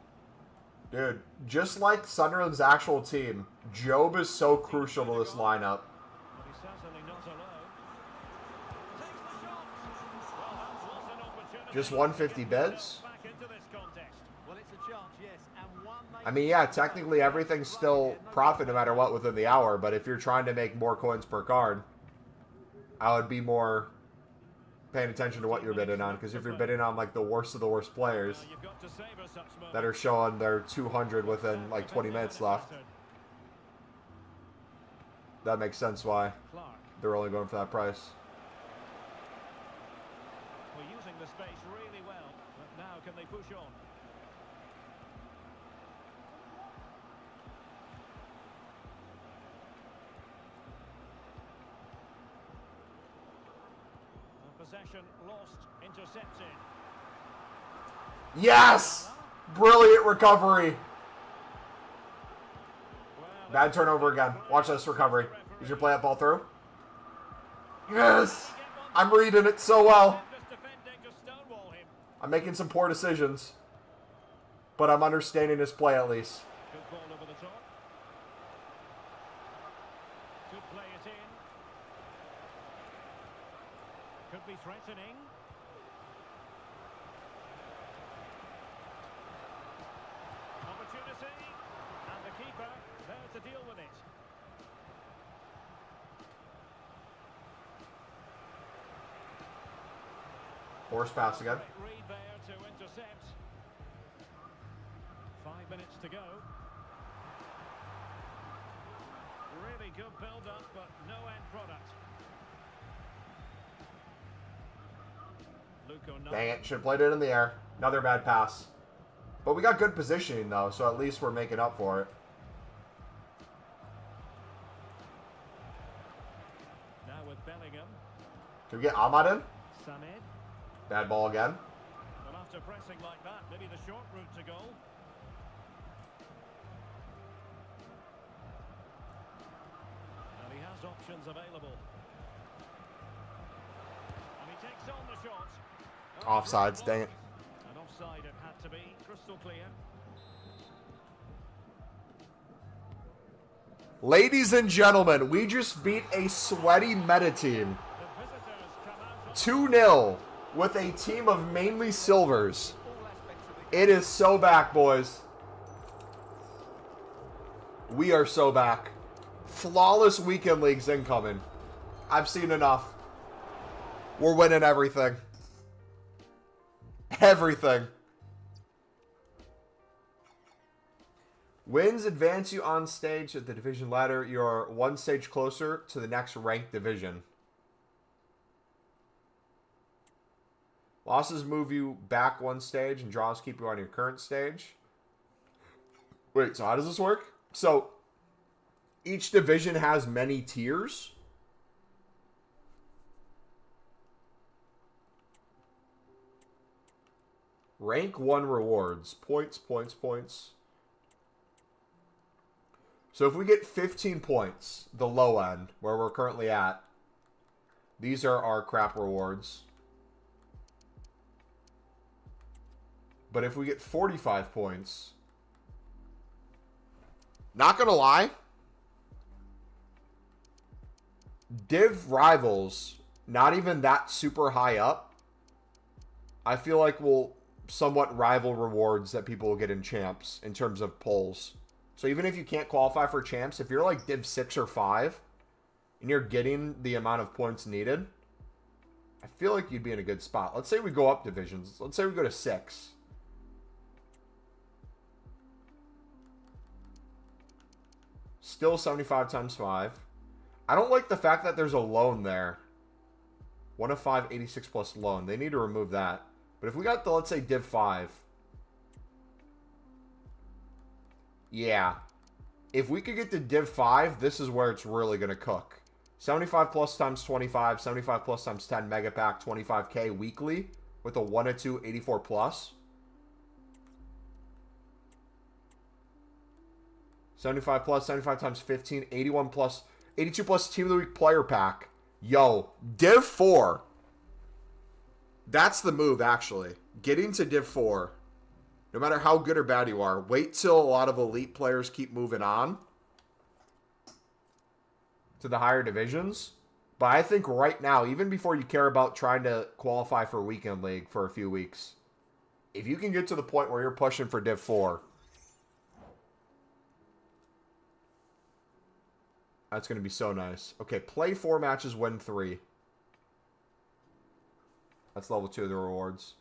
Dude, just like Sunderland's actual team, Job is so crucial to this lineup. But he's certainly not alone. Takes the shot. Well, that was an opportunity. Just 150 bids? Back into this contest. Well, it's a chance, yes, and one I mean, yeah, technically everything's still profit no matter what within the hour, but if you're trying to make more coins per card, I would be more paying attention to what you're bidding on, because if you're bidding on like the worst of the worst players Well, you've got to savor such moments. that are showing their 200 within like 20 minutes left, that makes sense why Clark. they're only going for that price. We're using the space really well, but now can they push on? Possession lost, intercepted. Yes! Brilliant recovery. Well, Bad turnover again. Watch this recovery. Did you play that ball through? Yes! I'm reading it so well. just defending to stonewall him. I'm making some poor decisions, but I'm understanding his play at least. Good ball over the top. Could play it in. Could be threatening. Opportunity. And the keeper there to deal with it. Force pass again. Great read there to intercept. 5 minutes to go. Really good build-up, but no end product. Dang it, should have played it in the air. Another bad pass. But we got good positioning though, so at least we're making up for it. Now with Bellingham. Can we get Ahmad in? Samed. Bad ball again. Well, after pressing like that, maybe the short route to goal. And he has options available. And he takes on the shot. Oh, Offsides, dang it. And offside it had to be, crystal clear. Ladies and gentlemen, we just beat a sweaty meta team The visitors come out of 2-0 with a team of mainly silvers. It is so back, boys. We are so back. Flawless weekend leagues incoming. I've seen enough. We're winning everything. Everything. Wins advance you on stage at the division ladder. You're one stage closer to the next ranked division. Losses move you back one stage and draws keep you on your current stage. Wait, so how does this work? So each division has many tiers. Rank 1 rewards. Points, points, points. So if we get 15 points, the low end, where we're currently at, these are our crap rewards. But if we get 45 points, not gonna lie, Div Rivals, not even that super high up, I feel like will somewhat rival rewards that people will get in champs in terms of polls. So even if you can't qualify for champs, if you're like Div 6 or 5 and you're getting the amount of points needed, I feel like you'd be in a good spot. Let's say we go up divisions. Let's say we go to 6. Still 75 times 5. I don't like the fact that there's a loan there. 1 of 5, 86 plus loan. They need to remove that. But if we got the, let's say, Div 5. Yeah. If we could get to Div 5, this is where it's really going to cook. 75 plus times 25, 75 plus times 10 mega pack, 25k weekly with a 1 of 2, 84 plus. 75 plus, 75 times 15, 81 plus, 82 plus Team of the Week player pack. Yo, Div 4. That's the move, actually. getting to Div 4, no matter how good or bad you are, wait till a lot of elite players keep moving on to the higher divisions. But I think right now, even before you care about trying to qualify for Weekend League for a few weeks, if you can get to the point where you're pushing for Div 4, that's going to be so nice. Okay, play 4 matches, win 3. That's level 2 of the rewards.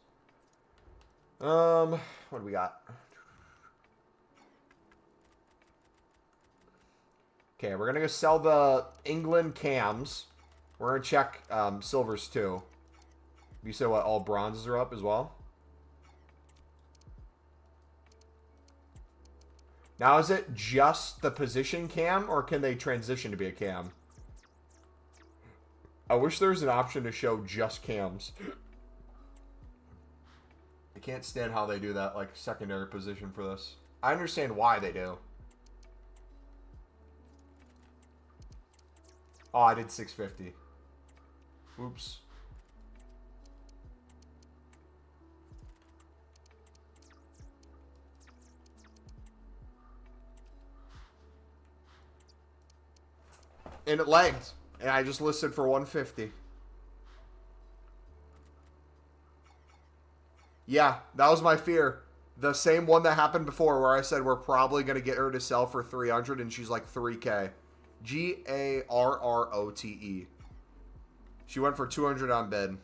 What do we got? Okay, we're going to go sell the England cams. We're going to check silvers too. You said what, all bronzes are up as well? Now, is it just the position cam, or can they transition to be a cam? I wish there was an option to show just cams. I can't stand how they do that, like, secondary position for this. I understand why they do. Oh, I did 650. Oops. And it lagged. And I just listed for 150. Yeah, that was my fear. The same one that happened before where I said we're probably going to get her to sell for 300 and she's like 3K. Garrote. She went for 200 on bid.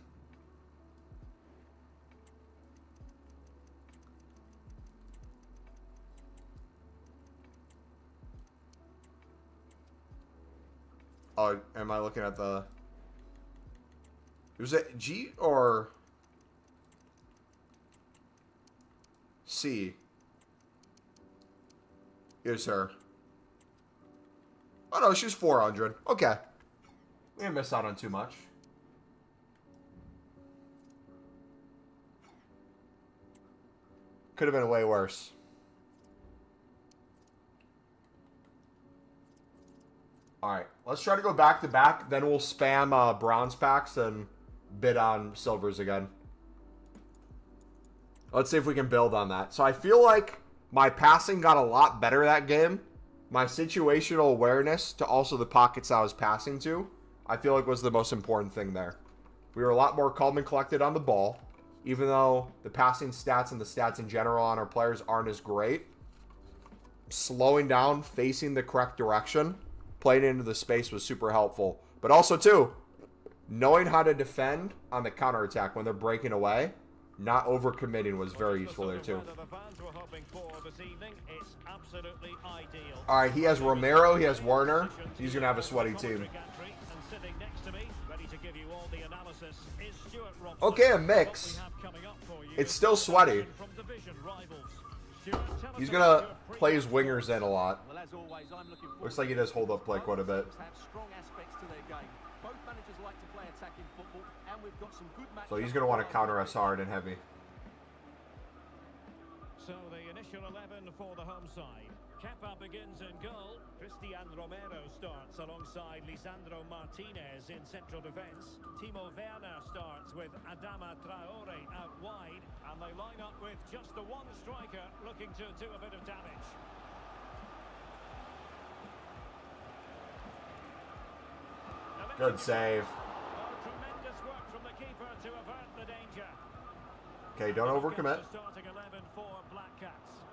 Oh, am I looking at the... Was it G or C? Here's her. Oh no, she's 400. Okay. We didn't miss out on too much. Could have been way worse. Alright, let's try to go back to back. Then we'll spam bronze packs and bid on silvers again. Let's see if we can build on that. So I feel like my passing got a lot better that game. My situational awareness to also the pockets I was passing to, I feel like was the most important thing there. We were a lot more calm and collected on the ball. Even though the passing stats and the stats in general on our players aren't as great. Slowing down, facing the correct direction, playing into the space was super helpful. But also, too, knowing how to defend on the counterattack when they're breaking away, not overcommitting was very useful there, too. Alright, he has Romero, he has Werner. He's going to have a sweaty team. Okay, a mix. It's still sweaty. He's going to play his wingers in a lot. Looks like he does hold up play quite a bit. So he's going to want to counter us hard and heavy. So the initial 11 for the home side. Kepa begins in goal. Cristian Romero starts alongside Lisandro Martinez in central defence. Timo Werner starts with Adama Traore out wide. And they line up with just the one striker looking to do a bit of damage. Good save. Tremendous work from the keeper to avert the danger. Okay, don't overcommit. Starting 11 for Black Cats.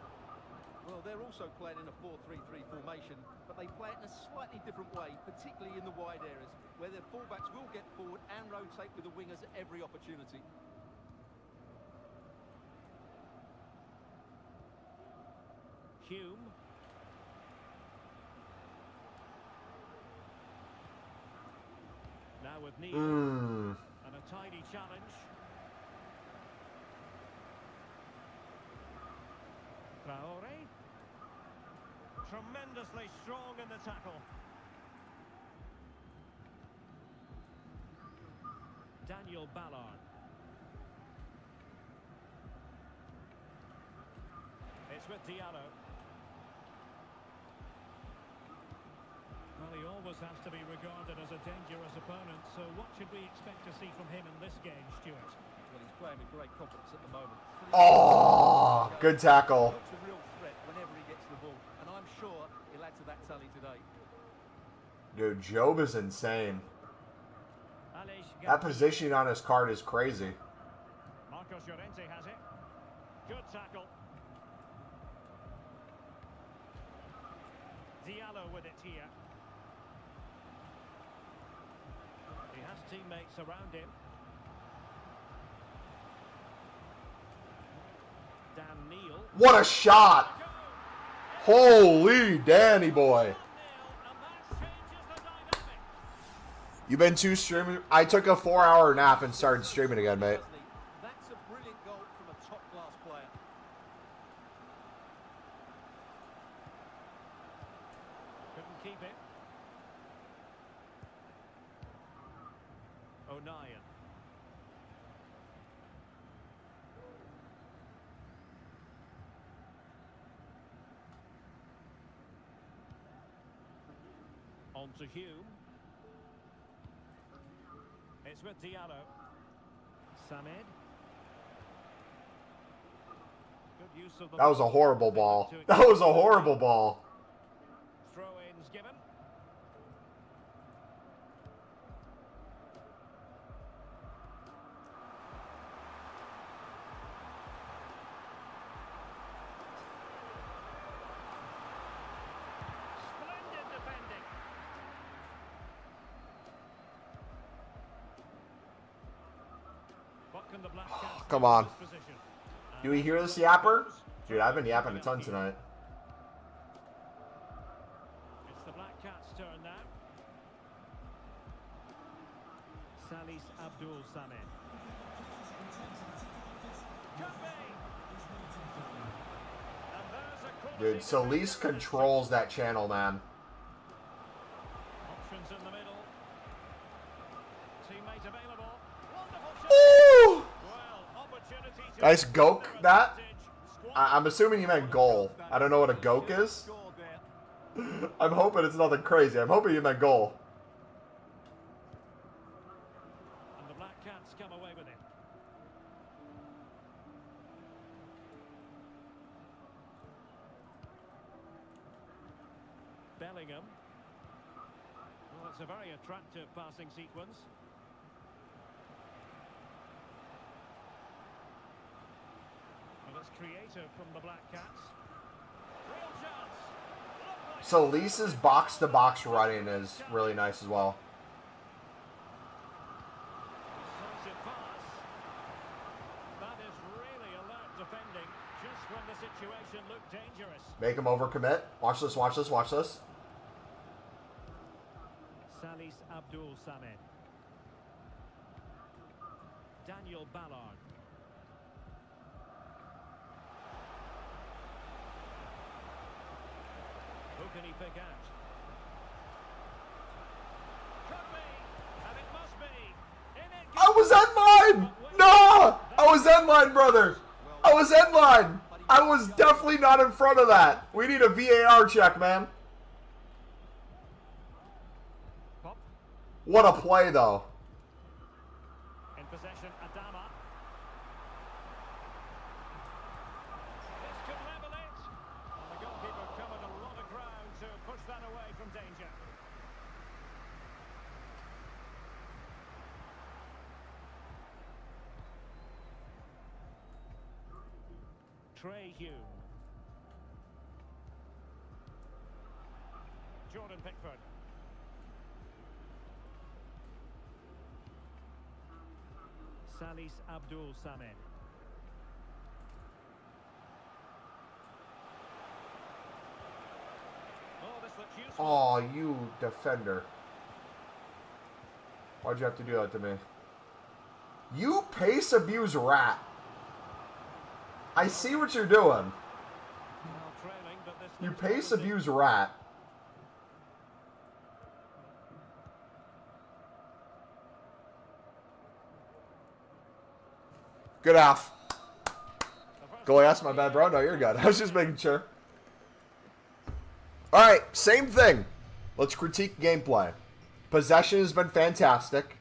Well, they're also playing in a 4-3-3 formation, but they play it in a slightly different way, particularly in the wide areas, where their fullbacks will get forward and rotate with the wingers at every opportunity. Hume. Now with Neil. And a tidy challenge. Traore. Tremendously strong in the tackle. Daniel Ballard. It's with Diallo. Well, he always has to be regarded as a dangerous opponent, so what should we expect to see from him in this game, Stuart? Well, he's playing with great confidence at the moment. Oh, good tackle. Looks a real threat whenever he gets the ball, and I'm sure he'll add to that tally today. Dude, Job is insane. Alej That Gabriel. positioning on his card is crazy. Marcos Llorente has it. Good tackle. Diallo with it here. He has teammates around him. Dan Neal. What a shot! Holy Danny boy. 1-0, and that changes the dynamic. You've been too streaming. I took a 4-hour nap and started streaming again, mate. That's a brilliant goal from a top-class player. Couldn't keep it. O'Nien. On to Hume. It's with Diallo. Samed. Good use of the That was a horrible ball. That was a horrible ball. Throw-ins given. Splendid defending. What can the Black Cats Come do in on. this position? Do we hear this yapper? Dude, I've been yapping a ton tonight. It's the Black Cats' turn now. Salis Abdul Samed. Could be. And there's a quality Dude, Solis controls that channel, man. options in the middle. Teammate available. Wonderful shot. Ooh! Well, opportunity to Nice goke their that. advantage. I'm assuming you meant goal. I don't know what a goke is. Scored there. I'm hoping it's nothing crazy. I'm hoping you meant goal. And the Black Cats come away with it. Bellingham. Well, it's a very attractive passing sequence. Well, it's creative from the Black Cats. Real chance. Look like Solis's box-to-box running is really nice as well. decisive pass. That is really alert defending, just when the situation looked dangerous. Make him overcommit. Watch this, watch this, watch this. Salis Abdul Samed. Daniel Ballard. Who can he pick out? Could be, and it must be. In it I was end line! No! I was end line, brother! I was end line! I was definitely not in front of that. We need a VAR check, man. Pop. What a play, though. In possession, Adama. This could level it. And the goalkeeper covered a lot of ground to push that away from danger. Trey Hume. Jordan Pickford. Salis Abdul Samed. Oh, this looks useful. Oh, you defender. Why'd you have to do that to me? You pace abuse rat. I see what you're doing. Now trailing, but this You looks pace promising. abuse rat. Good half. The first Goalie asked my bad, bro. No, you're good. I was just making sure. All right, same thing. Let's critique gameplay. Possession has been fantastic.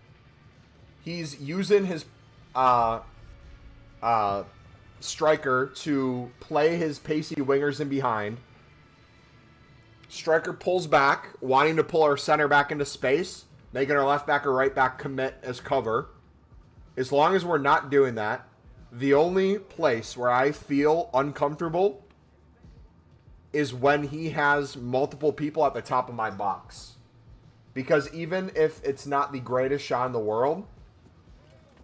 He's using his striker to play his pacey wingers in behind. Striker pulls back, wanting to pull our center back into space, making our left back or right back commit as cover. As long as we're not doing that, the only place where I feel uncomfortable is when he has multiple people at the top of my box. Because even if it's not the greatest shot in the world,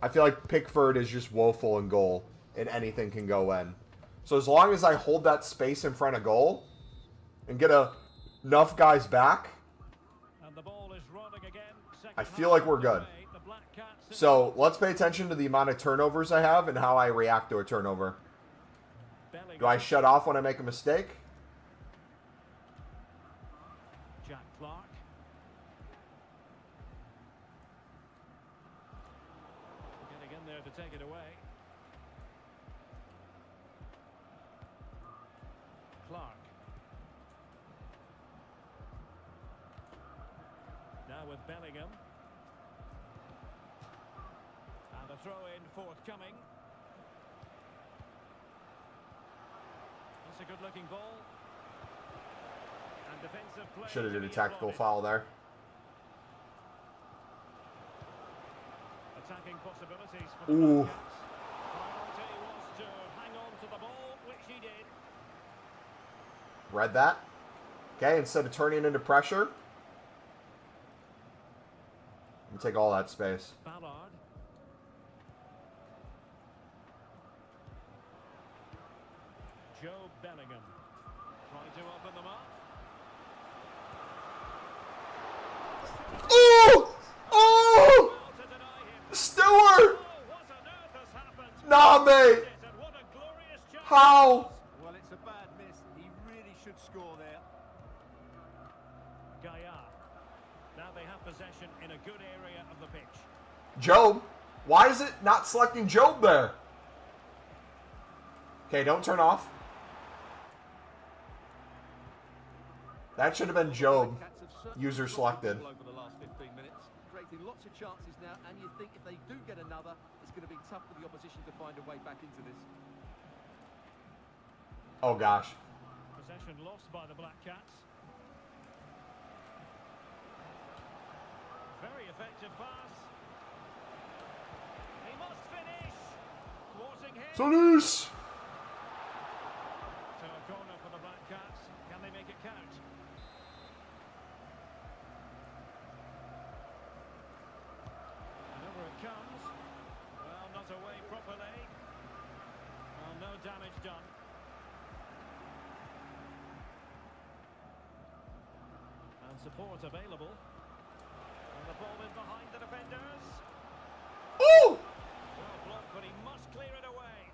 I feel like Pickford is just woeful in goal, and anything can go in. So as long as I hold that space in front of goal and get enough guys back, And the ball is rolling again. I feel like we're good. So let's pay attention to the amount of turnovers I have and how I react to a turnover. Do I shut off when I make a mistake? Jack Clark. Getting in there to take it away. Clark. Now with Bellingham. And the throw-in forthcoming. It's a good-looking ball. And defensive play. Should have did a tactical foul there. Attacking possibilities for the Ooh. Bobcats. Priority was to hang on to the ball, which he did. Read that. Okay, instead of turning into pressure, let me take all that space. Ballard. Joe Bellingham. Trying to open them up. Ooh! Ooh! Well to deny him. Stewart! Oh, what on earth has happened? Nah, mate. And what a glorious chance. How? Well, it's a bad miss. He really should score there. Gaia. Now they have possession in a good area of the pitch. Job? Why is it not selecting Job there? Okay, don't turn off. That should have been Job. Cats have certainly User got the selected. ball over the last 15 minutes, creating lots of chances now, and you think if they do get another, it's going to be tough for the opposition to find a way back into this. Oh, gosh. Possession lost by the Black Cats. Very effective pass. He must finish. Thwarting him. Solis! So a corner for the Black Cats. Can they make it count? And over it comes. Well, not away properly. Well, no damage done. And support available. And the ball in behind the defenders. Ooh! Well blocked, but he must clear it away.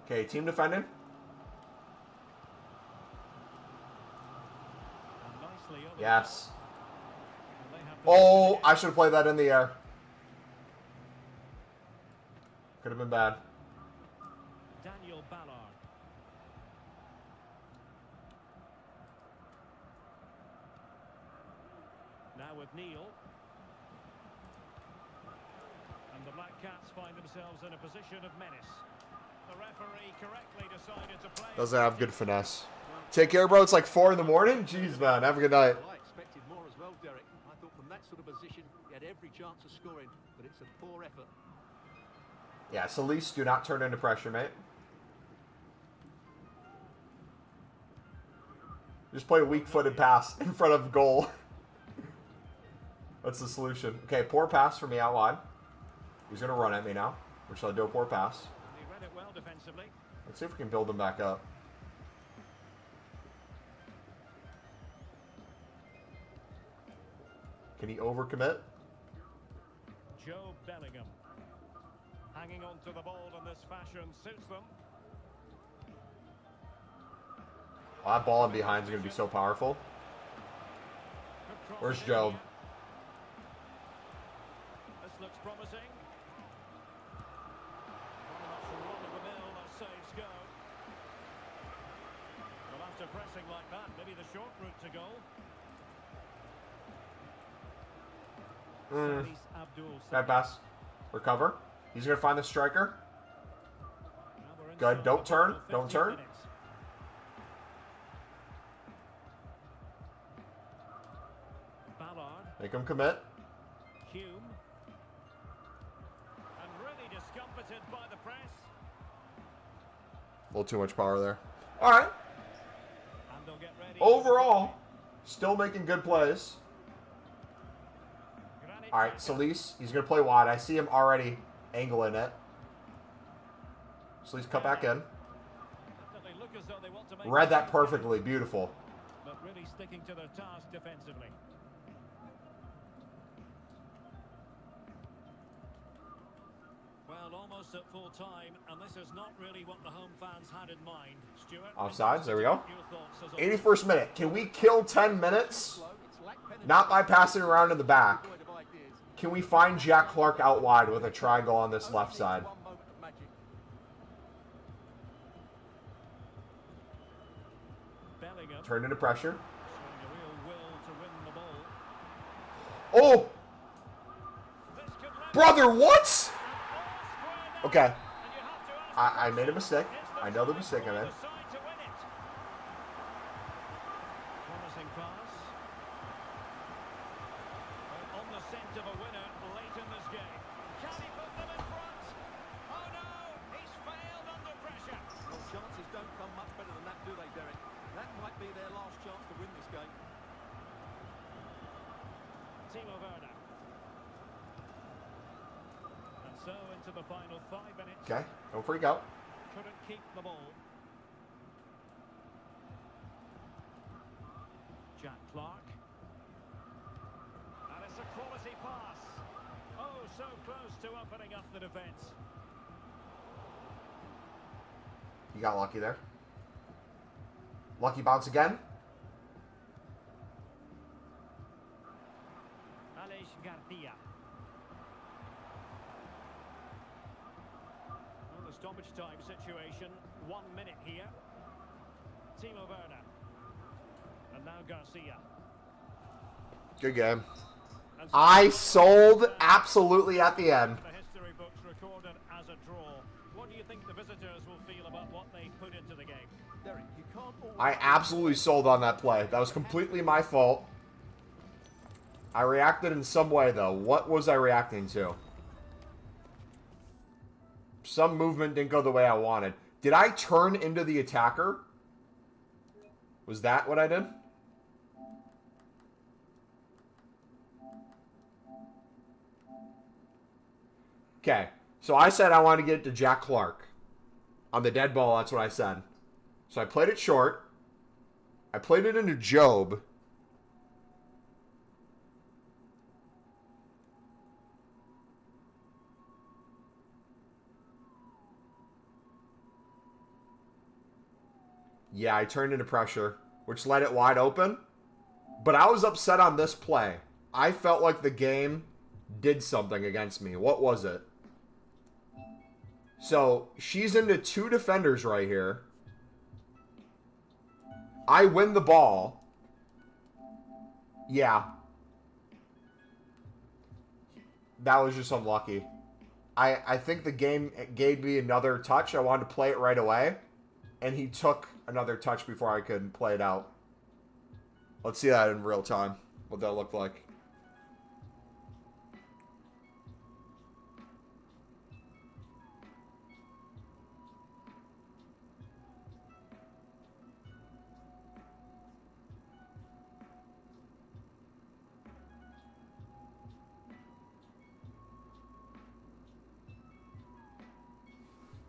Okay, team defending. And nicely over the Yes. ball. And they have Oh, possession I should have played that in the air. Could have been bad. again. Daniel Ballard. Now with Neil. And the Black Cats find themselves in a position of menace. The referee correctly decided to play. Doesn't have good finesse. Take care, bro. It's like 4 in the morning. Jeez, man. Have a good night. Well, I expected more as well, Derek. I thought from that sort of position, he had every chance of scoring, but it's a poor effort. Yeah, Solis, do not turn into pressure, mate. Just play a weak-footed pass in front of goal. That's the solution. Okay, poor pass for me out wide. He's going to run at me now. Or shall I do a poor pass? He read it well defensively. Let's see if we can build him back up. Can he overcommit? Joe Bellingham. Hanging on to the ball in this fashion suits them. Oh, that ball in behind is going to be so powerful. Good cross Where's in Job? here. This looks promising. Very much run-of-the-mill as saves go. Well, after pressing like that, maybe the short route to goal. Salis Abdul Bad pass. Recover. He's going to find the striker. Good. Don't turn. Don't turn. Ballard. Make him commit. Hume. And really discomfited by the press. A little too much power there. All right. And they'll get ready. Overall, still making good plays. All right, Solis, he's going to play wide. I see him already angling it. Solis, cut back in. Read that perfectly. Beautiful. But really sticking to their task defensively. Well, almost at full time, and this is not really what the home fans had in mind. Stuart. Offsides, there we go. 81st minute. Can we kill 10 minutes? Not by passing around in the back. Can we find Jack Clark out wide with a triangle on this left side? Turned into pressure. Oh! Brother, what? Okay. I made a mistake. I know the mistake I made. The final 5 minutes. Okay, don't freak out. Couldn't keep the ball. Jack Clark. And it's a quality pass. Oh, so close to opening up the defence. You got lucky there. Lucky bounce again. Aleix Garcia. Stoppage time situation. 1 minute here. Timo Werner. And now Garcia. Good game. I sold absolutely at the end. The history books recorded as a draw. What do you think the visitors will feel about what they put into the game? Derek, you can't I absolutely sold on that play. That was completely my fault. I reacted in some way, though. What was I reacting to? Some movement didn't go the way I wanted. Did I turn into the attacker? Was that what I did? Okay. So I said I wanted to get it to Jack Clark. On the dead ball, that's what I said. So I played it short. I played it into Job. Yeah, I turned into pressure, which let it wide open. But I was upset on this play. I felt like the game did something against me. What was it? So, she's into 2 defenders right here. I win the ball. Yeah. That was just unlucky. I think the game gave me another touch. I wanted to play it right away. And he took another touch before I could play it out. Let's see that in real time. What that looked like.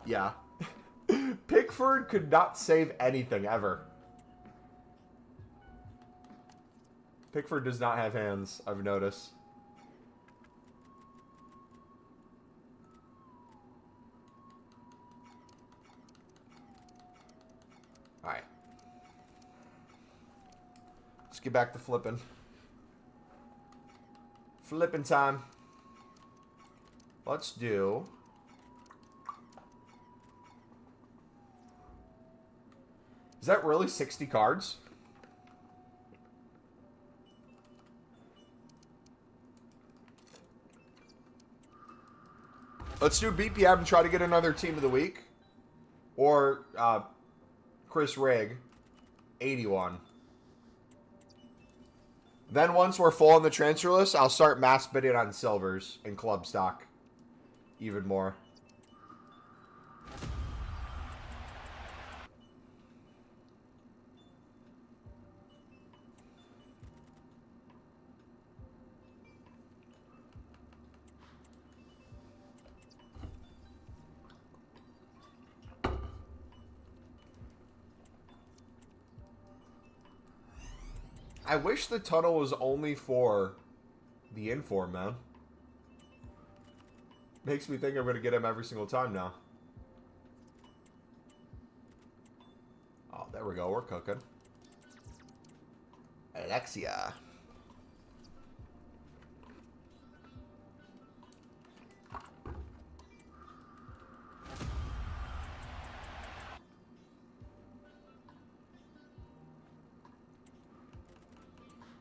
Yeah. Pickford could not save anything ever. Pickford does not have hands, I've noticed. Alright. Let's get back to flipping. Flipping time. Let's do... Is that really 60 cards? Let's do BPM and try to get another team of the week. Or Chris Rigg, 81. Then once we're full on the transfer list, I'll start mass bidding on silvers and club stock. Even more. I wish the tunnel was only for the inform, man. Makes me think I'm going to get him every single time now. Oh, there we go. We're cooking. Alexia.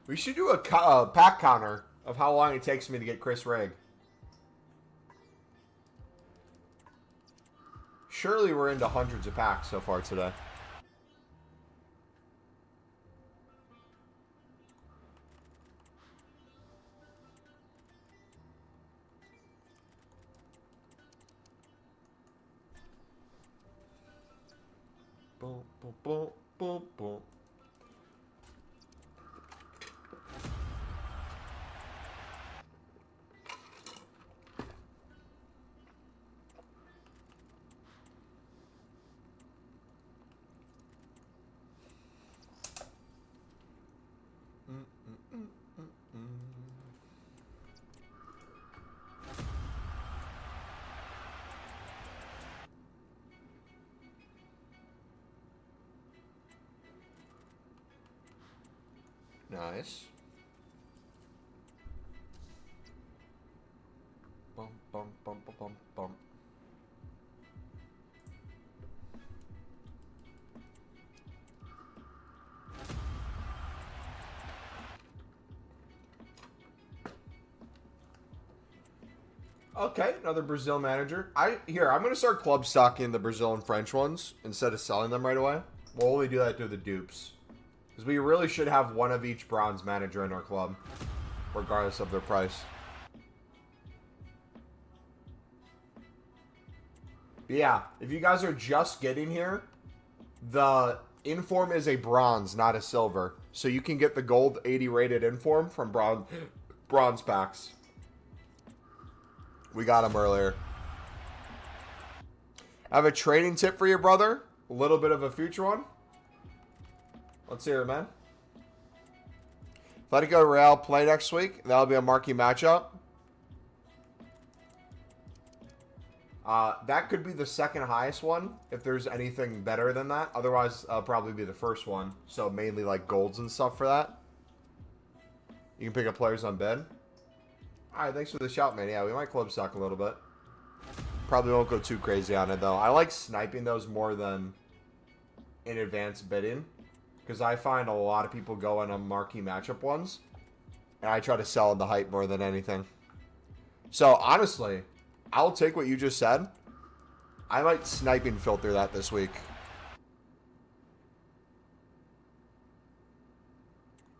We should do a pack counter of how long it takes me to get Chris Rigg. Surely we're into hundreds of packs so far today. Boom, boom, boom, boom, boom. Nice. Bum, bum, bum, bum, bum, bum. Okay, another Brazil manager. I'm going to start club stocking the Brazil and French ones instead of selling them right away. We'll only do that to the dupes. Because we really should have one of each bronze manager in our club, regardless of their price. But yeah, if you guys are just getting here, the inform is a bronze, not a silver. So you can get the gold 80 rated inform from bronze packs. We got him earlier. I have a trading tip for your brother. A little bit of a future one. Let's hear it, man. Atletico Real play next week. That'll be a marquee matchup. That could be the second highest one, if there's anything better than that. Otherwise, probably be the first one. So mainly like golds and stuff for that. You can pick up players on bid. Alright, thanks for the shout, man. Yeah, we might club stock a little bit. Probably won't go too crazy on it, though. I like sniping those more than in advance bidding. Because I find a lot of people go on marquee matchup ones. And I try to sell in the hype more than anything. So, honestly, I'll take what you just said. I might sniping filter that this week.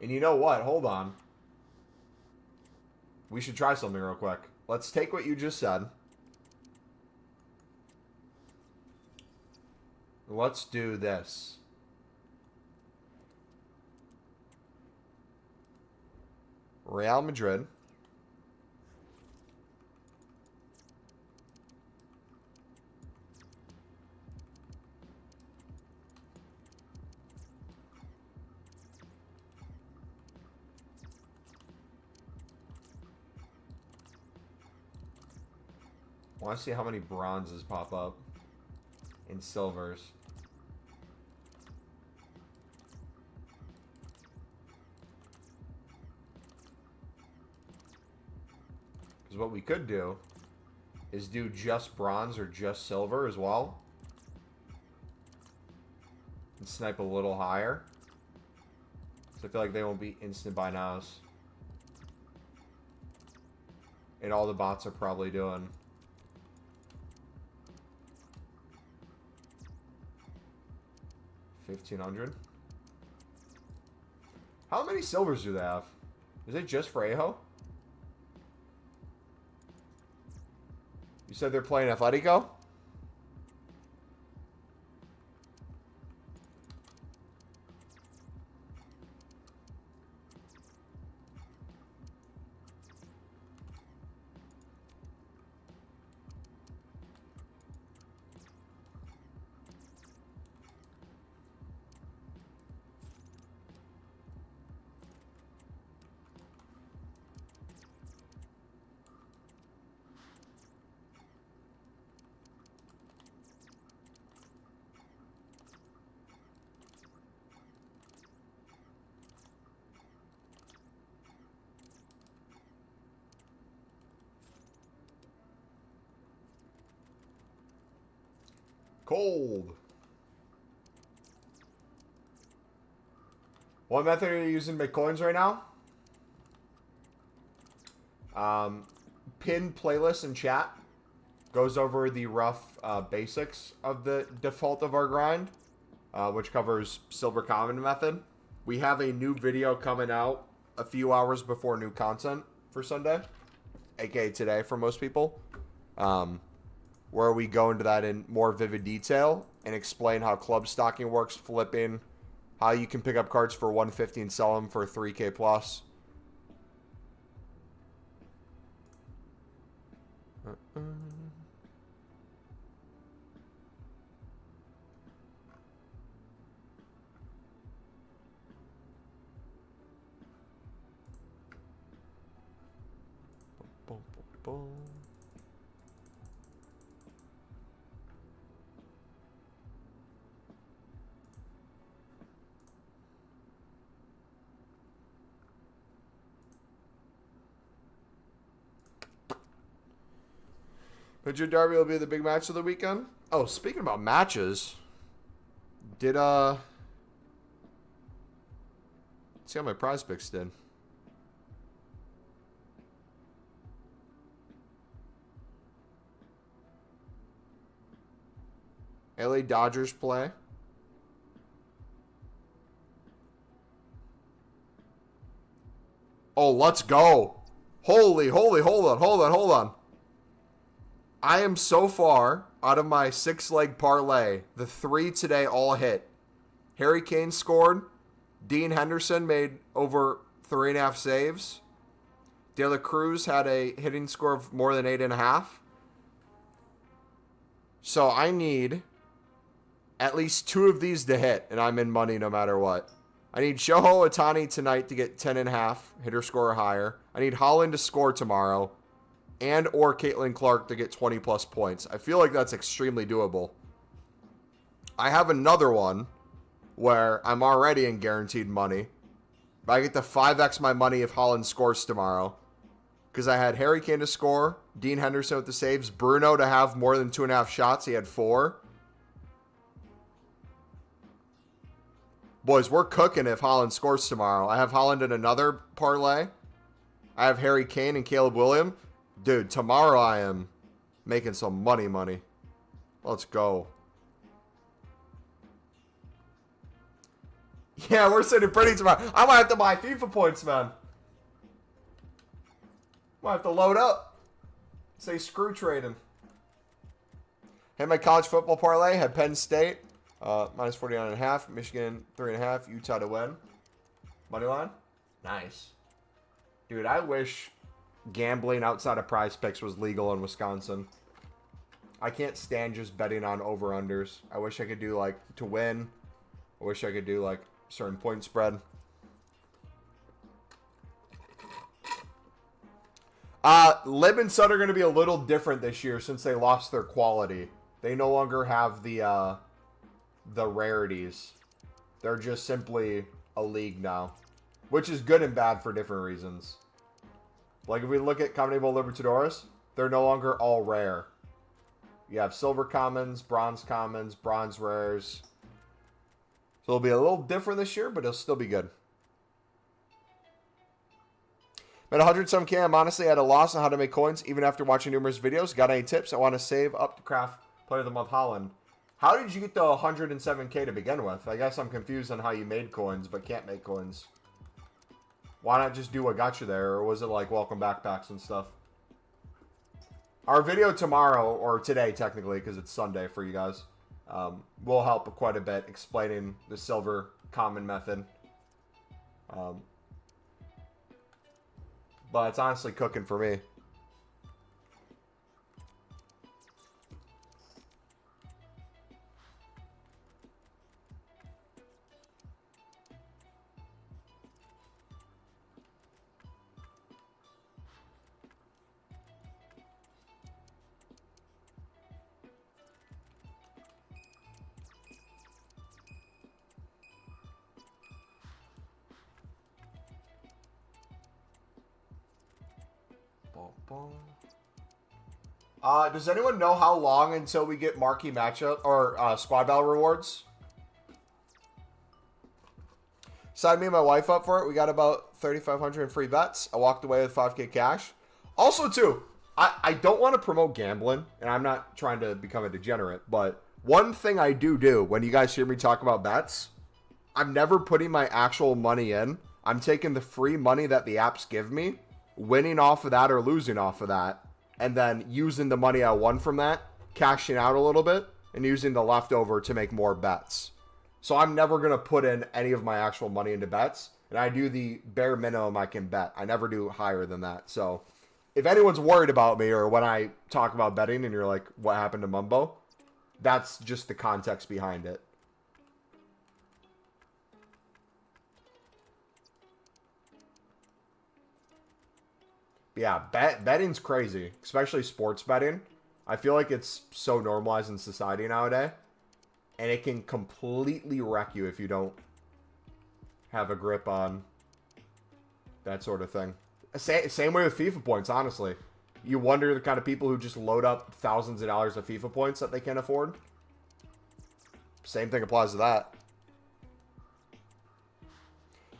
And you know what? Hold on. We should try something real quick. Let's take what you just said. Let's do this. Real Madrid. I want to see how many bronzes pop up in silvers. Because what we could do is do just bronze or just silver as well. And snipe a little higher. So I feel like they won't be instant buy nows. And all the bots are probably doing 1,500. How many silvers do they have? Is it just for Aho? You said they're playing Atletico? Cold. What method are you using to make coins right now? Pin playlist in chat goes over the rough basics of the default of our grind, which covers silver common method. We have a new video coming out a few hours before new content for Sunday, aka today for most people, where we go into that in more vivid detail and explain how club stocking works, flipping, how you can pick up cards for 150 and sell them for 3K plus. Madrid Derby will be the big match of the weekend. Oh, speaking about matches, did let's see how my prize picks did. LA Dodgers play. Oh, let's go. Holy, hold on. I am so far out of my 6-leg parlay. The 3 today all hit. Harry Kane scored. Dean Henderson made over 3.5 saves. De La Cruz had a hitting score of more than 8.5. So I need at least 2 of these to hit, and I'm in money no matter what. I need Shohei Ohtani tonight to get 10.5 hitter score or higher. I need Holland to score tomorrow, and or Caitlin Clark to get 20 plus points. I feel like that's extremely doable. I have another one where I'm already in guaranteed money, but I get to 5x my money if Holland scores tomorrow, because I had Harry Kane to score, Dean Henderson with the saves, Bruno to have more than 2.5 shots. He had 4. Boys, we're cooking if Holland scores tomorrow. I have Holland in another parlay. I have Harry Kane and Caleb Williams. Dude, tomorrow I am making some money. Let's go. Yeah, we're sitting pretty tomorrow. I might have to buy FIFA points, man. Might have to load up. Say screw trading. Had my college football parlay. Had Penn State. Minus 49.5. Michigan 3.5. Utah to win. Money line. Nice. Dude, I wish gambling outside of prize picks was legal in Wisconsin. I can't stand just betting on over-unders. I wish I could do, like, to win. I wish I could do, like, certain point spread. Lib and Sud are going to be a little different this year since they lost their quality. They no longer have the rarities. They're just simply a league now, which is good and bad for different reasons. Like if we look at Combinable Libertadores, they're no longer all rare. You have silver commons, bronze rares. So it'll be a little different this year, but it'll still be good. At 100 some K, I'm honestly at a loss on how to make coins, even after watching numerous videos. Got any tips? I want to save up to craft Player of the Month Holland. How did you get the 107K to begin with? I guess I'm confused on how you made coins, but can't make coins. Why not just do what got you there? Or was it like welcome backpacks and stuff? Our video tomorrow, or today technically, because it's Sunday for you guys, will help quite a bit explaining the silver common method. But it's honestly cooking for me. Does anyone know how long until we get marquee matchup or squad battle rewards? Signed me and my wife up for it. We got about 3,500 in free bets. I walked away with 5K cash. Also, too, I don't want to promote gambling, and I'm not trying to become a degenerate, but one thing I do when you guys hear me talk about bets, I'm never putting my actual money in. I'm taking the free money that the apps give me, winning off of that or losing off of that, and then using the money I won from that, cashing out a little bit, and using the leftover to make more bets. So I'm never going to put in any of my actual money into bets, and I do the bare minimum I can bet. I never do higher than that. So if anyone's worried about me, or when I talk about betting and you're like, what happened to Mumbo? That's just the context behind it. Yeah, betting's crazy, especially sports betting. I feel like it's so normalized in society nowadays, and it can completely wreck you if you don't have a grip on that sort of thing. Same way with FIFA points, honestly. You wonder the kind of people who just load up thousands of dollars of FIFA points that they can't afford. Same thing applies to that.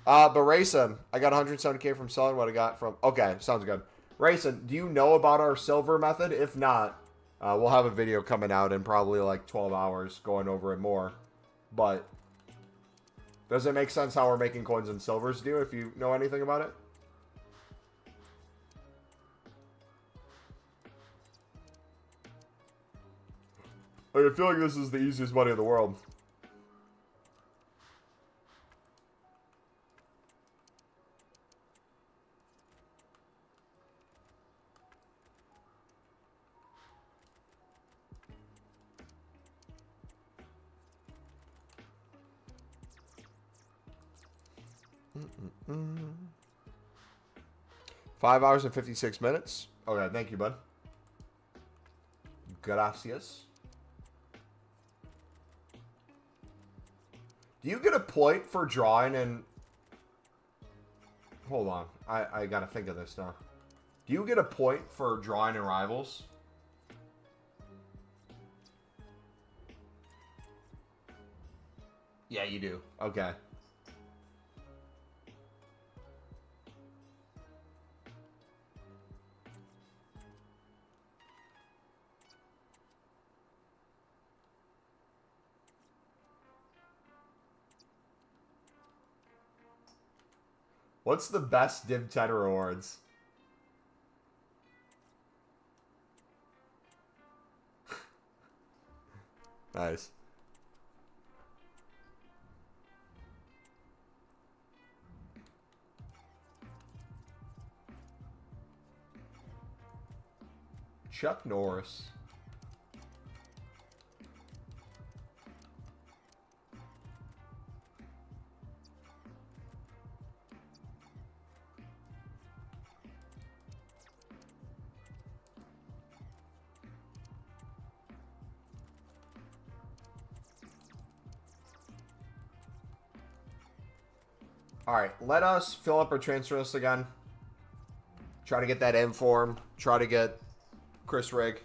But Rayson, I got 170K from selling what I got from... Okay, sounds good. Rayson, do you know about our silver method? If not, we'll have a video coming out in probably like 12 hours going over it more. But does it make sense how we're making coins in silvers, do if you know anything about it? I feel like this is the easiest money in the world. Mm-mm-mm. 5 hours and 56 minutes. Okay, thank you, bud. Gracias. Do you get a point for drawing and... Hold on. I gotta think of this now. Do you get a point for drawing in rivals? Yeah, you do. Okay. What's the best Div 10 rewards? Nice. Chuck Norris. Alright, let us fill up our transfer list again. Try to get that inform. Try to get Chris Rigg.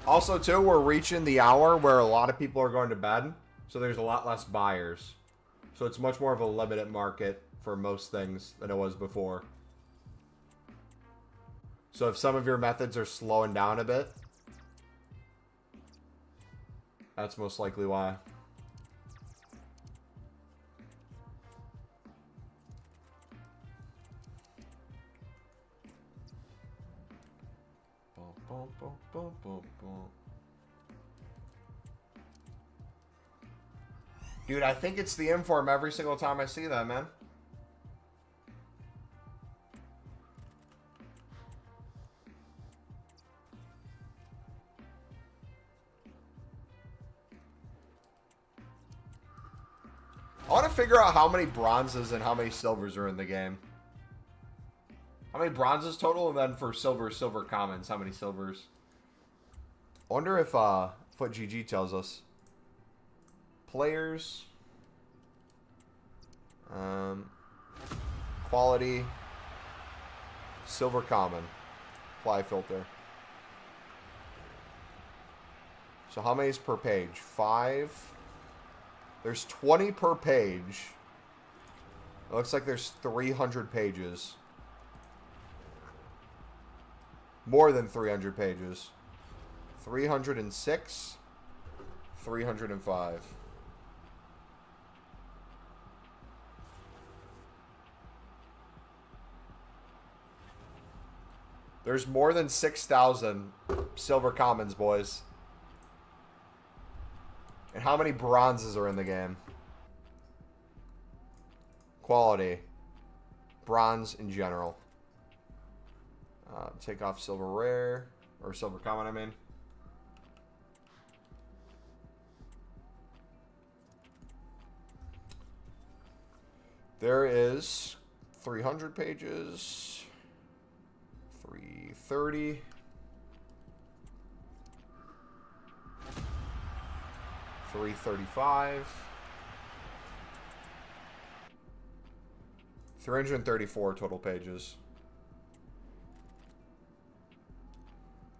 Also, too, we're reaching the hour where a lot of people are going to bed. So there's a lot less buyers. So it's much more of a limited market for most things than it was before. So if some of your methods are slowing down a bit, that's most likely why. Dude, I think it's the inform every single time I see that, man. I want to figure out how many bronzes and how many silvers are in the game. How many bronzes total, and then for silver commons, how many silvers? I wonder if FootGG tells us. Players. Quality. Silver common. Apply filter. So how many is per page? 5. There's 20 per page. It looks like there's 300 pages. More than 300 pages. 306. 305. There's more than 6,000 silver commons, boys. And how many bronzes are in the game? Quality. Bronze in general. Take off silver rare. Or silver common, I mean. There is 300 pages. 330. 335. 334 total pages.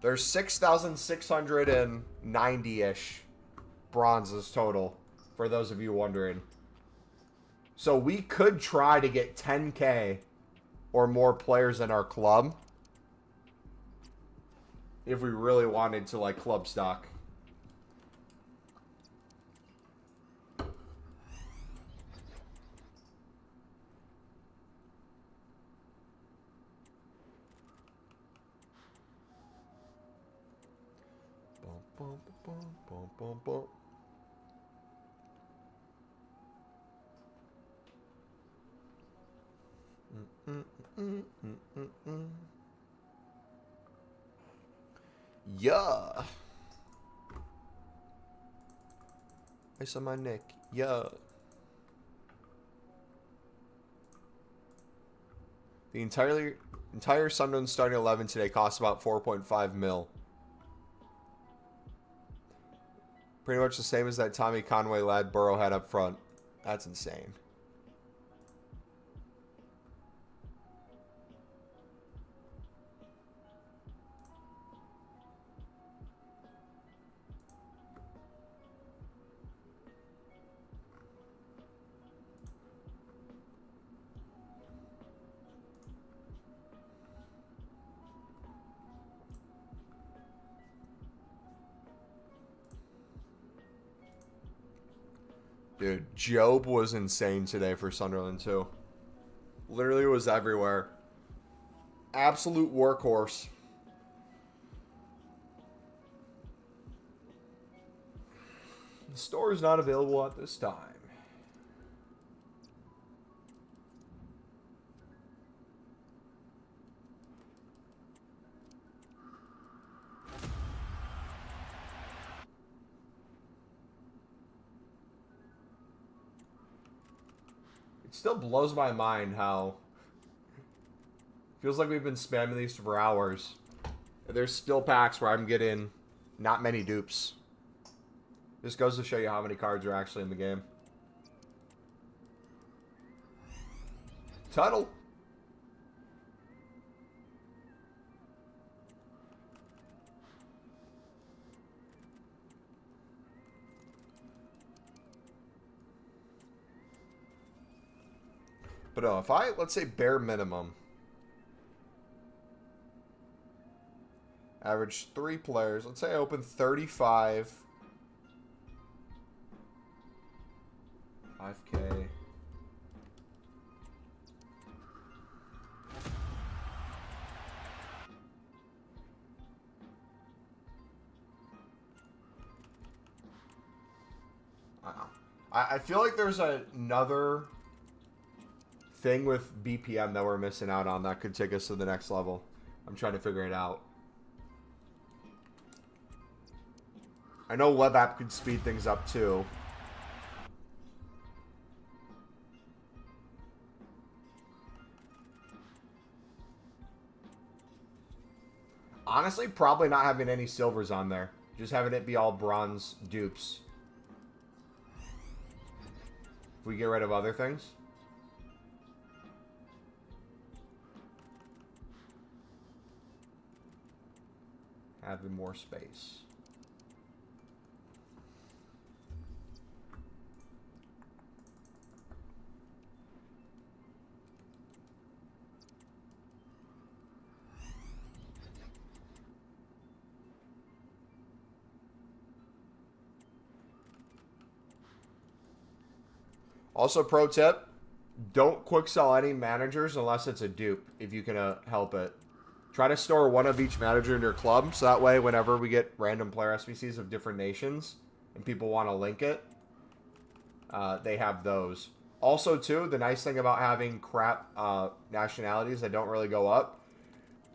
There's 6,690-ish bronzes total, for those of you wondering. So we could try to get 10K or more players in our club if we really wanted to, like, club stock. Yeah. Ice on my neck. Yeah. The entire Sunderland starting 11 today costs about 4.5 mil. Pretty much the same as that Tommy Conway lad Burrow had up front. That's insane. Dude, Job was insane today for Sunderland, too. Literally was everywhere. Absolute workhorse. The store is not available at this time. It still blows my mind how feels like we've been spamming these for hours. There's still packs where I'm getting not many dupes. This goes to show you how many cards are actually in the game. Tuttle. But if I, let's say bare minimum, Average 3 players. Let's say I open 35. 5K. I feel like there's another thing with BPM that we're missing out on that could take us to the next level. I'm trying to figure it out. I know web app could speed things up too. Honestly, probably not having any silvers on there. Just having it be all bronze dupes. If we get rid of other things. Having more space. Also, pro tip, don't quick sell any managers unless it's a dupe, if you can help it. Try to store one of each manager in your club, so that way whenever we get random player SBCs of different nations and people want to link it, they have those. Also, too, the nice thing about having crap nationalities that don't really go up,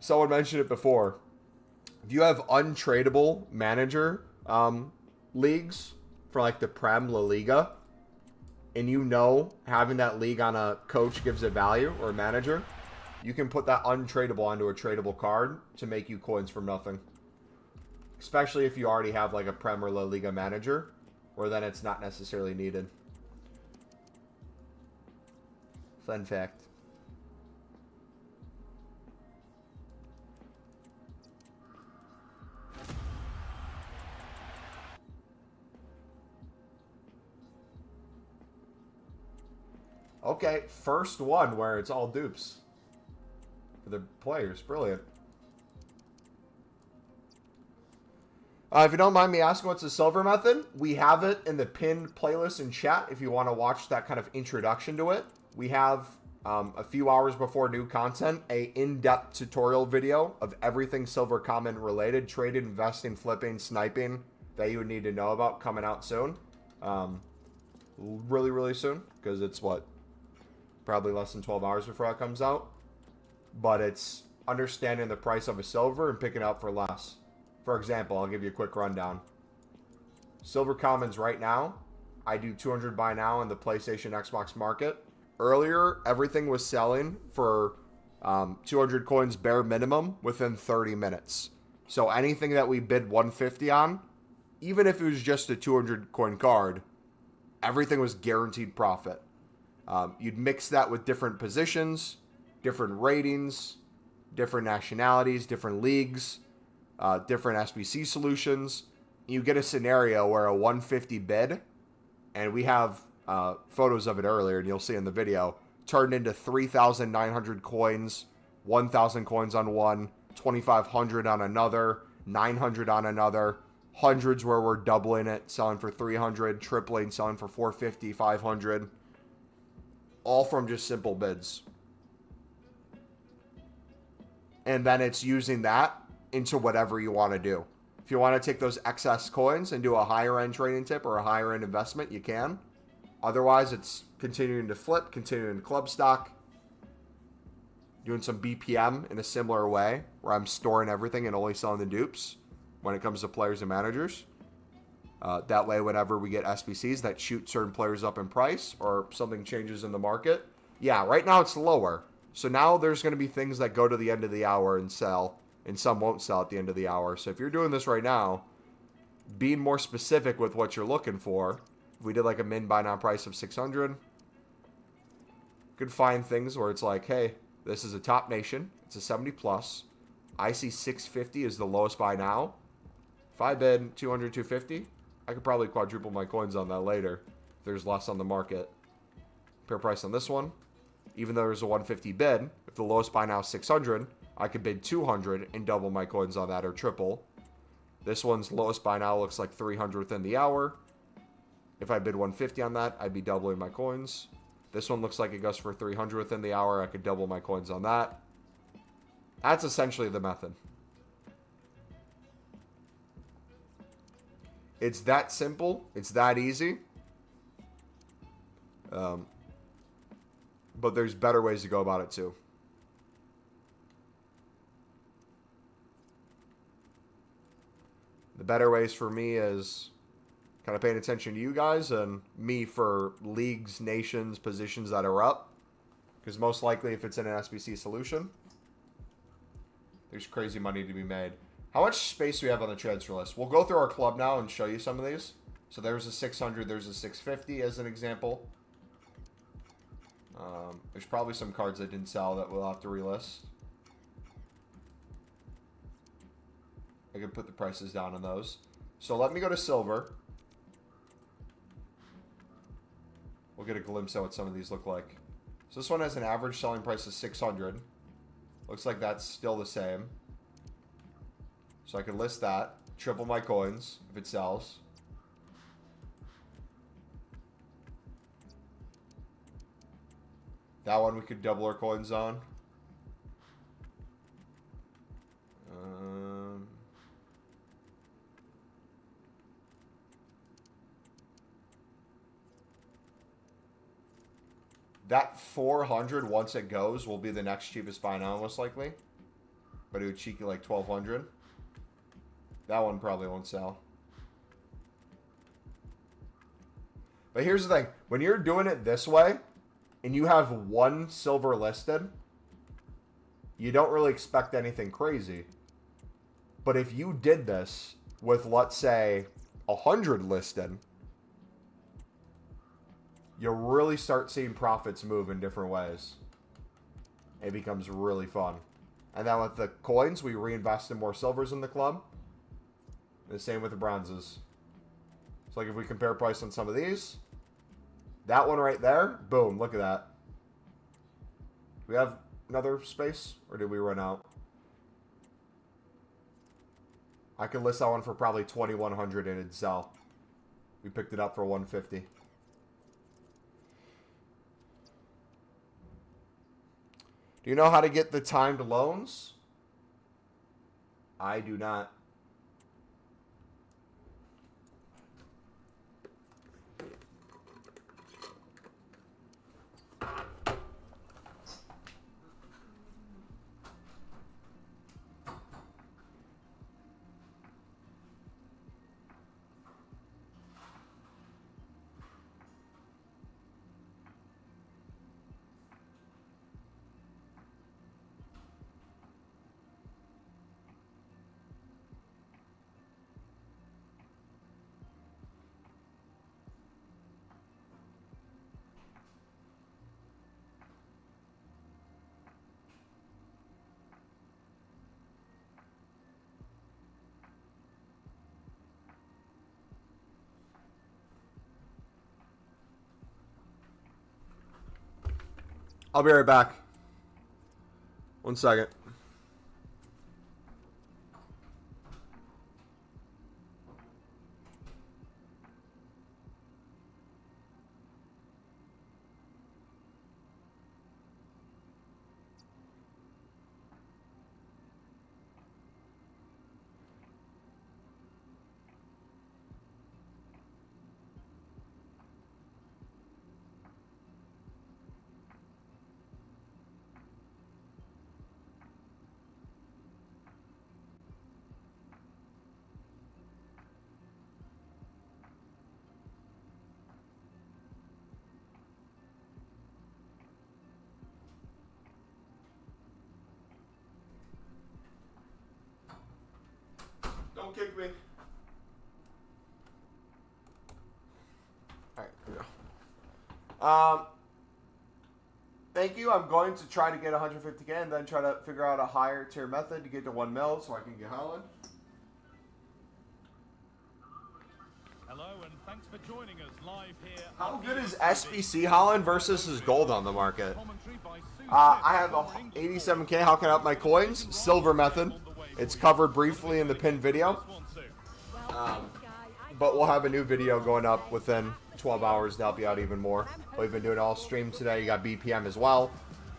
someone mentioned it before, if you have untradeable manager leagues for like the Prem La Liga, and you know having that league on a coach gives it value, or a manager, you can put that untradeable onto a tradable card to make you coins from nothing. Especially if you already have like a Prem or La Liga manager, where then it's not necessarily needed. Fun fact. Okay, first one where it's all dupes for the players. Brilliant. If you don't mind me asking, what's the silver method? We have it in the pinned playlist in chat if you want to watch that kind of introduction to it. We have, a few hours before new content, a in-depth tutorial video of everything silver common related, trading, investing, flipping, sniping, that you would need to know about coming out soon. Really, really soon, because it's what? Probably less than 12 hours before that comes out. But it's understanding the price of a silver and picking it up for less. For example, I'll give you a quick rundown. Silver commons right now, I do 200 buy now in the PlayStation Xbox market. Earlier, everything was selling for 200 coins bare minimum within 30 minutes. So anything that we bid 150 on, even if it was just a 200 coin card, everything was guaranteed profit. You'd mix that with different positions, different ratings, different nationalities, different leagues, different SBC solutions. You get a scenario where a 150 bid, and we have photos of it earlier, and you'll see in the video, turned into 3,900 coins, 1,000 coins on one, 2,500 on another, 900 on another, hundreds where we're doubling it, selling for 300, tripling, selling for 450, 500. All from just simple bids. And then it's using that into whatever you want to do. If you want to take those excess coins and do a higher end trading tip or a higher end investment, you can. Otherwise, it's continuing to flip, continuing to club stock, doing some BPM in a similar way, where I'm storing everything and only selling the dupes when it comes to players and managers. That way, whenever we get SBCs that shoot certain players up in price or something changes in the market, yeah, right now it's lower. So now there's going to be things that go to the end of the hour and sell, and some won't sell at the end of the hour. So if you're doing this right now, being more specific with what you're looking for, if we did like a min buy now price of 600, could find things where it's like, hey, this is a top nation. It's a 70 plus. I see 650 is the lowest buy now. If I bid 200, 250, I could probably quadruple my coins on that later if there's less on the market. Fair price on this one. Even though there's a 150 bid, if the lowest buy now is 600, I could bid 200 and double my coins on that, or triple. This one's lowest buy now looks like 300 within the hour. If I bid 150 on that, I'd be doubling my coins. This one looks like it goes for 300 within the hour. I could double my coins on that. That's essentially the method. It's that simple. It's that easy. But there's better ways to go about it too. The better ways for me is kind of paying attention to you guys, and me for leagues, nations, positions that are up. Because most likely if it's in an SBC solution, there's crazy money to be made. How much space do we have on the transfer list? We'll go through our club now and show you some of these. So there's a 600, there's a 650 as an example. There's probably some cards that didn't sell that we'll have to relist. I can put the prices down on those. So let me go to silver. We'll get a glimpse at what some of these look like. So this one has an average selling price of 600. Looks like that's still the same. So I can list that. Triple my coins if it sells. That one we could double our coins on. That 400, once it goes, will be the next cheapest buy now, most likely. But it would cheeky like 1200. That one probably won't sell. But here's the thing. When you're doing it this way, and you have one silver listed, you don't really expect anything crazy. But if you did this with, let's say, 100 listed, you'll really start seeing profits move in different ways. It becomes really fun. And then with the coins, we reinvest in more silvers in the club. The same with the bronzes. So like if we compare price on some of these, that one right there, boom, look at that. Do we have another space, or did we run out? I could list that one for probably 2100 and it'd sell. We picked it up for 150. Do you know how to get the timed loans? I do not. I'll be right back. 1 second. Don't kick me. Alright, here we go. Thank you. I'm going to try to get 150K and then try to figure out a higher tier method to get to 1 mil so I can get Holland. Hello and thanks for joining us live here. How good is SBC Holland versus his gold on the market? Commentary by I have a 87K. How can I up my coins? Silver method. It's covered briefly in the pinned video. But we'll have a new video going up within 12 hours to help you out even more. We've been doing all streams today. You got BPM as well.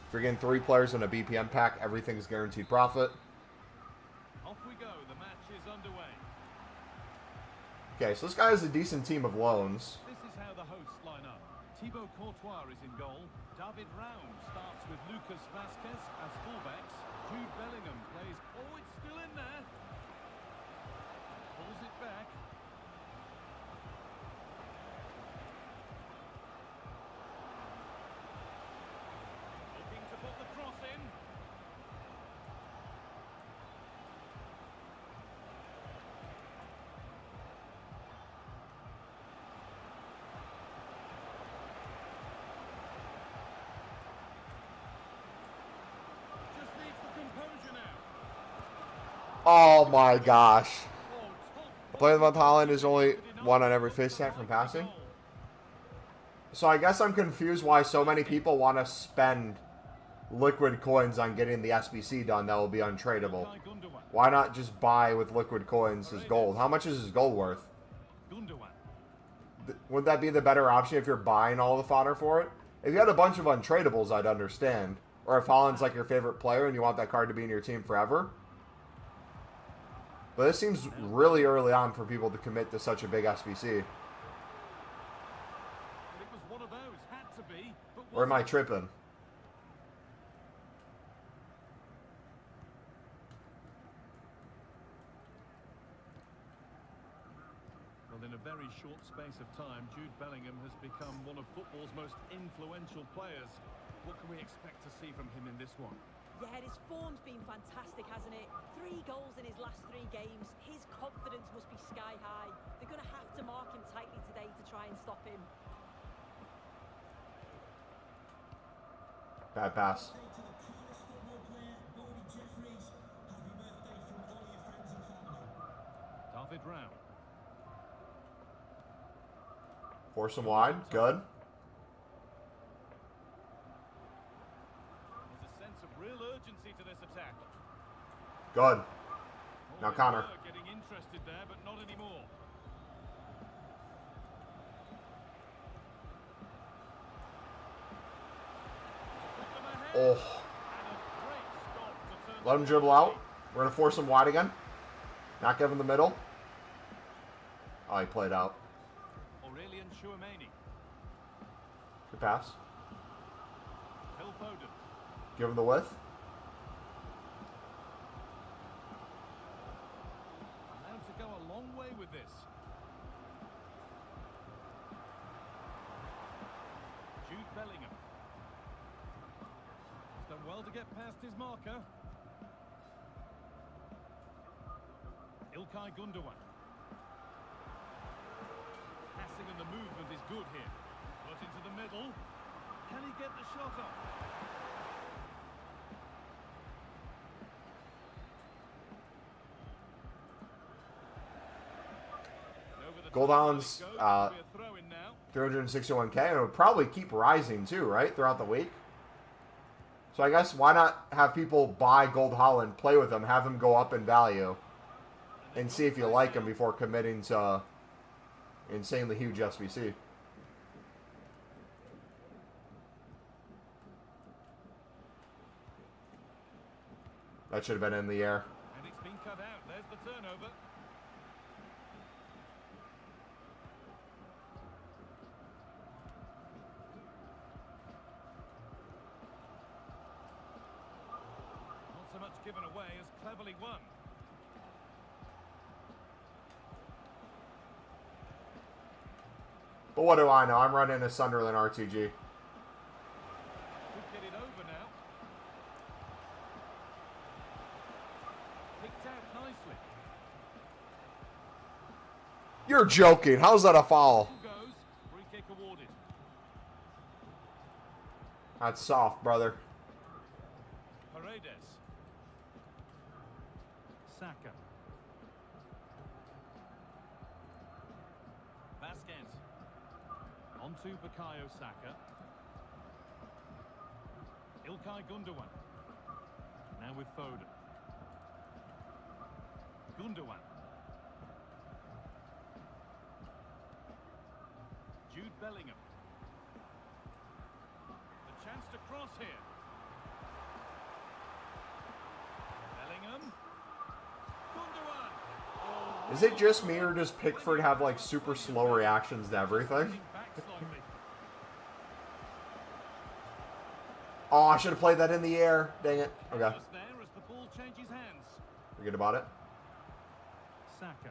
If you're getting 3 players in a BPM pack, everything's guaranteed profit. Off we go. The match is underway. Okay, so this guy has a decent team of loans. This is how the hosts line up. Thibaut Courtois is in goal. David Raum starts with Lucas Vasquez as fullbacks. Jude Bellingham plays. Oh, it's still in there. Pulls it back. Looking to put the cross in. Just needs the composure now. Oh my gosh. Player of the month Holland is only one on every face set from passing. So I guess I'm confused why so many people want to spend liquid coins on getting the SBC done that will be untradeable. Why not just buy with liquid coins his gold? How much is his gold worth? Would that be the better option if you're buying all the fodder for it? If you had a bunch of untradables, I'd understand. Or if Holland's like your favorite player and you want that card to be in your team forever. But this seems really early on for people to commit to such a big SBC. It was one of those, had to be, but Or am I tripping? well, in a very short space of time, Jude Bellingham has become one of football's most influential players. What can we expect to see from him in this one? Yeah, his form's been fantastic, hasn't it? 3 goals in his last 3 games. His confidence must be sky high. They're going to have to mark him tightly today to try and stop him. Bad pass. David Raum. Force him wide. Good. There's a sense of real urgency to this attack. Good. Oh, Now they Connor. were getting interested there, but not anymore. Put them ahead, Oh. and a great stop to turn Let him dribble out. We're going to force him wide again. Not give him the middle. Oh, he played out. Aurelian Chouameni. Good pass. Phil Foden. Give him the width. Allowed to go a long way with this. Jude Bellingham. He's done well to get past his marker. Ilkay Gundogan. Passing and the movement is good here. Put into the middle. Can he get the shot off? Over the Gold top Island's, it goes. It'll be a throw in now. 361K. And it'll probably keep rising too, right? Throughout the week. So I guess why not have people buy Gold Holland, play with them, have them go up in value, and see if you like them before committing to insanely huge SBC. That should have been in the air. And it's been cut out. There's the turnover. Not so much given away as cleverly won. But what do I know? I'm running a Sunderland RTG. Could get it over now. Picked out nicely. You're joking. How's that a foul? Who goes? Free kick awarded. That's soft, brother. Paredes. Saka. Vasquez. On to Bukayo Saka. Ilkay Gundogan. Now with Foden. Gundogan. Jude Bellingham. The chance to cross here. Bellingham. Gundogan. Is it just me or does Pickford have like super slow reactions to everything? Back slightly. Oh, I should have played that in the air. Dang it. Okay. Just there as the ball changes hands. Forget about it. Saka.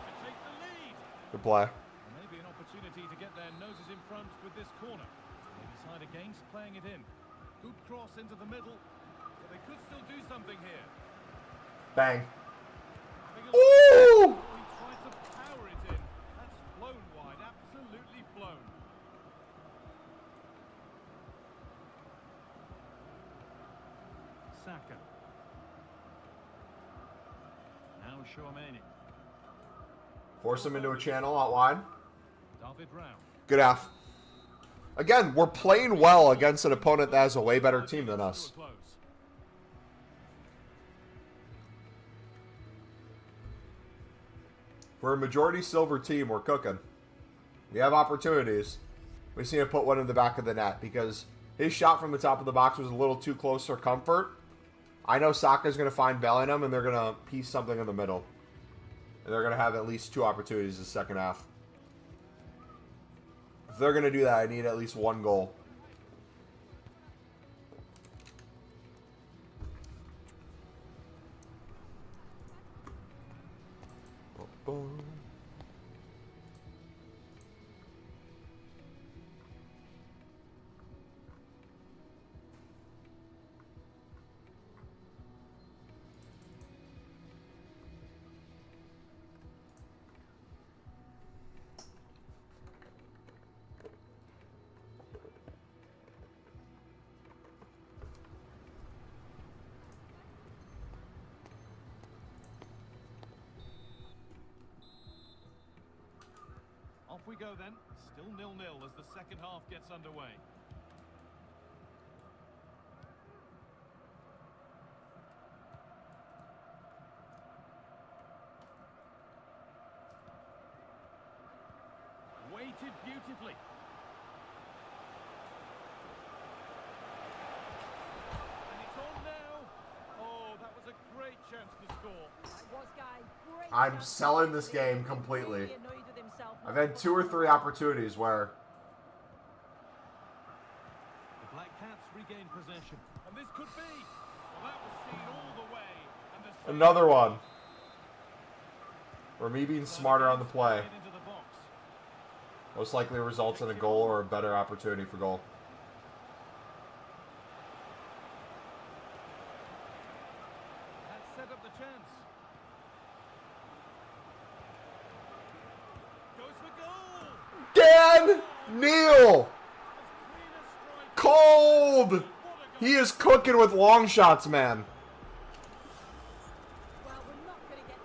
To take the lead. Good play. Maybe an opportunity to get their noses in front with this corner. They decide against playing it in. Good cross into the middle. But they could still do something here. Bang. Having a Ooh! look. He tried to power it in. That's flown wide. Absolutely flown. Saka. Now Tchouaméni. Force him into a channel out wide. David Rao. Good half. Again, we're playing well against an opponent that has a way better team than us. Close. For a majority silver team, we're cooking. We have opportunities. We just need to put one in the back of the net because his shot from the top of the box was a little too close for comfort. I know Saka's going to find Bellingham and they're going to piece something in the middle. And they're going to have at least 2 opportunities in the second half. If they're going to do that, I need at least 1 goal. Off we go then. Still 0-0 as the second half gets underway. Weighted beautifully. And it's on now. Oh, that was a great chance to score. I'm selling this game completely. I've had 2 or 3 opportunities where The Black Cats regain possession. And this could be. Well, that was seen all the way. And the save another one. Or me being smarter on the play into the box. most likely results in a goal or a better opportunity for goal. That set up the chance. Goes for goal. Dan Neal! Clean a strike. Cold! He is cooking with long shots, man.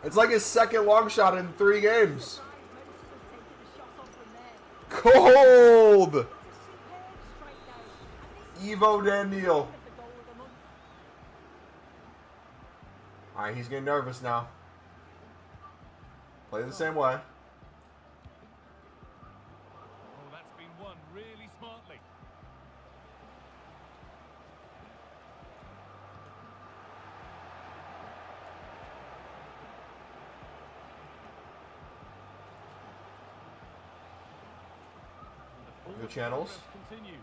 It's like his second long shot in 3 games. Cold! Evo Dan Neal. Alright, he's getting nervous now. Play the same way. Oh, that's been won really smartly. The channels. Continues.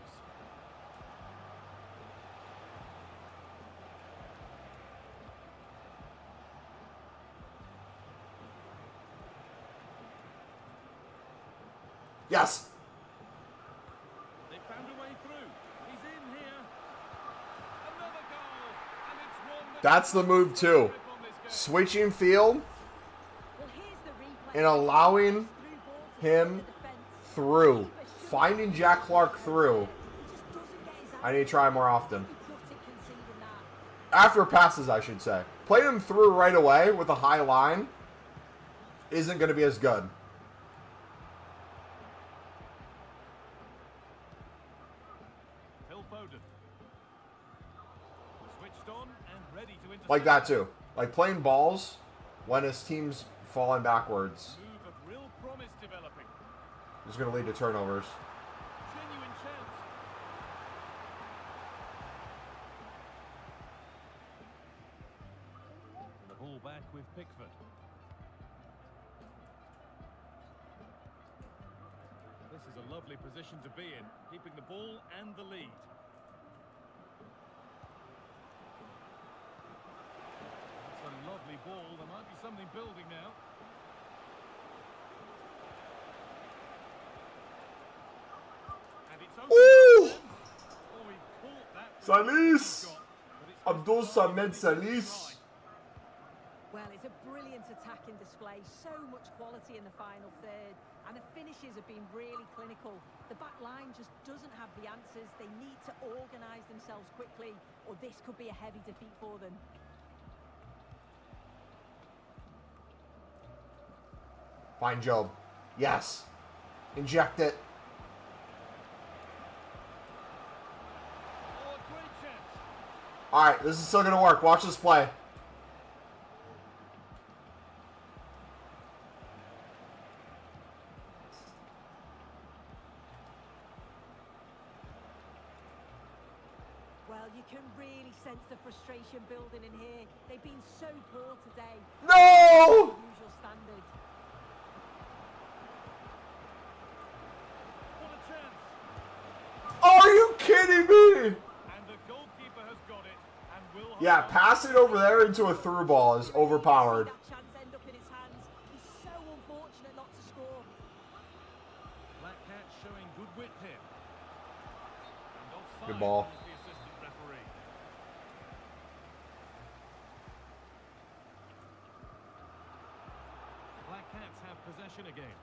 Yes! They found a way through. He's in here. Another goal. And it's one that That's the move too. on this game. Switching field. Well, here's the and allowing him through. Finding Jack Clark through. I need to try more often. After passes, I should say. Playing him through right away with a high line isn't going to be as good. Like that too. Like playing balls when his team's falling backwards. It's going to lead to turnovers. The ball back with Pickford. This is a lovely position to be in, keeping the ball and the lead. That's a lovely ball. There might be something building now. And it's Ooh! Oh, he caught that. Salis! Abdul Samed Salis. Well, it's a brilliant attacking display. So much quality in the final third. And the finishes have been really clinical. The back line just doesn't have the answers. They need to organise themselves quickly, or this could be a heavy defeat for them. Fine job. Yes. Inject it. Oh, a great chance. Alright, this is still going to work. Watch this play. Well, you can really sense the frustration building in here. They've been so poor today. No! Usual standard. What a chance. Are you kidding me? And the goalkeeper has got it and will hold Yeah, on. pass it over there into a through ball is overpowered. That chance end up in his hands. He's so unfortunate not to score. Black Cat showing good wit here. And offside Good ball. was the assistant referee. Black Cats have possession again.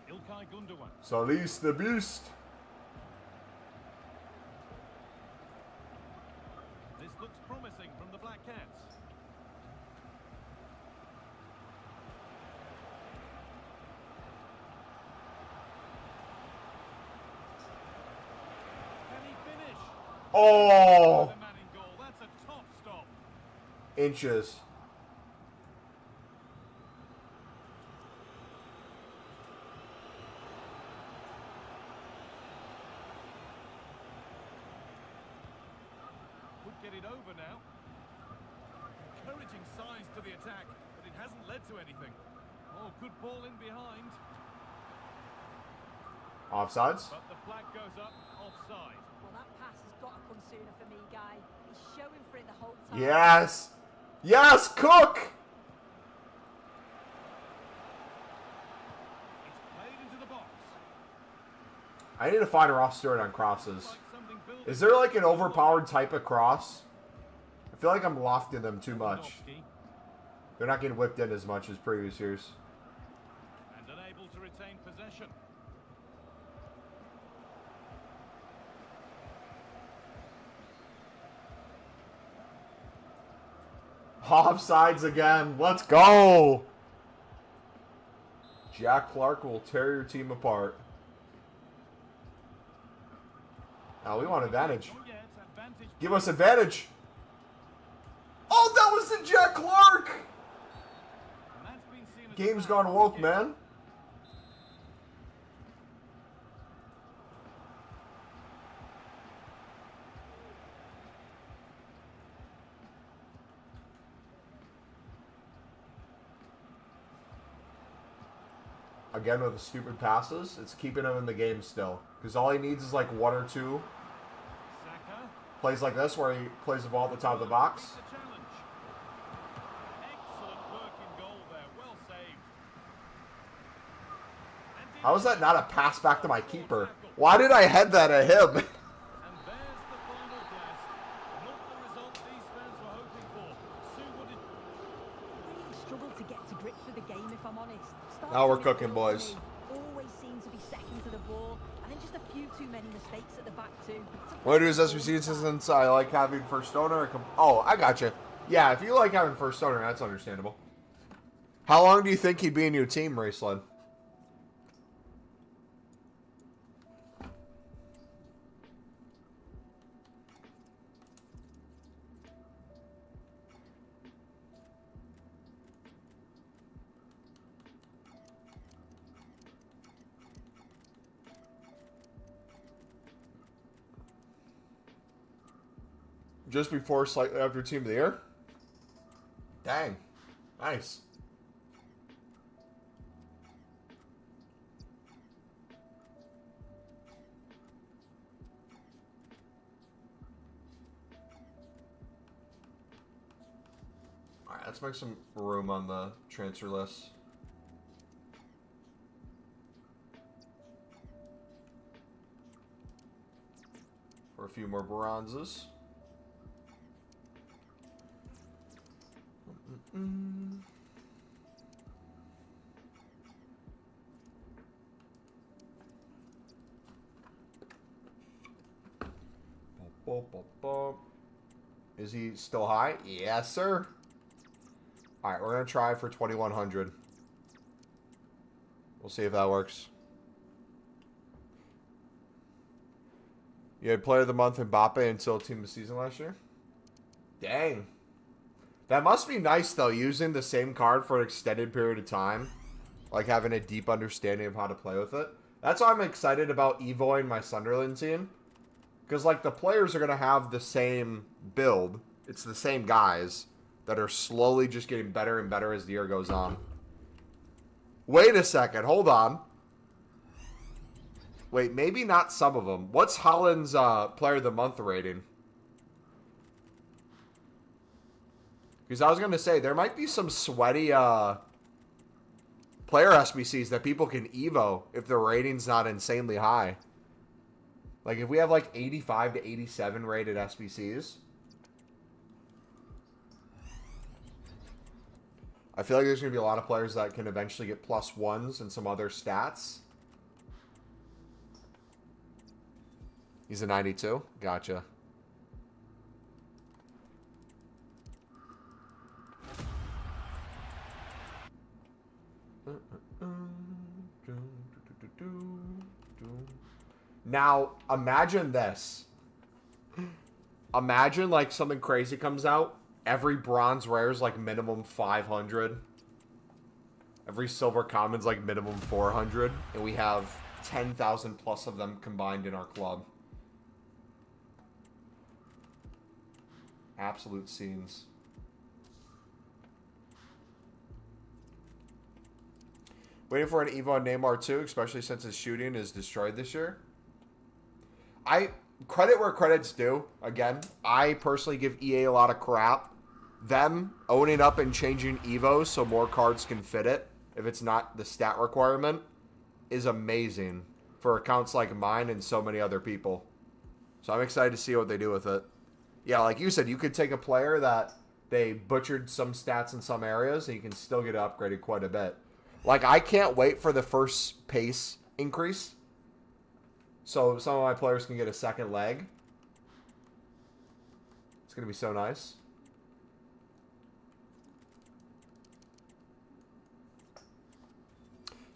İlkay Gundogan. Salis the Beast. This looks promising from the Black Cats. Can he finish? Oh! The man in goal. That's a top stop. Inches. Could get it over now. Encouraging signs to the attack, but it hasn't led to anything. Oh, good ball in behind. Offsides. But the flag goes up, offside. Well, that pass has got to come sooner for me, Guy. He's showing for it the whole time. Yes. Yes, Cook. It's played into the box. I need to find Ross Stewart on crosses. Like something building. Is there like an overpowered type of cross? I feel like I'm lofting them too much. Lewandowski, They're not getting whipped in as much as previous years. and unable to retain possession. Offsides again. Let's go. Jack Clark will tear your team apart. Now we want advantage. Oh, yeah, it's advantage. Give us advantage. Oh, that was the Jack Clark. And that's been seen as Game's a gone foul. woke, man. Again with the stupid passes, it's keeping him in the game still. Because all he needs is like one or two Saka. plays like this where he plays the ball at the top of the box. It's a challenge. Excellent work in goal there. Well saved. And How is that not a pass back to my keeper? Why did I head that at him? And there's the final blast. Not the result struggled to get to grips with the game, if I'm honest. Now we're Starting cooking, midfield boys. for me, always seem to be second to the ball, and then just a few too many mistakes at the back too. What I do is SBC since I like having first owner. Oh, I got you. Yeah, if you like having first owner, that's understandable. How long do you think he'd be in your team, Raceland? Just before, slightly after Team of the Year? Dang. Nice. Alright, let's make some room on the transfer list. For a few more bronzes. Is he still high? Yes, sir. Alright, we're going to try for 2,100. We'll see if that works. You had Player of the Month Mbappe until Team of the Season last year? Dang. That must be nice, though, using the same card for an extended period of time. Like, having a deep understanding of how to play with it. That's why I'm excited about Evoing my Sunderland team. Because, like, the players are going to have the same build. It's the same guys that are slowly just getting better and better as the year goes on. Wait a second. Hold on. Wait, maybe not some of them. What's Holland's Player of the Month rating? Because I was going to say, there might be some sweaty player SBCs that people can Evo if the rating's not insanely high. Like, if we have, like, 85 to 87 rated SBCs, I feel like there's going to be a lot of players that can eventually get +1s and some other stats. He's a 92? Gotcha. Now, imagine this. Imagine, like, something crazy comes out. Every bronze rare is, like, minimum 500. Every silver common's, like, minimum 400. And we have 10,000 plus of them combined in our club. Absolute scenes. Waiting for an Evo on Neymar too, especially since his shooting is destroyed this year. I credit where credit's due. Again, I personally give EA a lot of crap. Them owning up and changing Evos so more cards can fit it, if it's not the stat requirement, is amazing for accounts like mine and so many other people. So I'm excited to see what they do with it. Yeah, like you said, you could take a player that they butchered some stats in some areas and you can still get it upgraded quite a bit. Like, I can't wait for the first pace increase. So some of my players can get a second leg. It's going to be so nice.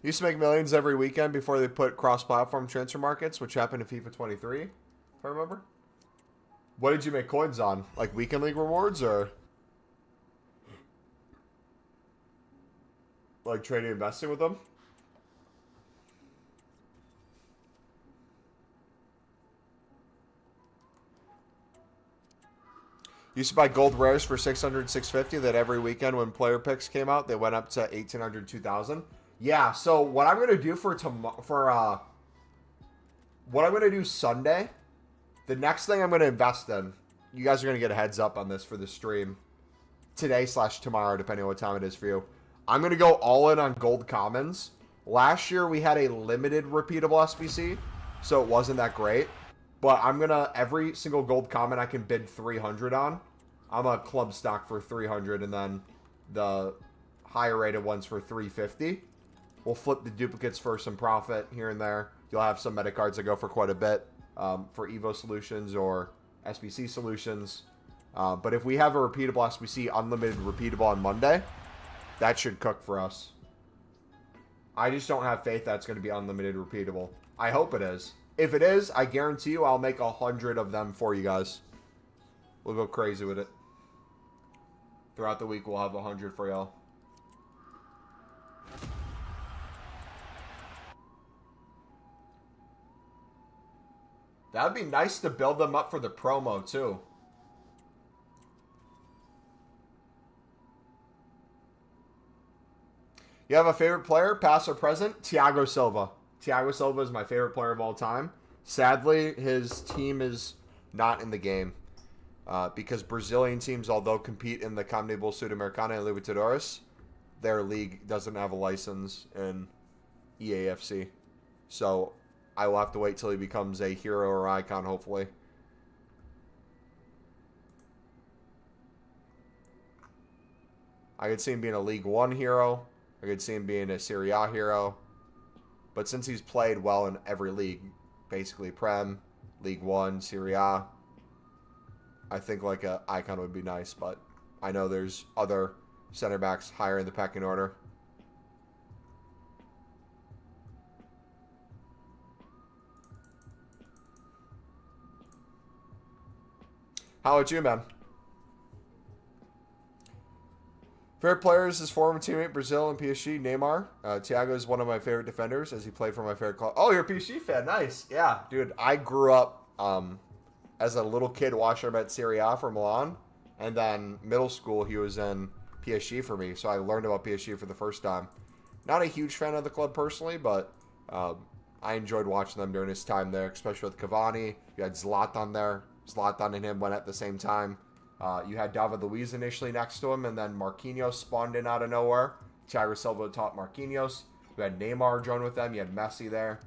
Used to make millions every weekend before they put cross-platform transfer markets, which happened in FIFA 23, if I remember. What did you make coins on? Like weekend league rewards or like trading and investing with them? Used to buy gold rares for 600, 650 that every weekend when player picks came out, they went up to 1,800, 2,000. Yeah, so what I'm going to do what I'm going to do Sunday, the next thing I'm going to invest in, you guys are going to get a heads up on this for the stream today/tomorrow, depending on what time it is for you. I'm going to go all in on gold commons. Last year, we had a limited repeatable SBC, so it wasn't that great. But I'm going to, every single gold common I can bid 300 on, I'm a club stock for 300, and then the higher rated ones for 350. We'll flip the duplicates for some profit here and there. You'll have some meta cards that go for quite a bit for Evo solutions or SBC solutions. But if we have a repeatable SBC, unlimited repeatable on Monday, that should cook for us. I just don't have faith that's going to be unlimited repeatable. I hope it is. If it is, I guarantee you I'll make 100 of them for you guys. We'll go crazy with it. Throughout the week, we'll have 100 for y'all. That would be nice to build them up for the promo, too. You have a favorite player, past or present? Thiago Silva. Thiago Silva is my favorite player of all time. Sadly, his team is not in the game. Because Brazilian teams, although compete in the CONMEBOL Sudamericana and Libertadores, their league doesn't have a license in EAFC. So I will have to wait till he becomes a hero or icon, hopefully. I could see him being a League One hero. I could see him being a Serie A hero. But since he's played well in every league, basically Prem, League One, Serie A, I think like an icon would be nice. But I know there's other center backs higher in the pecking order. How about you, man? Favorite players is former teammate Brazil and PSG, Neymar. Thiago is one of my favorite defenders as he played for my favorite club. Oh, you're a PSG fan. Nice. Yeah, dude. I grew up as a little kid watching him at Serie A for Milan. And then middle school, he was in PSG for me. So I learned about PSG for the first time. Not a huge fan of the club personally, but I enjoyed watching them during his time there, especially with Cavani. You had Zlatan there. Zlatan and him went at the same time. You had David Luiz initially next to him, and then Marquinhos spawned in out of nowhere. Thiago Silva taught Marquinhos. You had Neymar join with them. You had Messi there.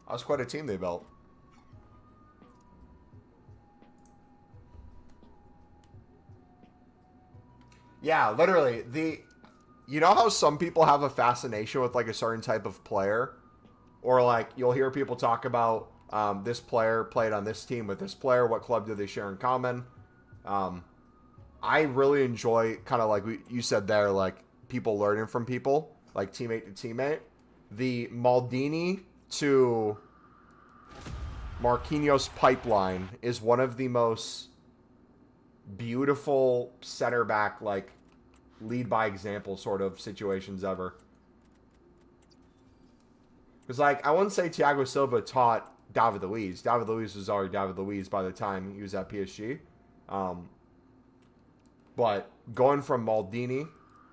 That was quite a team they built. Yeah, literally. You know how some people have a fascination with like a certain type of player? Or like you'll hear people talk about this player played on this team with this player. What club do they share in common? I really enjoy kind of like you said there, like people learning from people, like teammate to teammate. The Maldini to Marquinhos pipeline is one of the most beautiful center back, like lead by example sort of situations ever. Because, like, I wouldn't say Thiago Silva taught David Luiz. David Luiz was already David Luiz by the time he was at PSG. But going from Maldini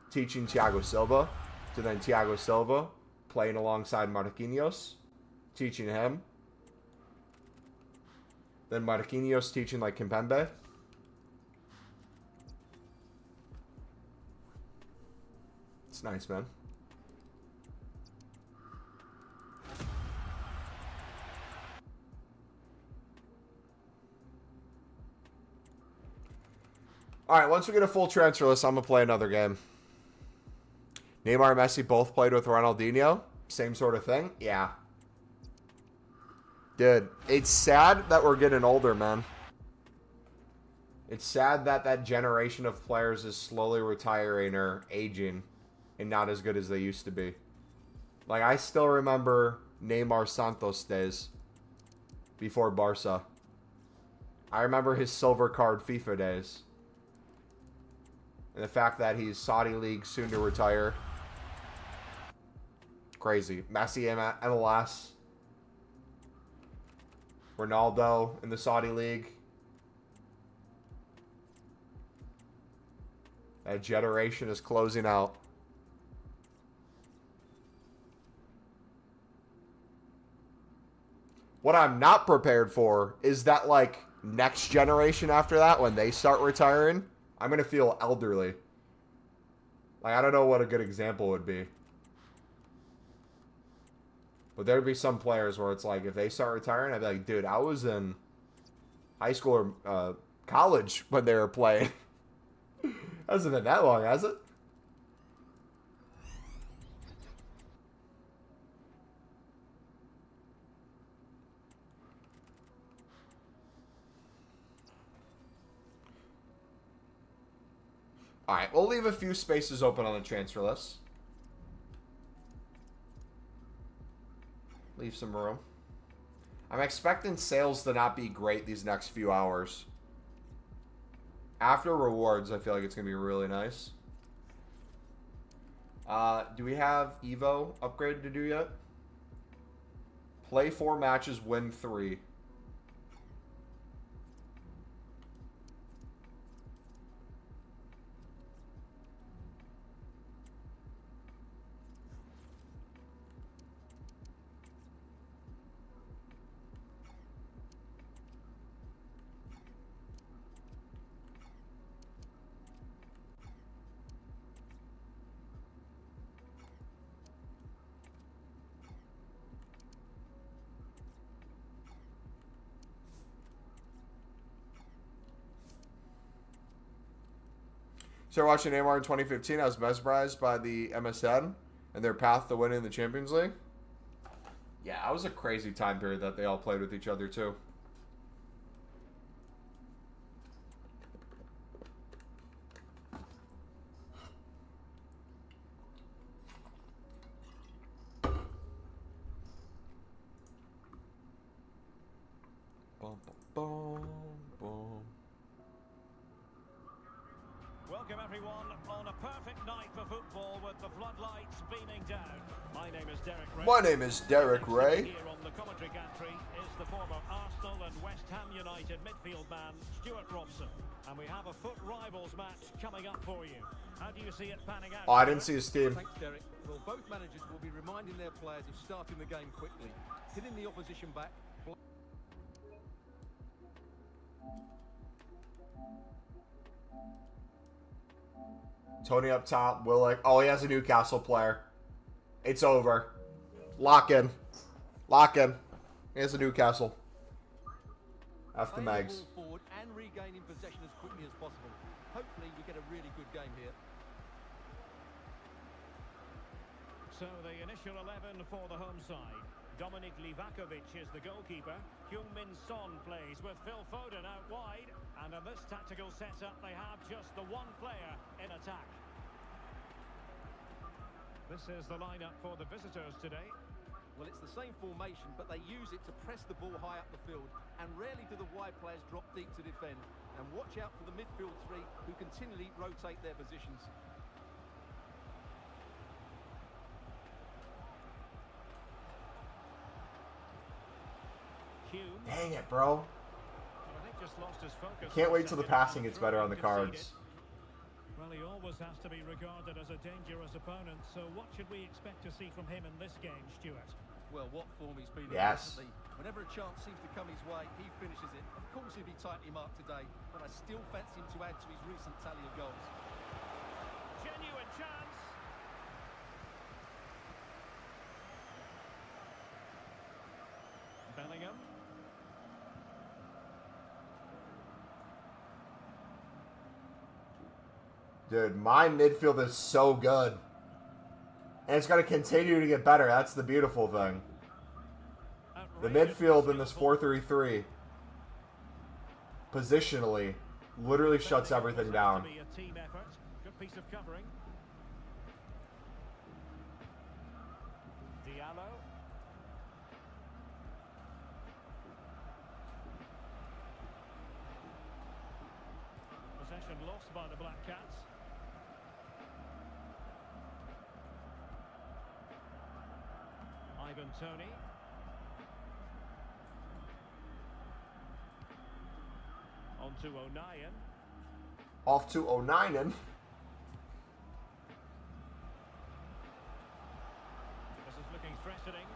teaching Thiago Silva to then Thiago Silva playing alongside Marquinhos, teaching him. Then Marquinhos teaching, like, Kimpembe. It's nice, man. All right, once we get a full transfer list, I'm going to play another game. Neymar and Messi both played with Ronaldinho. Same sort of thing? Yeah. Dude, it's sad that we're getting older, man. It's sad that that generation of players is slowly retiring or aging and not as good as they used to be. Like, I still remember Neymar Santos days before Barca. I remember his silver card FIFA days. And the fact that he's Saudi League soon to retire. Crazy. Messi in MLS. Ronaldo in the Saudi League. That generation is closing out. What I'm not prepared for is that, like, next generation after that, when they start retiring, I'm going to feel elderly. Like, I don't know what a good example would be. But there'd be some players where it's like, if they start retiring, I'd be like, dude, I was in high school or college when they were playing. Hasn't been that long, has it? All right, we'll leave a few spaces open on the transfer list. Leave some room. I'm expecting sales to not be great these next few hours. After rewards, I feel like it's going to be really nice. Do we have Evo upgraded to do yet? Play 4 matches, win 3. Started watching Neymar in 2015. I was mesmerized by the MSN and their path to winning the Champions League. Yeah, it was a crazy time period that they all played with each other, too. Boom, boom, boom. Welcome everyone on a perfect night for football with the floodlights beaming down. My name is Derek Ray. My name is Derek Ray. Here on the commentary gantry is the former Arsenal and West Ham United midfield man Stuart Robson. And we have a foot rivals match coming up for you. How do you see it panning out? Oh, I didn't see his team. Thanks, Derek. Well, both managers will be reminding their players of starting the game quickly, hitting the opposition back. Tony up top. Willock. Oh, he has a Newcastle player. It's over. Lock in. Lock in. He has a Newcastle. After the Mags. Forward and regaining possession as quickly as possible. Hopefully we get a really good game here. So the initial 11 for the home side. Dominic Livakovic is the goalkeeper. Heung-min Son plays with Phil Foden out wide. And in this tactical setup, they have just the one player in attack. This is the lineup for the visitors today. Well, it's the same formation, but they use it to press the ball high up the field. And rarely do the wide players drop deep to defend. And watch out for the midfield three, who continually rotate their positions. Dang it, bro. Just lost his focus. Can't wait till the passing gets better on the cards. Well, he always has to be regarded as a dangerous opponent, so what should we expect to see from him in this game, Stuart? Well, what form he's been in Yes. recently. Whenever a chance seems to come his way, he finishes it. Of course he'll be tightly marked today, but I still fancy him to add to his recent tally of goals. Genuine chance. Bellingham. Dude, my midfield is so good. And it's going to continue to get better. That's the beautiful thing. The midfield in this 4-3-3 positionally literally shuts everything down. A team effort. Good piece of covering. Diallo. Possession lost by the Black Cats. Ivan Toney. On to O'Nien. Off to O'Nien. This is looking threatening.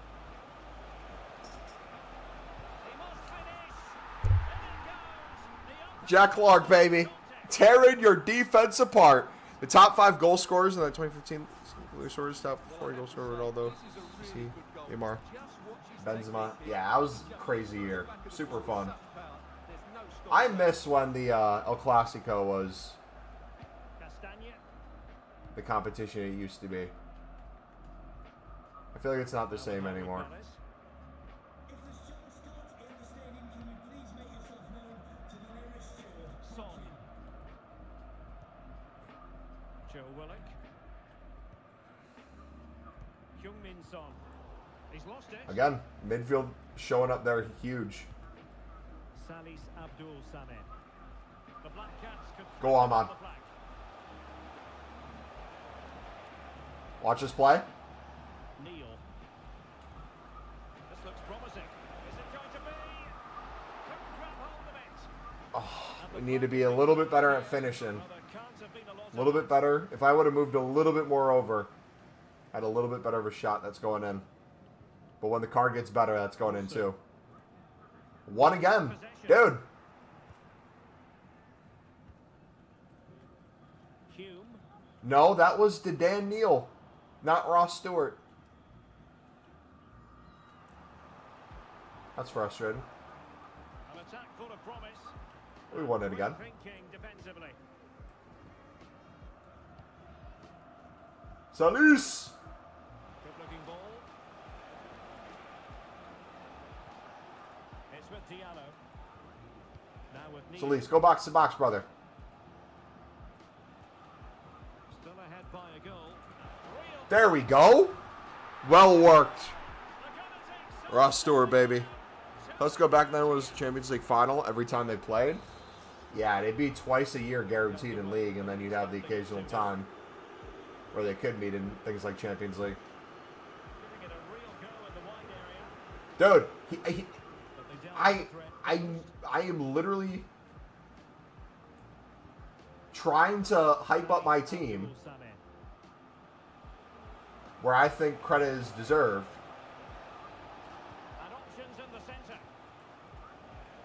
He must finish. And it goes. Jack Clark, baby. Tearing your defense apart. The top 5 goal scorers in that 2015 scorers, top 4 goal scorer, Ronaldo, see, Neymar, Benzema. Yeah, that was a crazy year. Super fun. I miss when the El Clasico was the competition it used to be. I feel like it's not the same anymore. Son. Joe Willock. Heung-min Son. He's lost it. Again, midfield showing up there huge. Salis Abdul Samed. The Black Cats could Go on, man. Watch us play. Neil. This looks promising. Is it going to be? Couldn't grab hold of it. Oh, we need to be a little bit better at finishing. A little bit better. If I would have moved a little bit more over, had a little bit better of a shot, that's going in. But when the card gets better, that's going in too. One again. Dude. No, that was to Dan Neal, not Ross Stewart. That's frustrating. An attack full of promise. We won it again. Thinking defensively. Salis. Good looking ball. It's with Diallo. Now with Neil. Salis, go box to box, brother. Still ahead by a goal. There we go. Well worked. Ross Stewart, baby. Let's go back then. It was Champions League final every time they played. Yeah, they'd be twice a year guaranteed in league, and then you'd have the occasional time where they could meet in things like Champions League. Dude, I am literally trying to hype up my team where I think credit is deserved.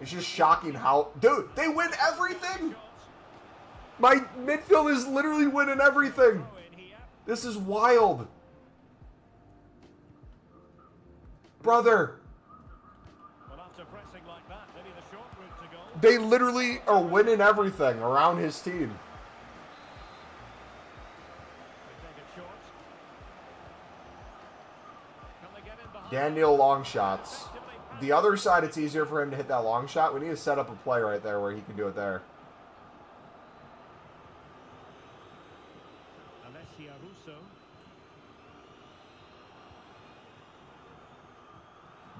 It's just shocking how... Dude, they win everything! My midfield is literally winning everything! This is wild! Brother! They literally are winning everything around his team. Daniel long shots. The other side, it's easier for him to hit that long shot. We need to set up a play right there where he can do it there.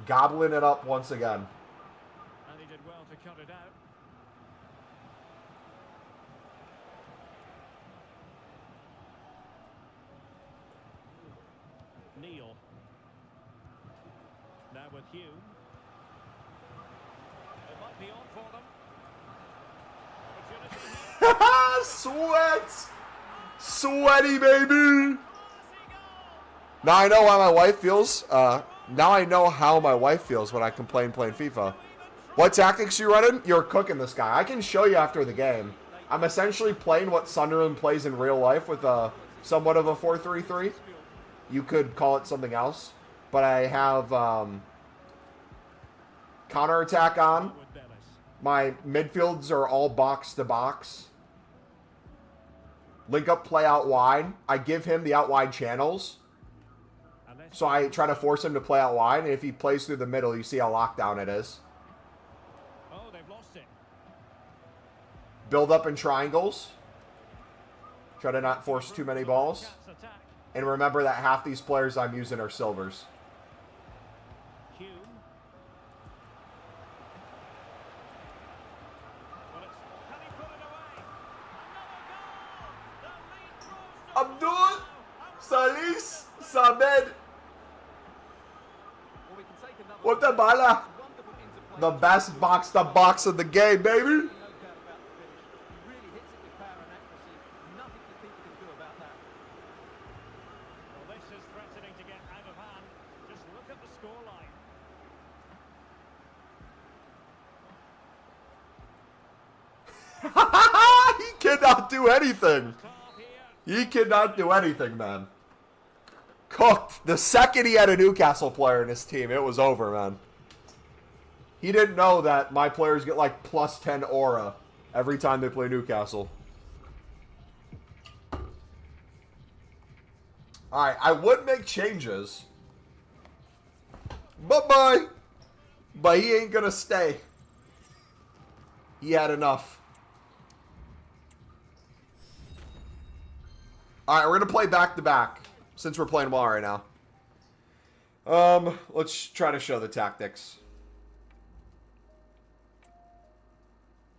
Gobbling it up once again. And he did well to cut it out. Neil. Now with Hume. It might be on for them. Sweat! Sweaty, baby! Now I know how my wife feels. Now I know how my wife feels when I complain playing FIFA. What tactics you running? You're cooking this guy. I can show you after the game. I'm essentially playing what Sunderland plays in real life with a somewhat of a 4-3-3. You could call it something else. But I have counterattack on. My midfields are all box to box. Link up play out wide. I give him the out wide channels. So I try to force him to play out wide, and if he plays through the middle, you see how lockdown it is. Oh, they've lost it. Build up in triangles. Try to not force too many balls. And remember that half these players I'm using are silvers. Abdul Salis Samed. What the bala? The best box to box of the game, baby. He cannot do anything. He cannot do anything, man. Cooked. The second he had a Newcastle player in his team, it was over, man. He didn't know that my players get like plus 10 aura every time they play Newcastle. Alright, I would make changes. Bye-bye. But he ain't gonna stay. He had enough. Alright, we're gonna play back-to-back. Since we're playing well right now. Let's try to show the tactics.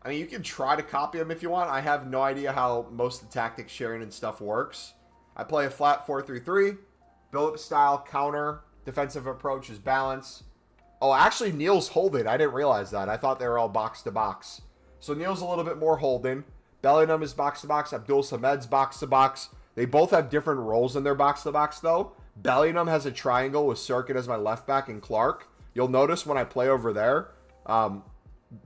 I mean, you can try to copy them if you want. I have no idea how most of the tactics sharing and stuff works. I play a flat 4-3-3. Build-up style, counter. Defensive approach is balance. Oh, actually, Neil's holding. I didn't realize that. I thought they were all box-to-box. So Neil's a little bit more holding. Bellingham is box-to-box. Abdul Samed's box-to-box. They both have different roles in their box-to-box, though. Bellingham has a triangle with Sirkin as my left back and Clark. You'll notice when I play over there,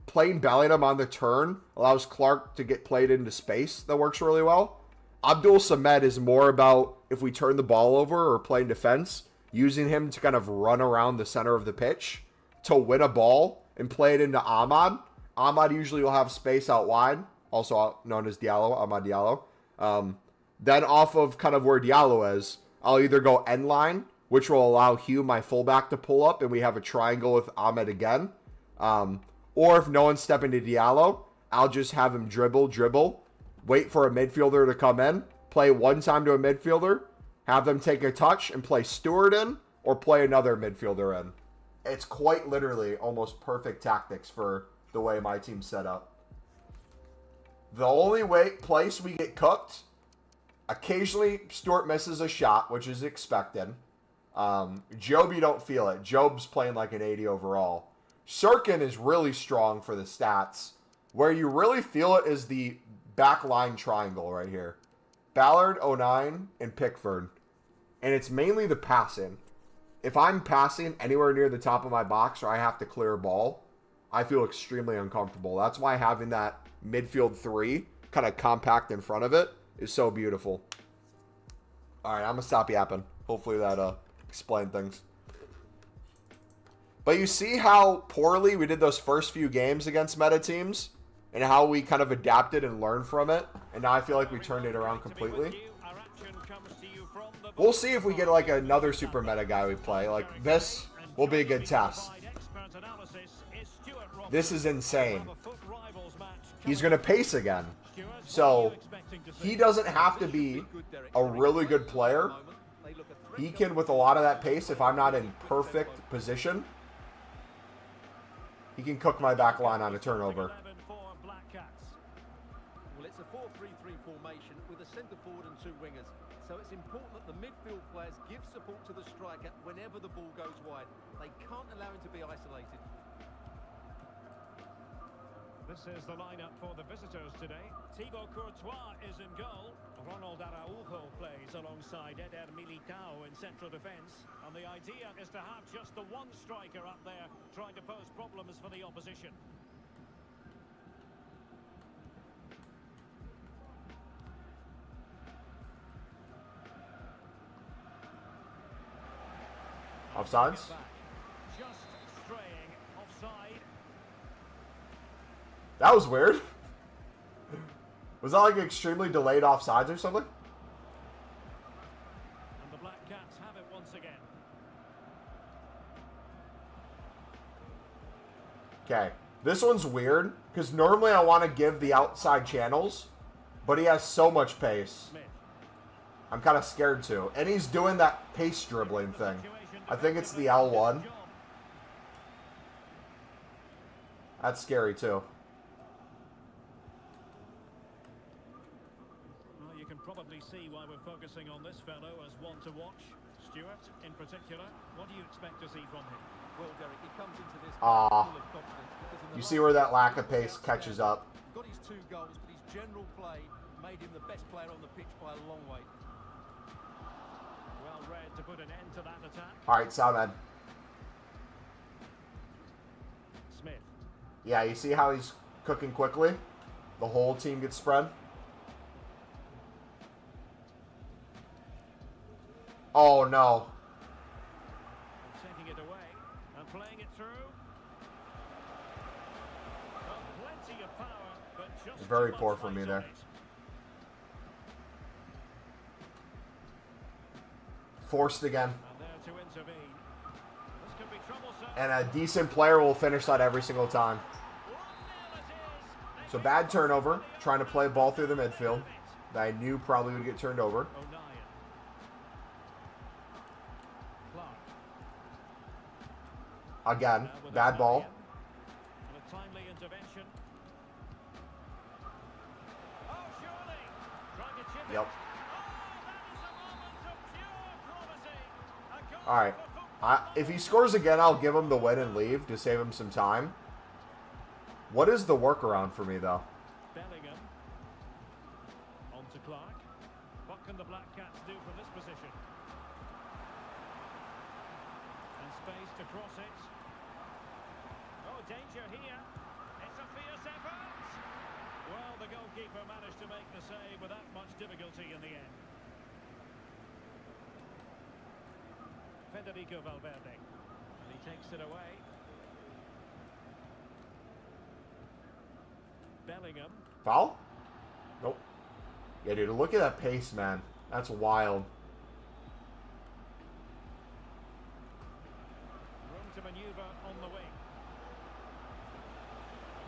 playing Bellingham on the turn allows Clark to get played into space. That works really well. Abdul Samed is more about if we turn the ball over or play in defense, using him to kind of run around the center of the pitch to win a ball and play it into Ahmad. Ahmad usually will have space out wide, also known as Diallo, Ahmad Diallo. Then off of kind of where Diallo is, I'll either go end line, which will allow Hugh, my fullback, to pull up, and we have a triangle with Ahmed again. Or if no one's stepping to Diallo, I'll just have him dribble, wait for a midfielder to come in, play one time to a midfielder, have them take a touch and play Stewart in, or play another midfielder in. It's quite literally almost perfect tactics for the way my team's set up. The only place we get cooked, occasionally Stewart misses a shot, which is expected. Job, you don't feel it. Job's playing like an 80 overall. Sirkin is really strong for the stats. Where you really feel it is the back line triangle right here. Ballard, 09, and Pickford. And it's mainly the passing. If I'm passing anywhere near the top of my box or I have to clear a ball, I feel extremely uncomfortable. That's why having that midfield 3 kind of compact in front of it is so beautiful. Alright, I'm going to stop yapping. Hopefully that explained things. But you see how poorly we did those first few games against meta teams? And how we kind of adapted and learned from it. And now I feel like we turned it around completely. We'll see if we get like another super meta guy we play. Like this will be a good test. This is insane. He's going to pace again. So he doesn't have to be a really good player. He can, with a lot of that pace, if I'm not in perfect position, he can cook my back line on a turnover. Well, it's a 4-3-3 formation with a centre forward and 2 wingers. So it's important that the midfield players give support to the striker whenever the ball goes wide. They can't allow him to be isolated. This is the lineup for the visitors today. Thibaut Courtois is in goal. Ronald Araujo plays alongside Eder Militao in central defence. And the idea is to have just the one striker up there trying to pose problems for the opposition. Offsides? Just straying offside. That was weird. Was that like extremely delayed offsides or something? And the Black Cats have it once again. Okay. This one's weird because normally I want to give the outside channels, but he has so much pace. Smith. I'm kind of scared too. And he's doing that pace dribbling thing. I think it's the L1. That's scary too. Well, you can probably see why we're focusing on this fellow as one to watch. Stuart, in particular, what do you expect to see from him? Well, Derek, he comes into this Ah. full of confidence because in the You see where that lack of pace last catches game, up. Got his 2 goals, but his general play made him the best player on the pitch by a long way. Well read to put an end to that attack. All right, Salman. Smith. Yeah, you see how he's cooking quickly? The whole team gets spread. Oh, no. Taking it away and playing it through. Well, plenty of power, but just Very too much poor from weight me on there. it. Forced again. And there to intervene. This could be troublesome. And a decent player will finish that every single time. 1-0 it is. So bad turnover. Trying to play ball through the midfield. That I knew probably would get turned over. O'Neill. Clark. Again, bad ball. And a timely intervention. Oh, surely. Trying to chip it. Yep. Oh, that is a moment of pure promising. A goal All right. for football. If he scores again, I'll give him the win and leave to save him some time. What is the workaround for me, though? Bellingham. On to Clark. What can the Black Cats do from this position? And space to cross it. Oh, danger here. It's a fierce effort. Well, the goalkeeper managed to make the save without much difficulty in the end. Federico Valverde. And he takes it away. Bellingham. Foul? Nope. Yeah, dude, look at that pace, man. That's wild. Room to manoeuvre on the wing.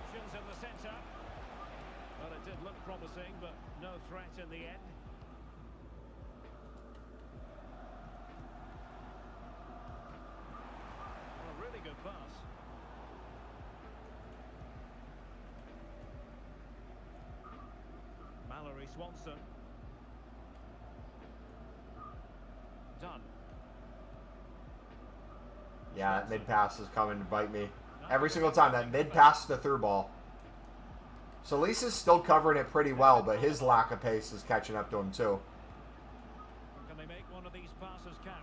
Options in the centre. Well, it did look promising, but no threat in the end. Well, a really good pass. Mallory Swanson. Done. Yeah, that mid pass is coming to bite me. Every single time, that mid pass to through ball. Solis is still covering it pretty well, but his lack of pace is catching up to him too. Can they make one of these passes count?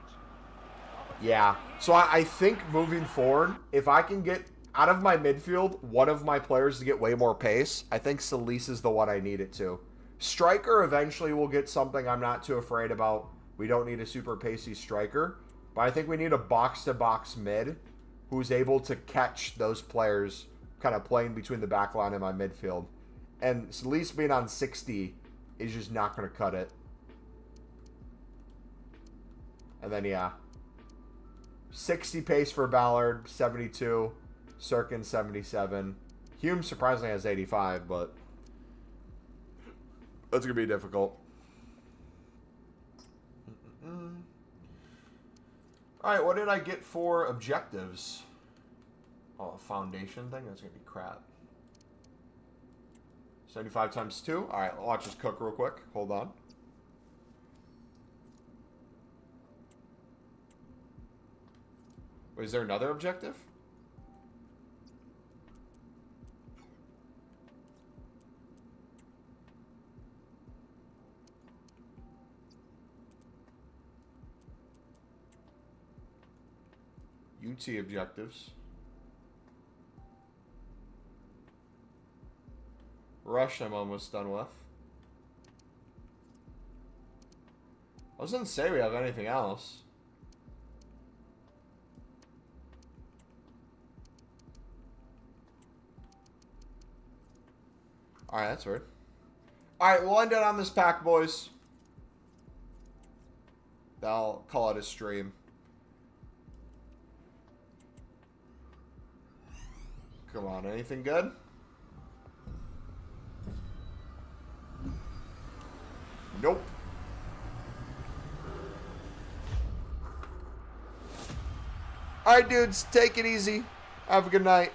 Yeah, so I think moving forward, if I can get out of my midfield one of my players to get way more pace, I think Solis is the one I need it to. Striker eventually will get something I'm not too afraid about. We don't need a super pacey striker, but I think we need a box-to-box mid who's able to catch those players kind of playing between the back line and my midfield. And Solis being on 60 is just not going to cut it. And then, yeah. 60 pace for Ballard, 72. Sirkin, 77. Hume surprisingly has 85, but that's going to be difficult. Alright, what did I get for objectives? Oh, a foundation thing? That's going to be crap. 75 times 2. Alright, I'll watch this cook real quick. Hold on. Wait, is there another objective? UT objectives. Rush I'm almost done with. I was gonna say we have anything else. Alright, that's weird. Alright, we'll end it on this pack, boys. I'll call it a stream. Come on, anything good? Nope. Alright, dudes, take it easy. Have a good night.